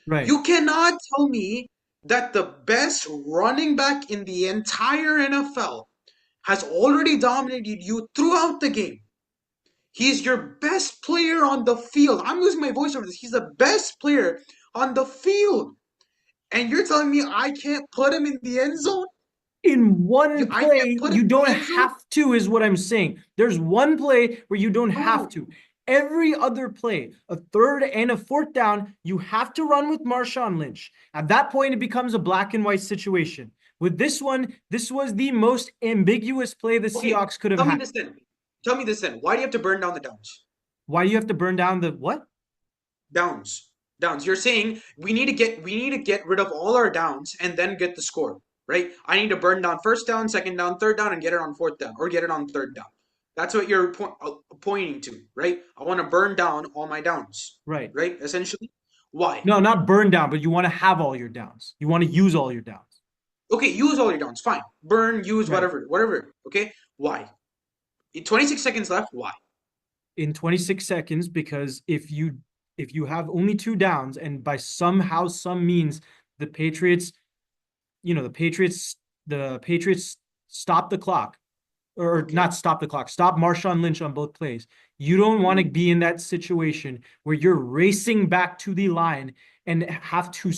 Right. You cannot tell me that the best running back in the entire NFL has already dominated you throughout the game. He's your best player on the field. I'm losing my voice over this. He's the best player on the field. And you're telling me I can't put him in the end zone? In one I can't play, put him you in don't the end zone? have to, is what I'm saying. There's one play where you don't have No. to. Every other play, a third and a fourth down, you have to run with Marshawn Lynch. At that point, it becomes a black and white situation. With this one, this was the most ambiguous play the Okay, Seahawks could have tell me had. this then. Tell me this then. Why do you have to burn down the downs? Why do you have to burn down the what? Downs. Downs. You're saying we need to get rid of all our downs and then get the score, right? I need to burn down first down, second down, third down, and get it on fourth down or get it on third down. That's what you're pointing to, right? I want to burn down all my downs, Right. right? Essentially. Why? No, not burn down, but you want to have all your downs. You want to use all your downs. Okay, use all your downs. Fine. Burn, use, Right. whatever. Okay? Why? 26 seconds left. Why? In 26 seconds, because if you have only two downs and by somehow some means the Patriots, the Patriots stop the clock, or Okay. not stop the clock, stop Marshawn Lynch on both plays. You don't want to be in that situation where you're racing back to the line and have to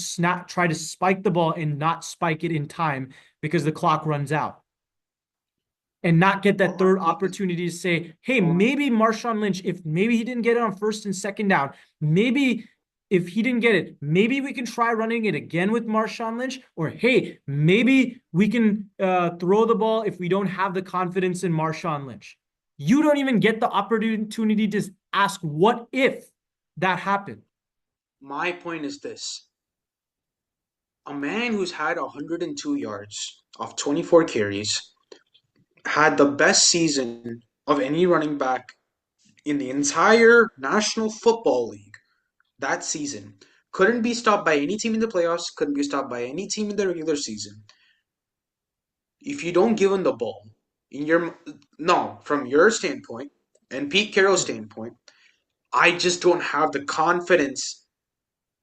try to spike the ball and not spike it in time because the clock runs out. And not get that All I'm third saying is, opportunity to say, hey, all maybe Marshawn Lynch, if maybe he didn't get it on first and second down, maybe if he didn't get it, maybe we can try running it again with Marshawn Lynch, or hey, maybe we can throw the ball if we don't have the confidence in Marshawn Lynch. You don't even get the opportunity to ask what if that happened. my point is this. A man who's had 102 yards off 24 carries had the best season of any running back in the entire National Football League that season. Couldn't be stopped by any team in the playoffs, couldn't be stopped by any team in the regular season. If you don't give him the ball, from your standpoint and Pete Carroll's standpoint, I just don't have the confidence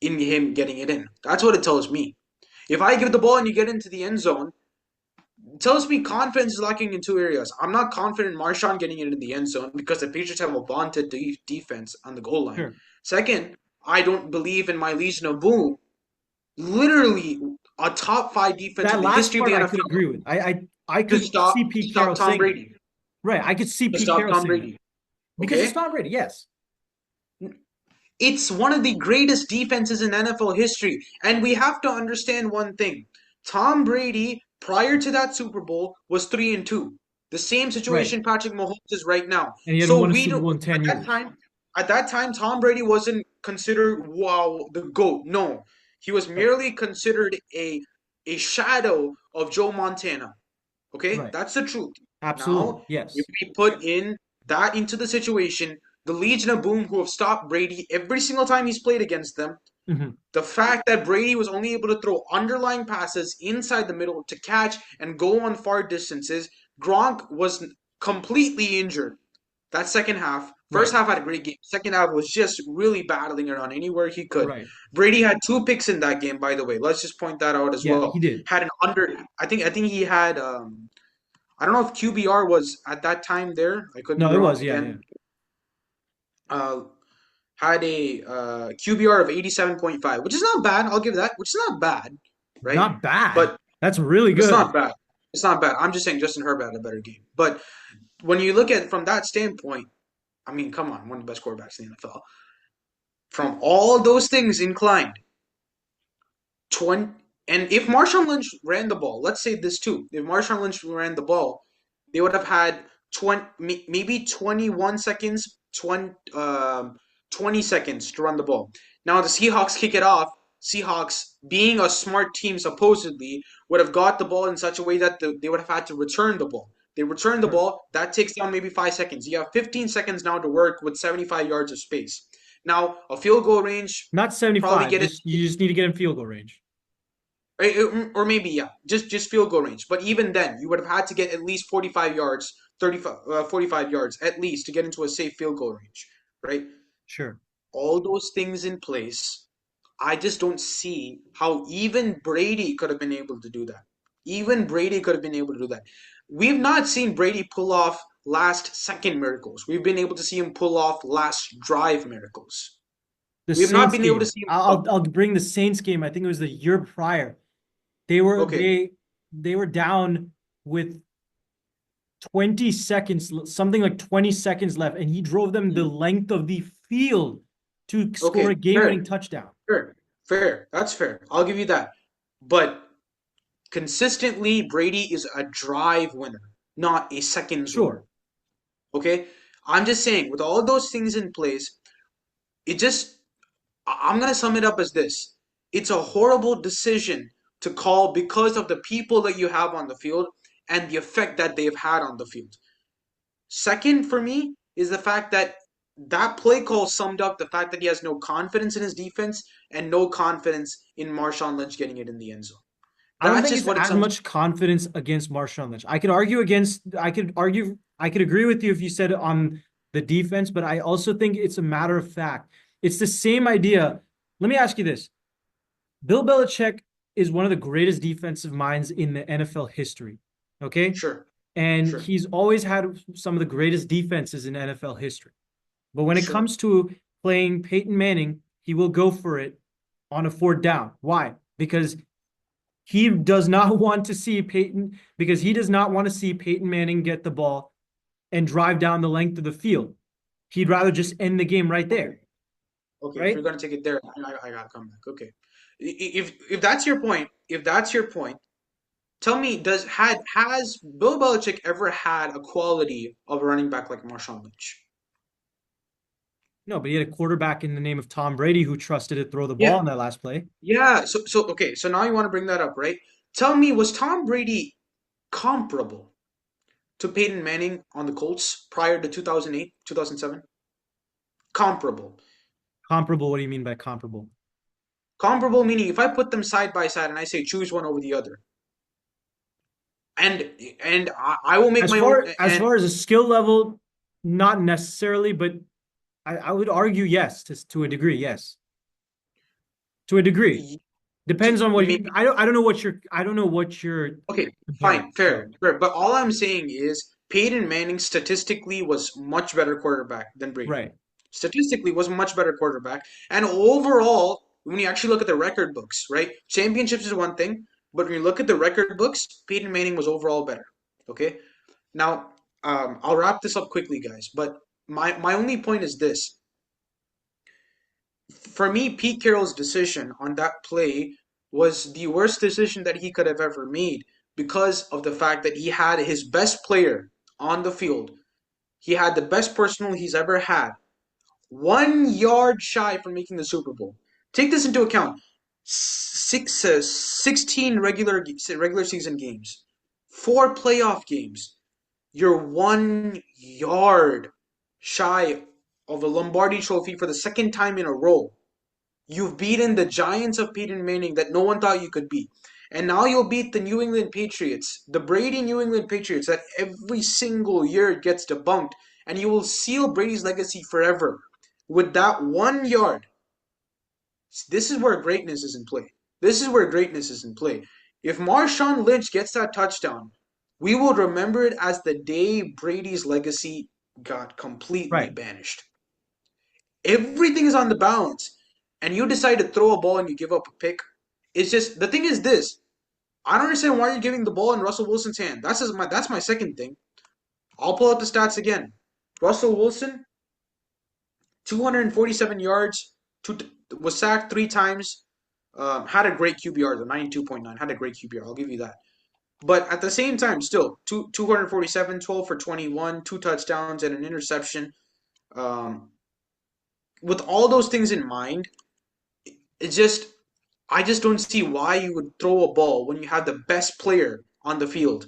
in him getting it in. That's what it tells me. If I give the ball and you get into the end zone, it tells me confidence is lacking in two areas. I'm not confident in Marshawn getting it in the end zone because the Patriots have a vaunted defense on the goal line. Sure. Second, I don't believe in my Legion of Boom, literally a top five defense That in the last history of part the I NFL could agree with. I to could stop see to Pete stop Carroll Tom saying that. Brady. Right. I could see To Pete stop Carroll Tom saying that. Brady. Because it's Okay? Tom Brady, yes. It's one of the greatest defenses in NFL history. And we have to understand one thing. Tom Brady, prior to that Super Bowl, was 3-2. The same Right. situation Patrick Mahomes is right now. And he hadn't So won a we Super don't Bowl in 10 years. at that time, Tom Brady wasn't considered the GOAT. No. He was merely considered a shadow of Joe Montana. Okay? Right. That's the truth. Absolutely. Now, if Yes. we put into the situation, the Legion of Boom who have stopped Brady every single time he's played against them, Mhm. the fact that Brady was only able to throw underlying passes inside the middle to catch and go on far distances, Gronk was completely injured that second half. First Right. half had a great game. Second half was just really battling it on anywhere he could. Right. Brady had 2 picks in that game, by the way. Let's just point that out as Yeah, well. he did. Had an under. I think he had. I don't know if QBR was at that time there. I could be No, it wrong was. Yeah. Yeah. again. Uh, had a QBR of 87.5, which is not bad. I'll give that, which is not bad, right? Not bad. But That's really it's good. not bad. It's not bad. I'm just saying Justin Herbert had a better game. But when you look at it from that standpoint, I mean, come on, one of the best quarterbacks in the NFL. From all those things inclined, 20, and if Marshawn Lynch ran the ball, let's say this too. If Marshawn Lynch ran the ball, they would have had 20, maybe 21 seconds, 20 seconds to run the ball. Now the Seahawks kick it off. Seahawks, being a smart team supposedly, would have got the ball in such a way that they would have had to return the ball. They return the Sure. ball, that takes down maybe 5 seconds. You have 15 seconds now to work with 75 yards of space. Now, a field goal range, Not probably 75. get it, Just you just need to get in field goal range. or maybe yeah, just field goal range. But even then, you would have had to get at least 45 yards, 45 yards at least to get into a safe field goal range, right? Sure. All those things in place, I just don't see how even Brady could have been able to do that. Even Brady could have been able to do that. We've not seen Brady pull off last second miracles. We've been able to see him pull off last drive miracles. The We have not Saints been able to game. see him. I'll bring the Saints game. I think it was the year prior. They were Okay, they were down with 20 seconds, something like 20 seconds left, and he drove them the length of the field to score okay, a game-winning fair, touchdown. fair. That's fair. I'll give you that. But consistently, Brady is a drive winner, not a seconds winner. Sure. Okay? I'm just saying, with all those things in place, it just, I'm going to sum it up as this. It's a horrible decision to call because of the people that you have on the field and the effect that they've had on the field. Second, for me, is the fact that that play call summed up the fact that he has no confidence in his defense and no confidence in Marshawn Lynch getting it in the end zone. I don't That's think just it's what it as sums. much confidence against Marshawn Lynch. I could agree with you if you said it on the defense, but I also think it's a matter of fact. It's the same idea. Let me ask you this. Bill Belichick is one of the greatest defensive minds in the NFL history. Okay. Sure, And sure, he's always had some of the greatest defenses in NFL history. But when it sure. comes to playing Peyton Manning, he will go for it on a fourth down. Why? Because he does not want to see Peyton, because he does not want to see Peyton Manning get the ball and drive down the length of the field. He'd rather just end the game right Okay. there, Okay, if right? you're gonna take it there, I gotta come back. Okay, if that's your point, if that's your point, tell me, has Bill Belichick ever had a quality of a running back like Marshawn Lynch? No, but he had a quarterback in the name of Tom Brady who trusted to throw the ball Yeah, on that last play. yeah. So okay, so now you want to bring that up, right? Tell me, was Tom Brady comparable to Peyton Manning on the Colts prior to 2008, 2007? Comparable. Comparable, what do you mean by comparable? Comparable meaning if I put them side by side and I say choose one over the other, and I will make As my own. far as far as a skill level, not necessarily, but I would argue yes, to a degree, yes. To a degree. And Depends on what you maybe I don't know what you're okay, comparing. fine, fair, So fair. But all I'm saying is Peyton Manning statistically was much better quarterback than Brady. right. Statistically was a much better quarterback. And overall, when you actually look at the record books, right? Championships is one thing, but when you look at the record books, Peyton Manning was overall better. Okay? Now, I'll wrap this up quickly, guys. But my only point is this. For me, Pete Carroll's decision on that play was the worst decision that he could have ever made because of the fact that he had his best player on the field. He had the best personal he's ever had. 1 yard shy from making the Super Bowl. Take this into account. 16 regular season games, 4 playoff games. You're 1 yard shy of a Lombardi trophy for the second time in a row. You've beaten the Giants of Peyton Manning that no one thought you could beat. And now you'll beat the New England Patriots, the Brady New England Patriots that every single year gets debunked. And you will seal Brady's legacy forever with that 1 yard. This is where greatness is in play. This is where greatness is in play. If Marshawn Lynch gets that touchdown, we will remember it as the day Brady's legacy got completely Right. banished. Everything is on the balance. And you decide to throw a ball and you give up a pick. It's just, the thing is this. I don't understand why you're giving the ball in Russell Wilson's hand. That's my second thing. I'll pull out the stats again. Russell Wilson, 247 yards, was sacked 3 times, had a great QBR, the 92.9, had a great QBR. I'll give you that. But at the same time, still, 247, 12 for 21, 2 touchdowns, and an interception. Um, with all those things in mind, it's just, I just don't see why you would throw a ball when you have the best player on the field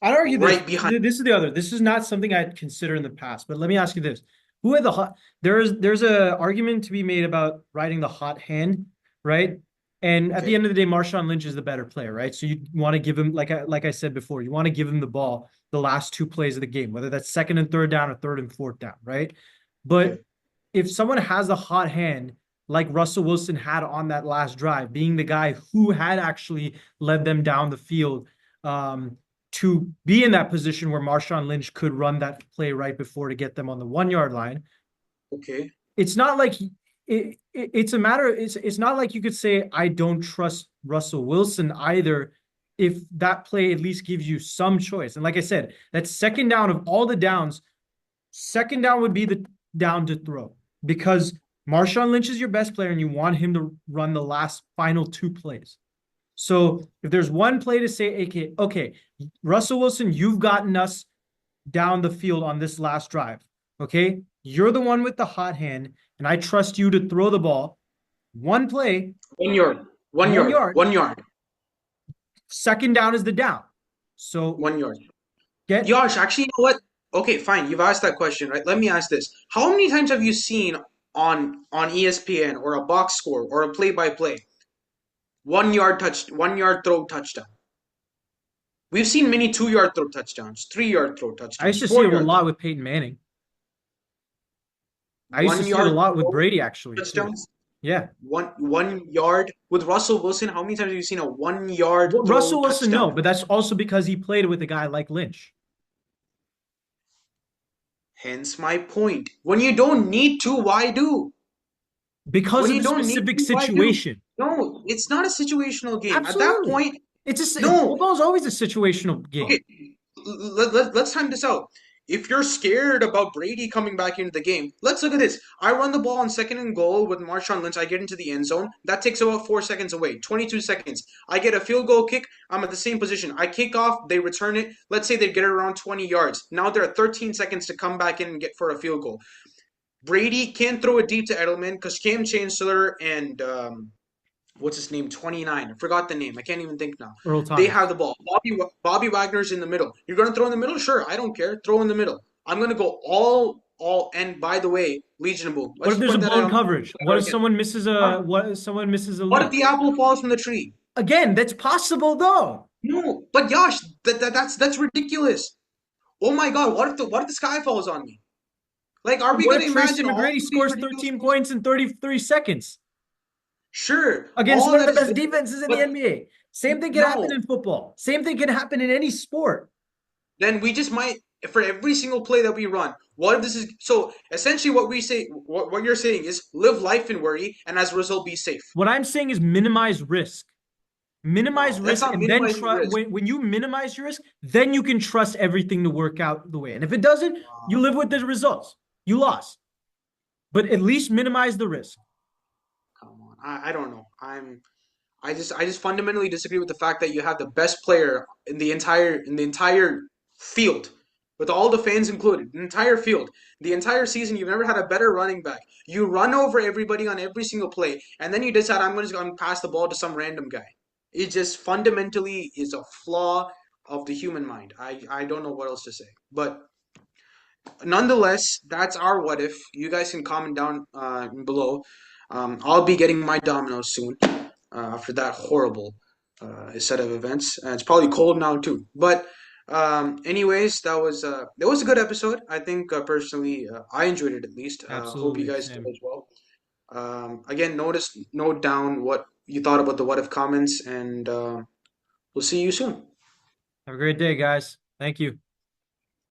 I'd argue right behind. this is the other. This is not something I'd consider in the past, but let me ask you this. Who had the hot there's a argument to be made about riding the hot hand, right? And at the Okay. end of the day, Marshawn Lynch is the better player, right? So you want to give him, like I said before, you want to give him the ball the last two plays of the game, whether that's second and third down or third and fourth down, right? But Okay. if someone has a hot hand like Russell Wilson had on that last drive, being the guy who had actually led them down the field, to be in that position where Marshawn Lynch could run that play right before to get them on the 1 yard line. Okay. It's not like it's a matter. It's not like you could say I don't trust Russell Wilson either. If that play at least gives you some choice, and like I said, that second down of all the downs, second down would be the down to throw because Marshawn Lynch is your best player, and you want him to run the last final two plays. So if there's one play to say, okay, Russell Wilson, you've gotten us down the field on this last drive. Okay. You're the one with the hot hand, and I trust you to throw the ball. One play, 1 yard. 1 yard, 1 yard. second down is the down. So 1 yard. get Yash, actually, you know what? Okay, fine. You've asked that question, right? Let me ask this. How many times have you seen on ESPN or a box score or a play-by-play 1 yard throw touchdown? We've seen many 2 yard throw touchdowns, 3 yard throw I used touchdowns, to see four it a yard lot with Peyton Manning. I used to one see it a yard lot with throw Brady, actually, too. touchdowns. Yeah. One yard with Russell Wilson. How many times have you seen a 1 yard Well, throw Russell Wilson, no, touchdown? but that's also because he played with a guy like Lynch. Hence my point. When you don't need to, why do? Because When of you the don't need specific to, why do? situation. No, it's not a situational game. At that Absolutely. point, It's no. football is always a situational game. Okay, let's time this out. If you're scared about Brady coming back into the game, let's look at this. I run the ball on second and goal with Marshawn Lynch. I get into the end zone. That takes about 4 seconds away, 22 seconds. I get a field goal kick. I'm at the same position. I kick off. They return it. Let's say they get it around 20 yards. Now there are 13 seconds to come back in and get for a field goal. Brady can't throw it deep to Edelman because Cam Chancellor and what's his name? 29. I forgot the name. I can't even think now. Earl They Thomas. have the ball. Bobby Wagner's in the middle. You're gonna throw in the middle? Sure, I don't care. Throw in the middle. I'm gonna go all. And by the way, Legion of Boom. What Let's if just there's a point that blown out coverage? What if again. someone misses a What if lead? the apple falls from the tree? Again, that's possible though. No, but Josh, that's ridiculous. Oh my God, what if the sky falls on me? Like, are we What gonna if Tracy imagine all McGrady of these scores ridiculous 13 things? points in 33 seconds Sure, against all one of that the is best good, defenses in the but NBA? Same thing can happen no. in football. Same thing can happen in any sport. Then we just might for every single play that we run. What if this is so essentially what we say what you're saying is live life in worry and as a result be safe. What I'm saying is minimize risk. Minimize No, that's risk not and then minimizing risk. when you minimize your risk, then you can trust everything to work out the way. And if it doesn't, you live with the results. You lost. But at least minimize the risk. Come on. I don't know. I just fundamentally disagree with the fact that you have the best player in the entire field, with all the fans included, the entire field, the entire season. You've never had a better running back. You run over everybody on every single play, and then you decide I'm going to pass the ball to some random guy. It just fundamentally is a flaw of the human mind. I don't know what else to say, but nonetheless, that's our what if. You guys can comment down below. I'll be getting my Dominoes soon after that horrible set of events. It's probably cold now too. But anyways, that was a good episode. I think personally, I enjoyed it at least. Hope you Absolutely. guys did Same. as well. Again, note down what you thought about the what if comments, and we'll see you soon. Have a great day, guys. Thank you.